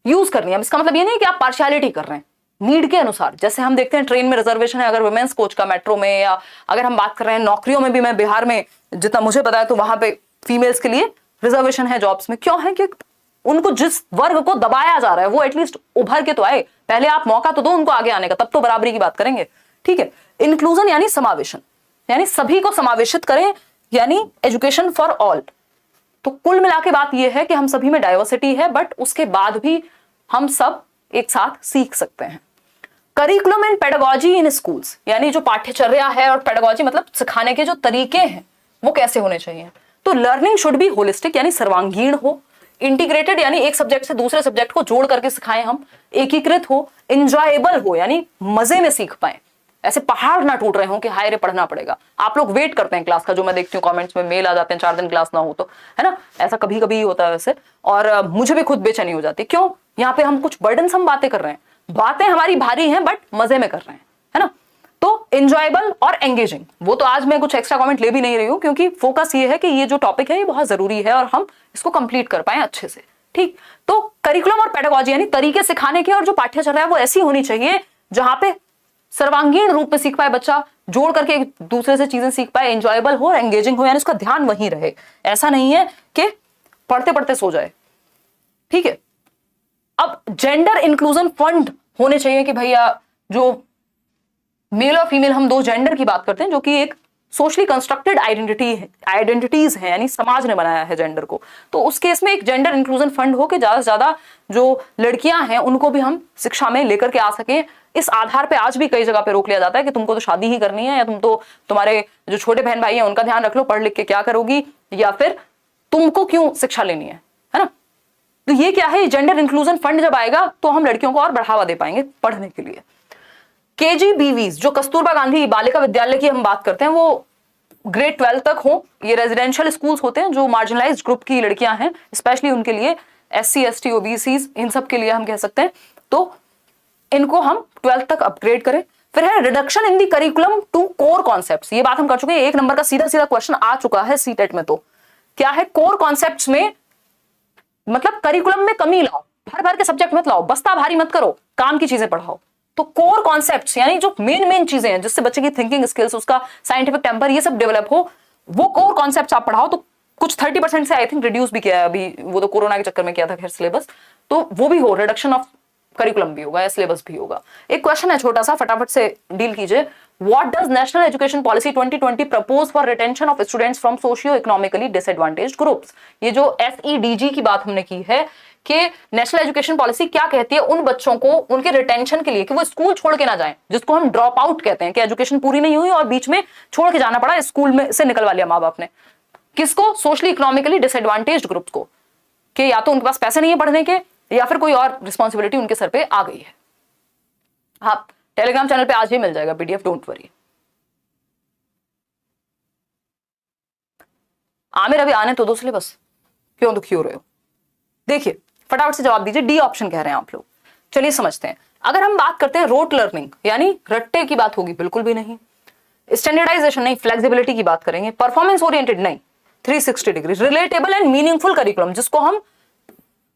Speaker 1: यूज करनी है। इसका मतलब ये नहीं कि आप पार्शियलिटी कर रहे हैं, नीड के अनुसार। जैसे हम देखते हैं ट्रेन में रिजर्वेशन है अगर वुमेन्स कोच का मेट्रो में, या अगर हम बात कर रहे हैं नौकरियों में भी, मैं बिहार में जितना मुझे पता है तो वहां पे फीमेल्स के लिए रिजर्वेशन है जॉब्स में। क्यों है? कि उनको जिस वर्ग को दबाया जा रहा है वो एटलीस्ट उभर के तो आए, पहले आप मौका तो दो उनको आगे आने का, तब तो बराबरी की बात करेंगे। ठीक है, इंक्लूजन यानी समावेशन, यानी सभी को समावेशित करें, यानी एजुकेशन फॉर ऑल। तो कुल मिला के बात यह है कि हम सभी में डाइवर्सिटी है, बट उसके बाद भी हम सब एक साथ सीख सकते हैं। Curriculum and pedagogy in schools यानी जो पाठ्यचर्या है, और पेडागोजी मतलब सिखाने के जो तरीके हैं वो कैसे होने चाहिए। तो लर्निंग शुड बी होलिस्टिक यानी सर्वांगीण हो, इंटीग्रेटेड यानी एक सब्जेक्ट से दूसरे सब्जेक्ट को जोड़ करके सिखाएं हम, एकीकृत हो, इंजॉयबल हो यानी मजे में सीख पाए, ऐसे पहाड़ ना टूट रहे हो कि हाय रे पढ़ना पड़ेगा। आप लोग वेट करते हैं क्लास का, जो मैं देखती हूँ कमेंट्स में मेल आ जाते हैं 4 दिन क्लास ना हो तो, है ना, ऐसा कभी कभी होता है वैसे, और मुझे भी खुद बेचैनी हो जाती। क्यों? यहाँ पे हम कुछ बर्डनसम बातें कर रहे हैं, बातें हमारी भारी हैं बट मजे में कर रहे हैं, है ना। तो इंजॉयबल और एंगेजिंग, वो तो आज मैं कुछ एक्स्ट्रा कमेंट ले भी नहीं रही हूँ, क्योंकि फोकस ये है कि ये जो टॉपिक है ये बहुत जरूरी है और हम इसको कंप्लीट कर पाए अच्छे से। ठीक, तो करिकुलम और पेडागोजी यानी तरीके सिखाने के, और जो पाठ्यचर्या है वो ऐसी होनी चाहिए जहां पे सर्वांगीण रूप में सीख पाए बच्चा, जोड़ करके एक दूसरे से चीजें सीख पाए, एंजॉयबल हो और एंगेजिंग हो, यानी उसका ध्यान वहीं रहे। ऐसा नहीं है कि पढ़ते पढ़ते सो जाए। ठीक है, अब जेंडर इंक्लूजन फंड होने चाहिए कि भैया जो मेल और फीमेल, हम दो जेंडर की बात करते हैं जो कि एक सोशली कंस्ट्रक्टेड आइडेंटिटीज हैं, यानी समाज ने बनाया है जेंडर को। तो उस केस में एक जेंडर इंक्लूजन फंड हो कि ज्यादा से ज्यादा जो लड़कियां हैं उनको भी हम शिक्षा में लेकर के आ सके। इस आधार पे आज भी कई जगह पे रोक लिया जाता है कि तुमको तो शादी ही करनी है, या तुम तो तुम्हारे जो छोटे बहन भाई हैं उनका ध्यान रख लो, पढ़ लिख के क्या करोगी, या फिर तुमको क्यों शिक्षा लेनी है ना। तो ये क्या है, जेंडर इंक्लूजन फंड जब आएगा तो हम लड़कियों को और बढ़ावा दे पाएंगे पढ़ने के लिए। केजीबीवीज जो कस्तूरबा गांधी बालिका विद्यालय की हम बात करते हैं वो ग्रेड 12 तक हो। ये रेजिडेंशियल स्कूल्स होते हैं जो मार्जिनलाइज्ड ग्रुप की लड़कियां हैं, स्पेशली उनके लिए, SC ST OBCs इन सब के लिए हम कह सकते हैं। तो इनको हम 12th तक अपग्रेड करें। फिर है reduction in the curriculum to core concepts, ये बात हम कर चुके हैं, 1 नंबर का सीधा सीधा क्वेश्चन आ चुका है सीटेट में। तो क्या है, कोर कॉन्सेप्ट्स में मतलब करिकुलम में कमी लाओ, भर भर के सब्जेक्ट मत लाओ, बस्ता भारी मत करो, काम की चीजें पढ़ाओ। तो कोर कॉन्सेप्ट्स यानी जो मेन चीजें हैं जिससे बच्चे की थिंकिंग स्किल्स, उसका साइंटिफिक टेम्पर, ये सब डेवलप हो, वो कोर कॉन्सेप्ट्स आप पढ़ाओ। तो कुछ 30% से आई थिंक रिड्यूस भी किया है अभी, वो तो कोरोना के चक्कर में किया था खैर सिलेबस, तो वो भी हो, रिडक्शन ऑफ करिकुलम भी होगा या सिलेबस भी होगा। एक क्वेश्चन है छोटा सा, फटाफट से डील कीजिए। What does national education policy 2020 propose for retention of students from socio economically disadvantaged groups? ये जो SEDG की बात हमने की है कि नेशनल एजुकेशन पॉलिसी क्या कहती है उन बच्चों को उनके रिटेंशन के लिए कि वो स्कूल छोड़ के ना जाएं, जिसको हम ड्रॉप आउट कहते हैं, कि एजुकेशन पूरी नहीं हुई और बीच में छोड़ के जाना पड़ा, स्कूल में से निकलवा लिया माँ बाप ने। किसको? सोशली इकोनॉमिकली डिसएडवांटेज्ड ग्रुप्स को, कि या तो उनके पास पैसे नहीं है पढ़ने के, या फिर कोई और रिस्पॉन्सिबिलिटी उनके सर पे आ गई है। हाँ, टेलीग्राम चैनल पे आज ही मिल जाएगा PDF, डोंट वरी। आमिर अभी आने तो दो सिलेबस, क्यों दुखी हो रहे हो? देखिए फटाफट से जवाब दीजिए, डी ऑप्शन कह रहे हैं आप लोग। चलिए समझते हैं। अगर हम बात करते हैं रोट लर्निंग यानी रट्टे की बात होगी, बिल्कुल भी नहीं। स्टैंडर्डाइजेशन नहीं, फ्लेक्सिबिलिटी की बात करेंगे। परफॉर्मेंस ओरिएंटेड नहीं, 360 degree. Relatable and meaningful curriculum, जिसको हम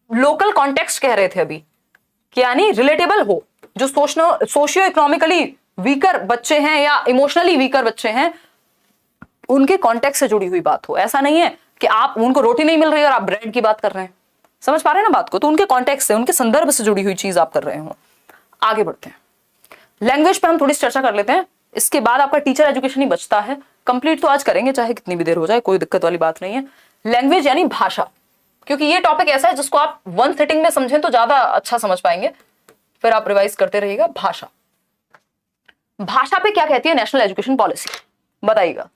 Speaker 1: लोकल कॉन्टेक्स्ट कह रहे थे अभी, कि यानी रिलेटेबल हो, जो सोशियो इकोनॉमिकली वीकर बच्चे हैं या इमोशनली वीकर बच्चे हैं उनके कॉन्टेक्स्ट से जुड़ी हुई बात हो। ऐसा नहीं है कि आप उनको रोटी नहीं मिल रही और आप ब्रेड की बात कर रहे हैं, समझ पा रहे हैं ना बात को? तो उनके कॉन्टेक्स्ट से, उनके संदर्भ से जुड़ी हुई चीज आप कर रहे हो। आगे बढ़ते हैं, लैंग्वेज पे हम थोड़ी चर्चा कर लेते हैं, इसके बाद आपका टीचर एजुकेशन ही बचता है। कंप्लीट तो आज करेंगे चाहे कितनी भी देर हो जाए, कोई दिक्कत वाली बात नहीं है। लैंग्वेज यानी भाषा, क्योंकि ये टॉपिक ऐसा है जिसको आप 1 सिटिंग में समझें तो ज्यादा अच्छा समझ पाएंगे, फिर आप रिवाइज करते रहिएगा। भाषा, भाषा पे क्या कहती है नेशनल एजुकेशन पॉलिसी, बताइएगा।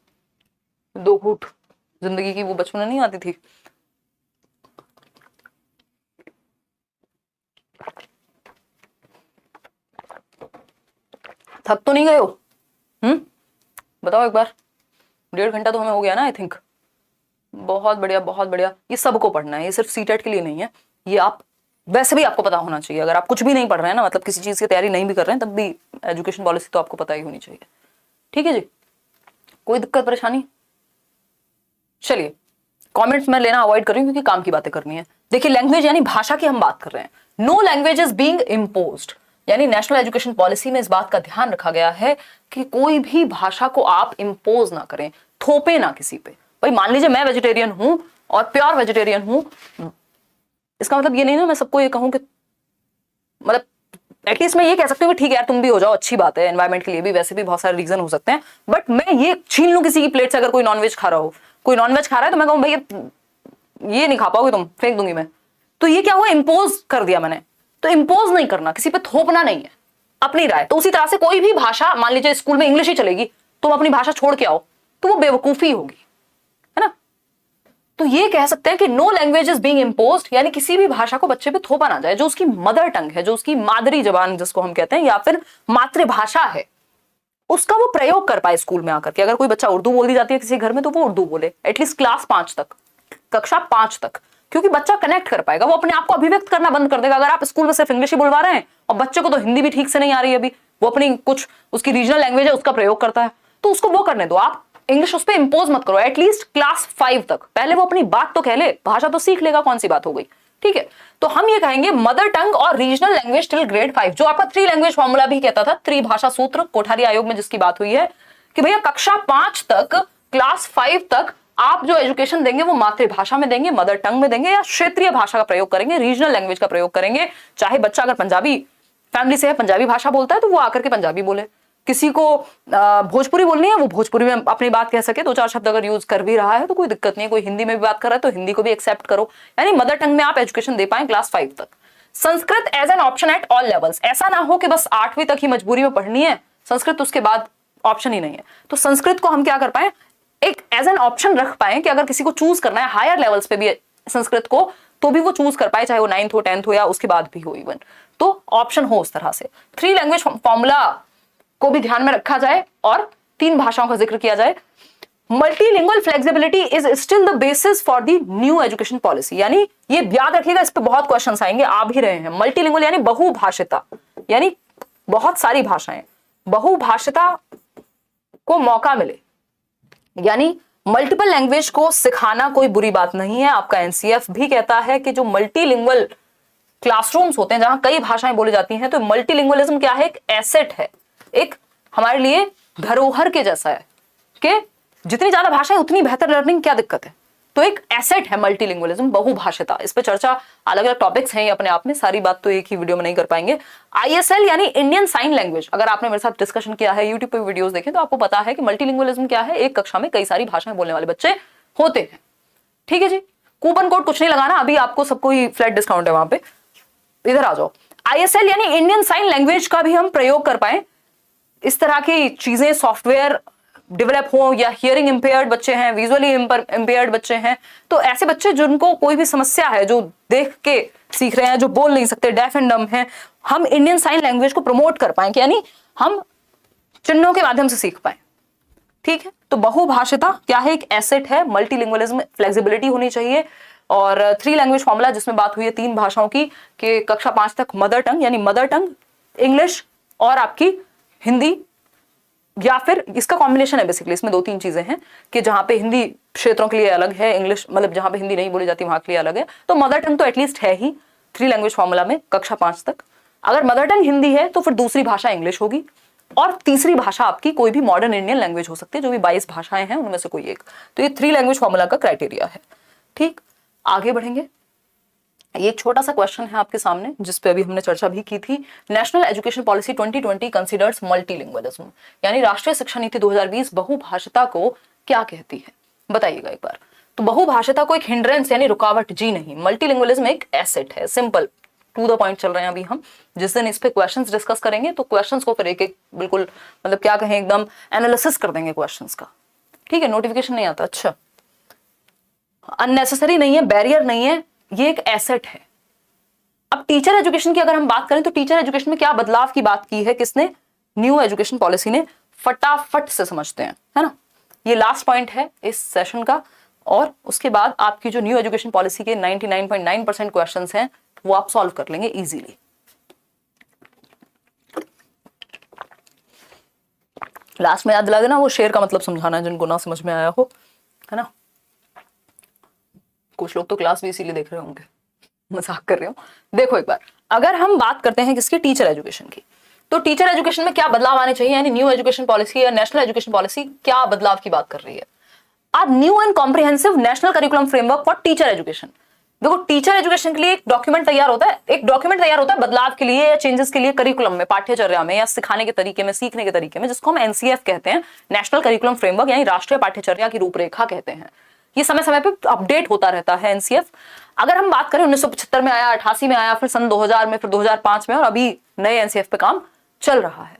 Speaker 1: 2 घूंट जिंदगी की वो बचपन में नहीं आती थी। थक तो नहीं गए हो? बताओ एक बार। 1.5 घंटा तो हमें हो गया ना आई थिंक। बहुत बढ़िया, बहुत बढ़िया। ये सबको पढ़ना है, ये सिर्फ सीटेट के लिए नहीं है, ये आप वैसे भी आपको पता होना चाहिए। अगर आप कुछ भी नहीं पढ़ रहे हैं ना, मतलब किसी चीज की तैयारी नहीं भी कर रहे हैं, तब भी एजुकेशन पॉलिसी तो आपको पता ही होनी चाहिए। ठीक है जी, कोई दिक्कत परेशानी? चलिए, कमेंट्स में लेना अवॉइड कर रही हूं क्योंकि काम की बातें करनी है। देखिए, लैंग्वेज यानी भाषा की हम बात कर रहे हैं। No language is being imposed, यानी नेशनल एजुकेशन पॉलिसी में इस बात का ध्यान रखा गया है कि कोई भी भाषा को आप इम्पोज ना करें, थोपे ना किसी पे। भाई मान लीजिए मैं वेजिटेरियन हूं और प्योर वेजिटेरियन हूं, इसका मतलब ये नहीं ना मैं सबको ये कहूं कि, मतलब एटलीस्ट मैं ये कह सकती हूँ कि ठीक है यार तुम भी हो जाओ, अच्छी बात है, एनवायरमेंट के लिए भी वैसे भी बहुत सारे रीजन हो सकते हैं, बट मैं ये छीन लूं किसी की प्लेट से। अगर कोई नॉनवेज खा रहा हो, कोई नॉनवेज खा रहा है, तो मैं कहूँ भाई ये नहीं खा पाओगे तुम, फेंक दूंगी मैं। तो ये क्या हुआ, इम्पोज कर दिया मैंने। तो इम्पोज नहीं करना, किसी पे थोपना नहीं है, अपनी राय। तो उसी तरह से कोई भी भाषा, मान लीजिए स्कूल में इंग्लिश ही चलेगी, तुम अपनी भाषा छोड़ के आओ तो वो बेवकूफी होगी, है ना। तो ये कह सकते हैं कि no language is being imposed, यानी किसी भी भाषा को बच्चे पे थोपा ना जाए। जो उसकी मदर टंग है, जो उसकी मादरी जबान जिसको हम कहते हैं, या फिर मातृभाषा है, उसका वो प्रयोग कर पाए स्कूल में आकर के। अगर कोई बच्चा उर्दू बोल दी जाती है किसी घर में, तो वो उर्दू बोले, एटलीस्ट क्लास 5 तक, कक्षा 5 तक, क्योंकि बच्चा कनेक्ट कर पाएगा, वो अपने आप को अभिव्यक्त करना बंद कर देगा। अगर आप स्कूल में सिर्फ इंग्लिश ही बुलवा रहे हैं और बच्चे को तो हिंदी भी ठीक से नहीं आ रही है अभी, वो अपनी कुछ उसकी रीजनल लैंग्वेज है उसका प्रयोग करता है, तो उसको वो करने दो। आप इंग्लिश उस पर इंपोज मत करो, एटलीस्ट क्लास 5 तक। पहले वो अपनी बात तो कह ले, भाषा तो सीख लेगा, कौन सी बात हो गई, ठीक है। तो हम ये कहेंगे मदर टंग और रीजनल लैंग्वेज टिल ग्रेड 5, जो आपका 3 लैंग्वेज फॉर्मूला भी कहता था, त्रिभाषा सूत्र कोठारी आयोग में जिसकी बात हुई है कि भैया कक्षा 5 तक, क्लास 5 तक आप जो एजुकेशन देंगे वो मातृभाषा में देंगे, मदर टंग में देंगे, या क्षेत्रीय भाषा का प्रयोग करेंगे, रीजनल लैंग्वेज का प्रयोग करेंगे। चाहे बच्चा अगर पंजाबी फैमिली से है, पंजाबी भाषा बोलता है, तो वो आकर के पंजाबी बोले। किसी को भोजपुरी बोलनी है वो भोजपुरी में अपनी बात कह सके, 2-4 शब्द अगर यूज कर भी रहा है तो कोई दिक्कत नहीं है। कोई हिंदी में भी बात कर रहा है तो हिंदी को भी एक्सेप्ट करो, यानी मदर टंग में आप एजुकेशन दे पाए क्लास 5 तक। Sanskrit as an option at all levels, ऐसा ना हो कि बस 8वीं तक ही मजबूरी में पढ़नी है संस्कृत, उसके बाद ऑप्शन ही नहीं है। तो संस्कृत को हम क्या कर पाए, एक एज एन ऑप्शन रख पाए कि अगर किसी को चूज करना है हायर लेवल्स पे भी संस्कृत को, तो भी वो चूज कर पाए, चाहे वो 9th हो 10th हो या उसके बाद भी हो इवन, तो ऑप्शन हो उस तरह से। 3 लैंग्वेज फॉर्मूला को भी ध्यान में रखा जाए और 3 भाषाओं का जिक्र किया जाए। Multilingual flexibility is still the basis for the new education policy, यानी ये याद रखिएगा, इस पे बहुत क्वेश्चंस आएंगे, आ भी रहे हैं। मल्टीलिंगुअल यानी बहुभाषिता, यानी बहुत सारी भाषाएं, बहुभाषिता को मौका मिले, यानी मल्टीपल लैंग्वेज को सिखाना कोई बुरी बात नहीं है। आपका एनसीएफ भी कहता है कि जो मल्टीलिंगुअल क्लासरूम्स होते हैं जहां कई भाषाएं बोली जाती हैं, तो मल्टीलिंगुअलिज्म क्या है, एक एसेट है, एक हमारे लिए धरोहर के जैसा है कि जितनी ज्यादा भाषाएं उतनी बेहतर लर्निंग, क्या दिक्कत है। तो एक एसेट है मल्टीलिंगुअलिज्म, बहुभाषिता। इस पे चर्चा अलग अलग टॉपिक्स हैं अपने आप में, सारी बात तो एक ही वीडियो में नहीं कर पाएंगे। आईएसएल यानी इंडियन साइन लैंग्वेज, अगर आपने मेरे साथ डिस्कशन किया है, यूट्यूब पे वीडियोस देखें तो आपको पता है कि मल्टीलिंगुअलिज्म क्या है, एक कक्षा में कई सारी भाषाएं बोलने वाले बच्चे होते हैं। ठीक है जी, कूपन कोड कुछ नहीं लगाना, अभी आपको सबको ही फ्लैट डिस्काउंट है वहां पे, इधर आ जाओ। आईएसएल यानी इंडियन साइन लैंग्वेज का भी हम प्रयोग कर पाए, इस तरह की चीजें, सॉफ्टवेयर डेवलप हो, या हियरिंग इंपेयर्ड बच्चे हैं, विजुअली इंपेयर्ड बच्चे हैं, तो ऐसे बच्चे जिनको कोई भी समस्या है, जो देख के सीख रहे हैं, जो बोल नहीं सकते, डेफ एंड डम हैं, हम इंडियन साइन लैंग्वेज को प्रमोट कर पाए, यानी हम चिन्हों के माध्यम से सीख पाए। ठीक है, तो बहुभाषिता क्या है, एक एसेट है। मल्टीलिंगुअलिज्म, फ्लेक्सिबिलिटी होनी चाहिए। और 3 लैंग्वेज फॉर्मूला जिसमें बात हुई है 3 भाषाओं की, कि कक्षा 5 तक मदर टंग, यानी मदर टंग इंग्लिश और आपकी हिंदी, या फिर इसका कॉम्बिनेशन है बेसिकली, इसमें 2-3 चीजें हैं कि जहां पे हिंदी क्षेत्रों के लिए अलग है, इंग्लिश मतलब जहां पे हिंदी नहीं बोली जाती वहां के लिए अलग है, तो मदर टंग तो एटलीस्ट है ही 3 लैंग्वेज फॉर्मूला में कक्षा 5 तक। अगर मदर टंग हिंदी है तो फिर दूसरी भाषा इंग्लिश होगी, और तीसरी भाषा आपकी कोई भी मॉडर्न इंडियन लैंग्वेज हो सकती है, जो भी 22 भाषाएं हैं उनमें से कोई एक। तो ये 3 लैंग्वेज फॉर्मूला का क्राइटेरिया है। ठीक, आगे बढ़ेंगे। ये एक छोटा सा क्वेश्चन है आपके सामने जिस पे अभी हमने चर्चा भी की थी। National education policy 2020 considers multilingualism, यानी राष्ट्रीय शिक्षा नीति 2020 बहुभाषिता को क्या कहती है, बताइएगा एक बार। तो बहुभाषिता को एक हिंड्रेंस यानी रुकावट जी नहीं, मल्टीलिंगुअलिज्म एक एसेट है। सिंपल, टू द पॉइंट चल रहे हैं अभी हम। जिस दिन इस पे क्वेश्चंस डिस्कस करेंगे तो क्वेश्चंस को फिर एक एक बिल्कुल मतलब क्या कहें, एकदम एनालिसिस कर देंगे क्वेश्चंस का। ठीक है, नोटिफिकेशन नहीं आता, अच्छा, अननेसेसरी नहीं है, बैरियर नहीं है, ये एक एसेट है। अब टीचर एजुकेशन की अगर हम बात करें तो टीचर एजुकेशन में क्या बदलाव की बात की है किसने, न्यू एजुकेशन पॉलिसी ने। फटाफट से समझते हैं, है ना, ये लास्ट पॉइंट है इस सेशन का, और उसके बाद आपकी जो न्यू एजुकेशन पॉलिसी के 99.9% क्वेश्चंस हैं वो आप सॉल्व कर लेंगे इजीली। लास्ट में याद दिला देना, वो शेर का मतलब समझाना है जिनको ना समझ में आया हो, है ना। कुछ लोग तो क्लास भी इसीलिए देख रहे होंगे, मजाक कर रहे हो। देखो एक बार, अगर हम बात करते हैं किसकी, टीचर एजुकेशन की, तो टीचर एजुकेशन में क्या बदलाव आने चाहिए, यानी न्यू एजुकेशन पॉलिसी या नेशनल एजुकेशन पॉलिसी क्या बदलाव की बात कर रही है। अब new and comprehensive national curriculum framework for teacher education. देखो, टीचर एजुकेशन के लिए एक डॉक्यूमेंट तैयार होता है, बदलाव के लिए या चेंजेस के लिए करिकुलम में, पाठ्यचर्या में, या सिखाने के तरीके में, सीखने के तरीके में, जिसको हम एनसीएफ कहते हैं, नेशनल करिकुलम फ्रेमवर्क, यानी राष्ट्रीय पाठ्यचर्या की रूपरेखा कहते हैं। ये समय समय पे अपडेट होता रहता है एनसीएफ। अगर हम बात करें 1975 में आया, 88 में आया, फिर सन 2000 में, फिर 2005 में, और अभी नए एनसीएफ पे काम चल रहा है।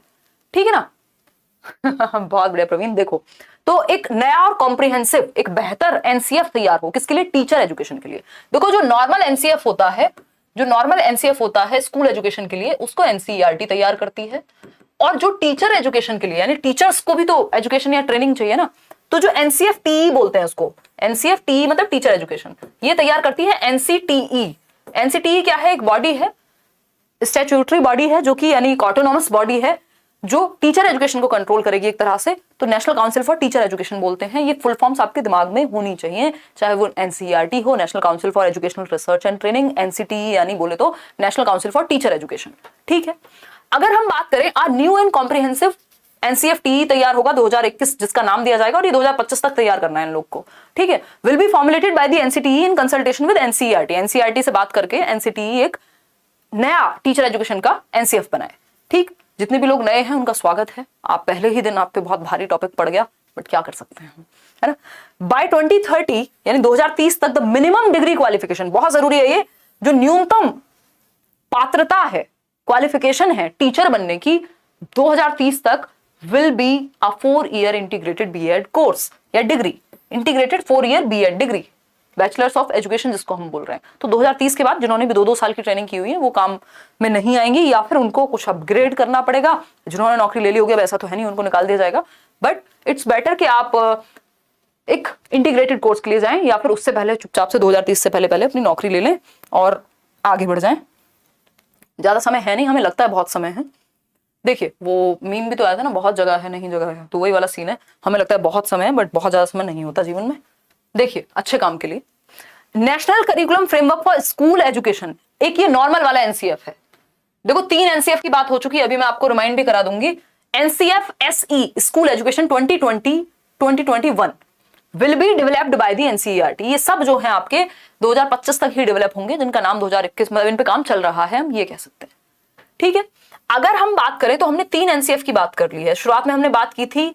Speaker 1: ठीक है ना। बहुत बढ़िया प्रवीण। देखो, तो एक नया और कॉम्प्रिहेंसिव, एक बेहतर एनसीएफ तैयार हो किसके लिए, टीचर एजुकेशन के लिए। देखो, जो नॉर्मल एनसीएफ होता है स्कूल एजुकेशन के लिए, उसको एनसीईआरटी तैयार करती है, और जो टीचर एजुकेशन के लिए, यानी टीचर्स को भी तो एजुकेशन या ट्रेनिंग चाहिए ना, तो जो एनसीएफटीई बोलते हैं उसको, एनसीएफटीई मतलब टीचर एजुकेशन, ये तैयार करती है एनसीटीई। एनसीटीई क्या है, एक बॉडी है, स्टैट्यूटरी बॉडी है, जो कि यानी एक ऑटोनॉमस बॉडी है जो टीचर एजुकेशन को कंट्रोल करेगी एक तरह से। तो national council for teacher education बोलते हैं। ये फुल फॉर्म्स आपके दिमाग में होनी चाहिए, चाहे वो एनसीईआरटी हो, national council for educational research and training, NCTE यानी बोले तो national council for teacher education. ठीक है, अगर हम बात करें न्यू एंड कॉम्प्रिहेंसिव एनसीएफटी तैयार होगा 2021, जिसका नाम दिया जाएगा, और ये 2025 तक तैयार करना है इन लोग को। ठीक है, will be formulated by the NCTE in consultation with NCERT. NCERT से बात करके एनसीटीई एक नया टीचर एजुकेशन का एनसीएफ बनाए। ठीक, जितने भी लोग नए हैं उनका स्वागत है। आप पहले ही दिन आप पे बहुत भारी टॉपिक पड़ गया, बट क्या कर सकते हैं, है ना। बाय 2030 यानी 2030 तक द मिनिमम डिग्री क्वालिफिकेशन, बहुत जरूरी है ये, जो न्यूनतम पात्रता है, क्वालिफिकेशन है टीचर बनने की, 2030 तक will be a 4-year integrated BEd course या degree, integrated 4-year BEd degree, bachelors of education जिसको हम बोल रहे हैं। तो 2030 के बाद जिन्होंने भी 2-2 साल की ट्रेनिंग की हुई है वो काम में नहीं आएंगी, या फिर उनको कुछ अपग्रेड करना पड़ेगा। जिन्होंने नौकरी ले ली होगी, वैसा तो है नहीं, उनको निकाल दिया जाएगा, बट इट्स बेटर कि आप एक इंटीग्रेटेड कोर्स के लिए जाएं, या फिर उससे पहले चुपचाप से 2030 से पहले पहले अपनी नौकरी ले लें और आगे बढ़ जाएं। ज्यादा समय है नहीं, हमें लगता है बहुत समय है। देखिए वो मीम भी तो आया था ना, बहुत जगह है नहीं जगह है, तो वही वाला सीन है। हमें लगता है बहुत समय है, बट बहुत ज्यादा समय नहीं होता जीवन में। देखिए अच्छे काम के लिए national curriculum framework for school education, एक ये नॉर्मल वाला एनसीएफ है। देखो 3 एनसीएफ की बात हो चुकी है, अभी मैं आपको रिमाइंड भी करा दूंगी। NCF SE school education 2020-2021 will be developed by the NCERT. ये सब जो है आपके 2025 तक ही डेवलप होंगे, जिनका नाम 2021 में इन पे काम चल रहा है, हम ये कह सकते हैं, ठीक है। अगर हम बात करें तो हमने 3 एनसीएफ की बात कर ली है। शुरुआत में हमने बात की थी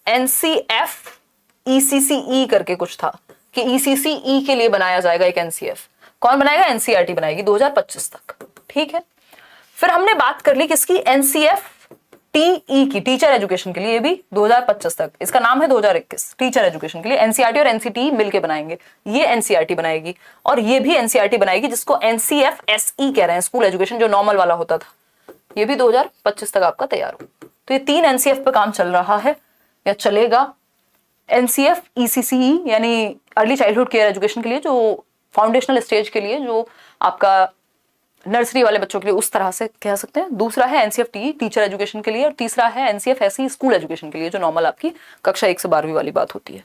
Speaker 1: एनसीएफ ईसीसीई करके कुछ था, कि ईसीसीई के लिए बनाया जाएगा एक एनसीएफ। कौन बनाएगा? एनसीईआरटी बनाएगी 2025 तक, ठीक है। फिर हमने बात कर ली किसकी? एनसीएफ टीई की, टीचर एजुकेशन के लिए, भी 2025 तक। इसका नाम है 2021 टीचर एजुकेशन के लिए। एनसीईआरटी और एनसीटी मिलकर बनाएंगे, ये एनसीईआरटी बनाएगी, और ये भी एनसीईआरटी बनाएगी जिसको एनसीएफ एसई कह रहे हैं, स्कूल एजुकेशन जो नॉर्मल वाला होता था। ये भी 2025 तक आपका तैयार हो। तो ये 3 एनसीएफ पे काम चल रहा है या चलेगा। एनसीएफ ईसीसीई यानी अर्ली चाइल्डहुड केयर एजुकेशन के लिए, जो फाउंडेशनल स्टेज के लिए, जो आपका नर्सरी वाले बच्चों के लिए, उस तरह से कह सकते हैं। दूसरा है एनसीएफ टी टीचर एजुकेशन के लिए, और तीसरा है एनसीएफ एसई स्कूल एजुकेशन के लिए, जो नॉर्मल आपकी कक्षा 1 से 12वीं वाली बात होती है,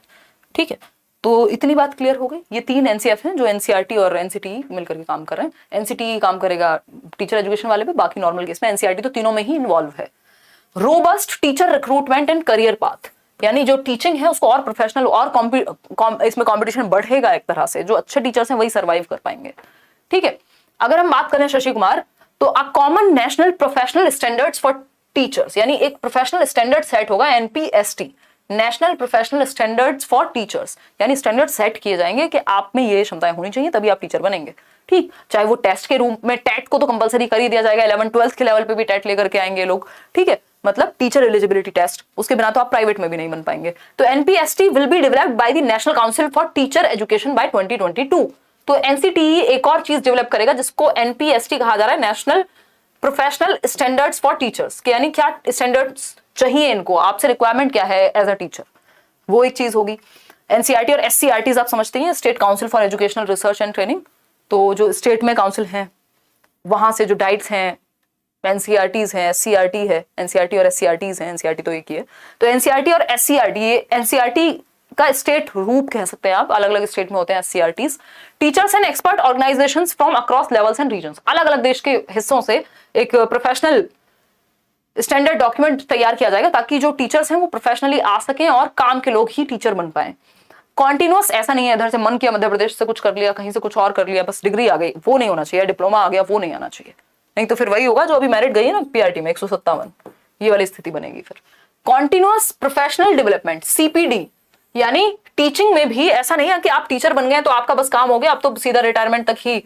Speaker 1: ठीक है। तो इतनी बात क्लियर हो गई। ये 3 एनसीएफ हैं जो एनसीईआरटी और एनसीटी मिलकर के काम कर रहे हैं। एनसीटी काम करेगा टीचर एजुकेशन वाले पे, बाकी नॉर्मल केस में एनसीईआरटी तो तीनों में ही इन्वॉल्व है। Robust teacher recruitment and career path, यानी जो टीचिंग है उसको और प्रोफेशनल और इसमें कंपटीशन बढ़ेगा एक तरह से। जो अच्छे टीचर्स हैं वही सर्वाइव कर पाएंगे, ठीक है। अगर हम बात करें शशि कुमार, तो a common national professional standards for teachers, यानी एक प्रोफेशनल स्टैंडर्ड सेट होगा, NPST, national professional standards for teachers, यानी स्टैंडर्ड सेट किए जाएंगे कि आप में ये क्षमताएं होनी चाहिए तभी आप टीचर बनेंगे, ठीक। चाहे वो टेस्ट के रूप में, टेट को तो कंपलसरी कर ही दिया जाएगा, 11th-12th के लेवल पे भी टेट लेकर के आएंगे लोग, ठीक है। मतलब टीचर एलिजिबिलिटी टेस्ट, उसके बिना तो आप प्राइवेट में भी नहीं बन पाएंगे। तो NPST will be developed by the national council for teacher education by 2022। तो एनसीटीई एक और चीज डेवलप करेगा जिसको एनपीएसटी कहा जा रहा है, national professional standards for teachers, कि यानी क्या स्टैंडर्ड्स चाहिए इनको, आपसे रिक्वायरमेंट क्या है एज अ टीचर, वो एक चीज होगी। एनसीईआरटी और एससीईआरटी आप समझते हैं, state council for educational research and training. तो जो स्टेट में काउंसिल हैं वहां से जो डाइट्स हैं, एनसीईआरटीज हैं, एससीईआरटी है, एनसीईआरटी और एससीईआरटीज हैं, एनसीईआरटी तो एक ही है। तो एनसीईआरटी और एससीईआरटी, ये एनसीईआरटी का स्टेट रूप कह सकते हैं आप, अलग अलग स्टेट में होते हैं SCERTs. Teachers and expert organisations from across levels and regions, अलग अलग देश के हिस्सों से एक प्रोफेशनल स्टैंडर्ड डॉक्यूमेंट तैयार किया जाएगा ताकि जो टीचर्स हैं वो प्रोफेशनली आ सकें और काम के लोग ही टीचर बन पाए। कॉन्टिन्यूअस ऐसा नहीं है इधर से मन किया मध्य प्रदेश से कुछ कर लिया, कहीं से कुछ और कर लिया, बस डिग्री आ गई, वो नहीं होना चाहिए, डिप्लोमा आ गया वो नहीं आना चाहिए, नहीं तो फिर वही होगा जो अभी मेरिट गई है ना पीआरटी में 157, ये वाली स्थिति बनेगी फिर। कॉन्टिन्यूअस प्रोफेशनल डेवलपमेंट सीपीडी, यानी टीचिंग में भी ऐसा नहीं है कि आप टीचर बन गए तो आपका बस काम हो गया, अब तो सीधा रिटायरमेंट तक ही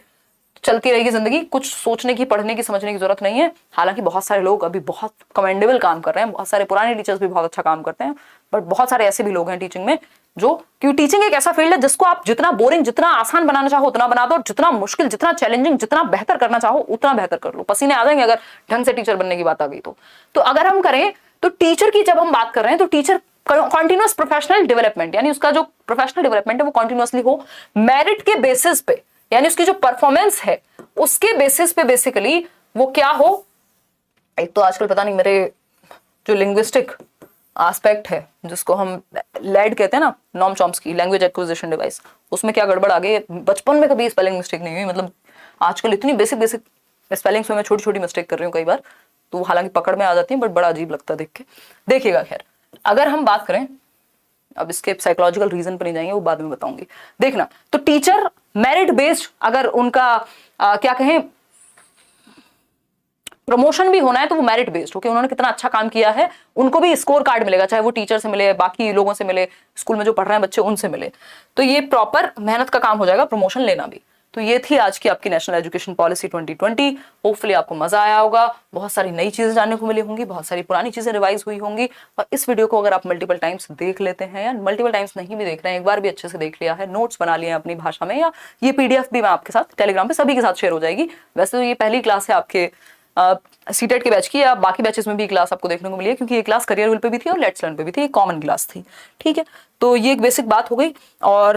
Speaker 1: चलती रहेगी जिंदगी, कुछ सोचने की, पढ़ने की, समझने की जरूरत नहीं है। हालांकि बहुत सारे लोग अभी बहुत कमेंडेबल काम कर रहे हैं, बहुत सारे पुराने टीचर्स भी बहुत अच्छा काम करते हैं, बट बहुत सारे ऐसे भी लोग हैं टीचिंग में जो, क्योंकि टीचिंग एक ऐसा फील्ड है जिसको आप जितना बोरिंग, जितना आसान बनाना चाहो उतना बना दो, और जितना मुश्किल, जितना चैलेंजिंग, जितना बेहतर करना चाहो उतना बेहतर कर लो, पसीने आ जाएंगे अगर ढंग से टीचर बनने की बात आ गई तो अगर हम करें तो टीचर की जब हम बात कर रहे हैं तो टीचर कॉन्टिन्यूअस प्रोफेशनल डेवलपमेंट, यानी उसका जो प्रोफेशनल डेवलपमेंट है वो कॉन्टिन्यूअसली हो, मेरिट के बेसिस पे, यानी उसकी जो परफॉर्मेंस है उसके बेसिस पे बेसिकली वो क्या हो। एक तो आजकल पता नहीं मेरे जो लिंग्विस्टिक एस्पेक्ट है जिसको हम लैड कहते हैं ना, Noam Chomsky language acquisition device, उसमें क्या गड़बड़ आ गई, बचपन में कभी स्पेलिंग मिस्टेक नहीं हुई, मतलब आजकल इतनी बेसिक स्पेलिंग्स में मैं छोटी छोटी मिस्टेक कर रही हूँ कई बार, तो हालांकि पकड़ में आ जाती है बट बड़ा अजीब लगता है देख के। देखिएगा खैर, अगर हम बात करें, अब इसके साइकोलॉजिकल रीजन पर नहीं जाएंगे, वो बाद में बताऊंगी। देखना, तो टीचर मेरिट बेस्ड, अगर उनका क्या कहें, प्रमोशन भी होना है तो वो मेरिट बेस्ड हो कि उन्होंने कितना अच्छा काम किया है, उनको भी स्कोर कार्ड मिलेगा, चाहे वो टीचर से मिले, बाकी लोगों से मिले, स्कूल में जो पढ़ रहे हैं बच्चे उनसे मिले। तो ये प्रॉपर मेहनत का काम हो जाएगा प्रमोशन लेना भी। तो ये थी आज की आपकी नेशनल एजुकेशन पॉलिसी 2020। होपफुली आपको मजा आया होगा, बहुत सारी नई चीजें जानने को मिली होंगी, बहुत सारी पुरानी चीजें रिवाइज हुई होंगी। और इस वीडियो को अगर आप मल्टीपल टाइम्स देख लेते हैं या मल्टीपल टाइम्स नहीं भी देख रहे हैं, एक बार भी अच्छे से देख लिया है, नोट्स बना लिए हैं अपनी भाषा में, या ये पीडीएफ भी मैं आपके साथ टेलीग्राम पे सभी के साथ शेयर हो जाएगी। वैसे तो ये पहली क्लास है आपके सीटेट के बैच की, या बाकी बैचेस में भी क्लास आपको देखने को मिली है, क्योंकि ये क्लास करियर विल पे भी थी और लेट्स लर्न पे भी थी, एक कॉमन क्लास थी। ठीक है, तो ये एक बेसिक बात हो गई। और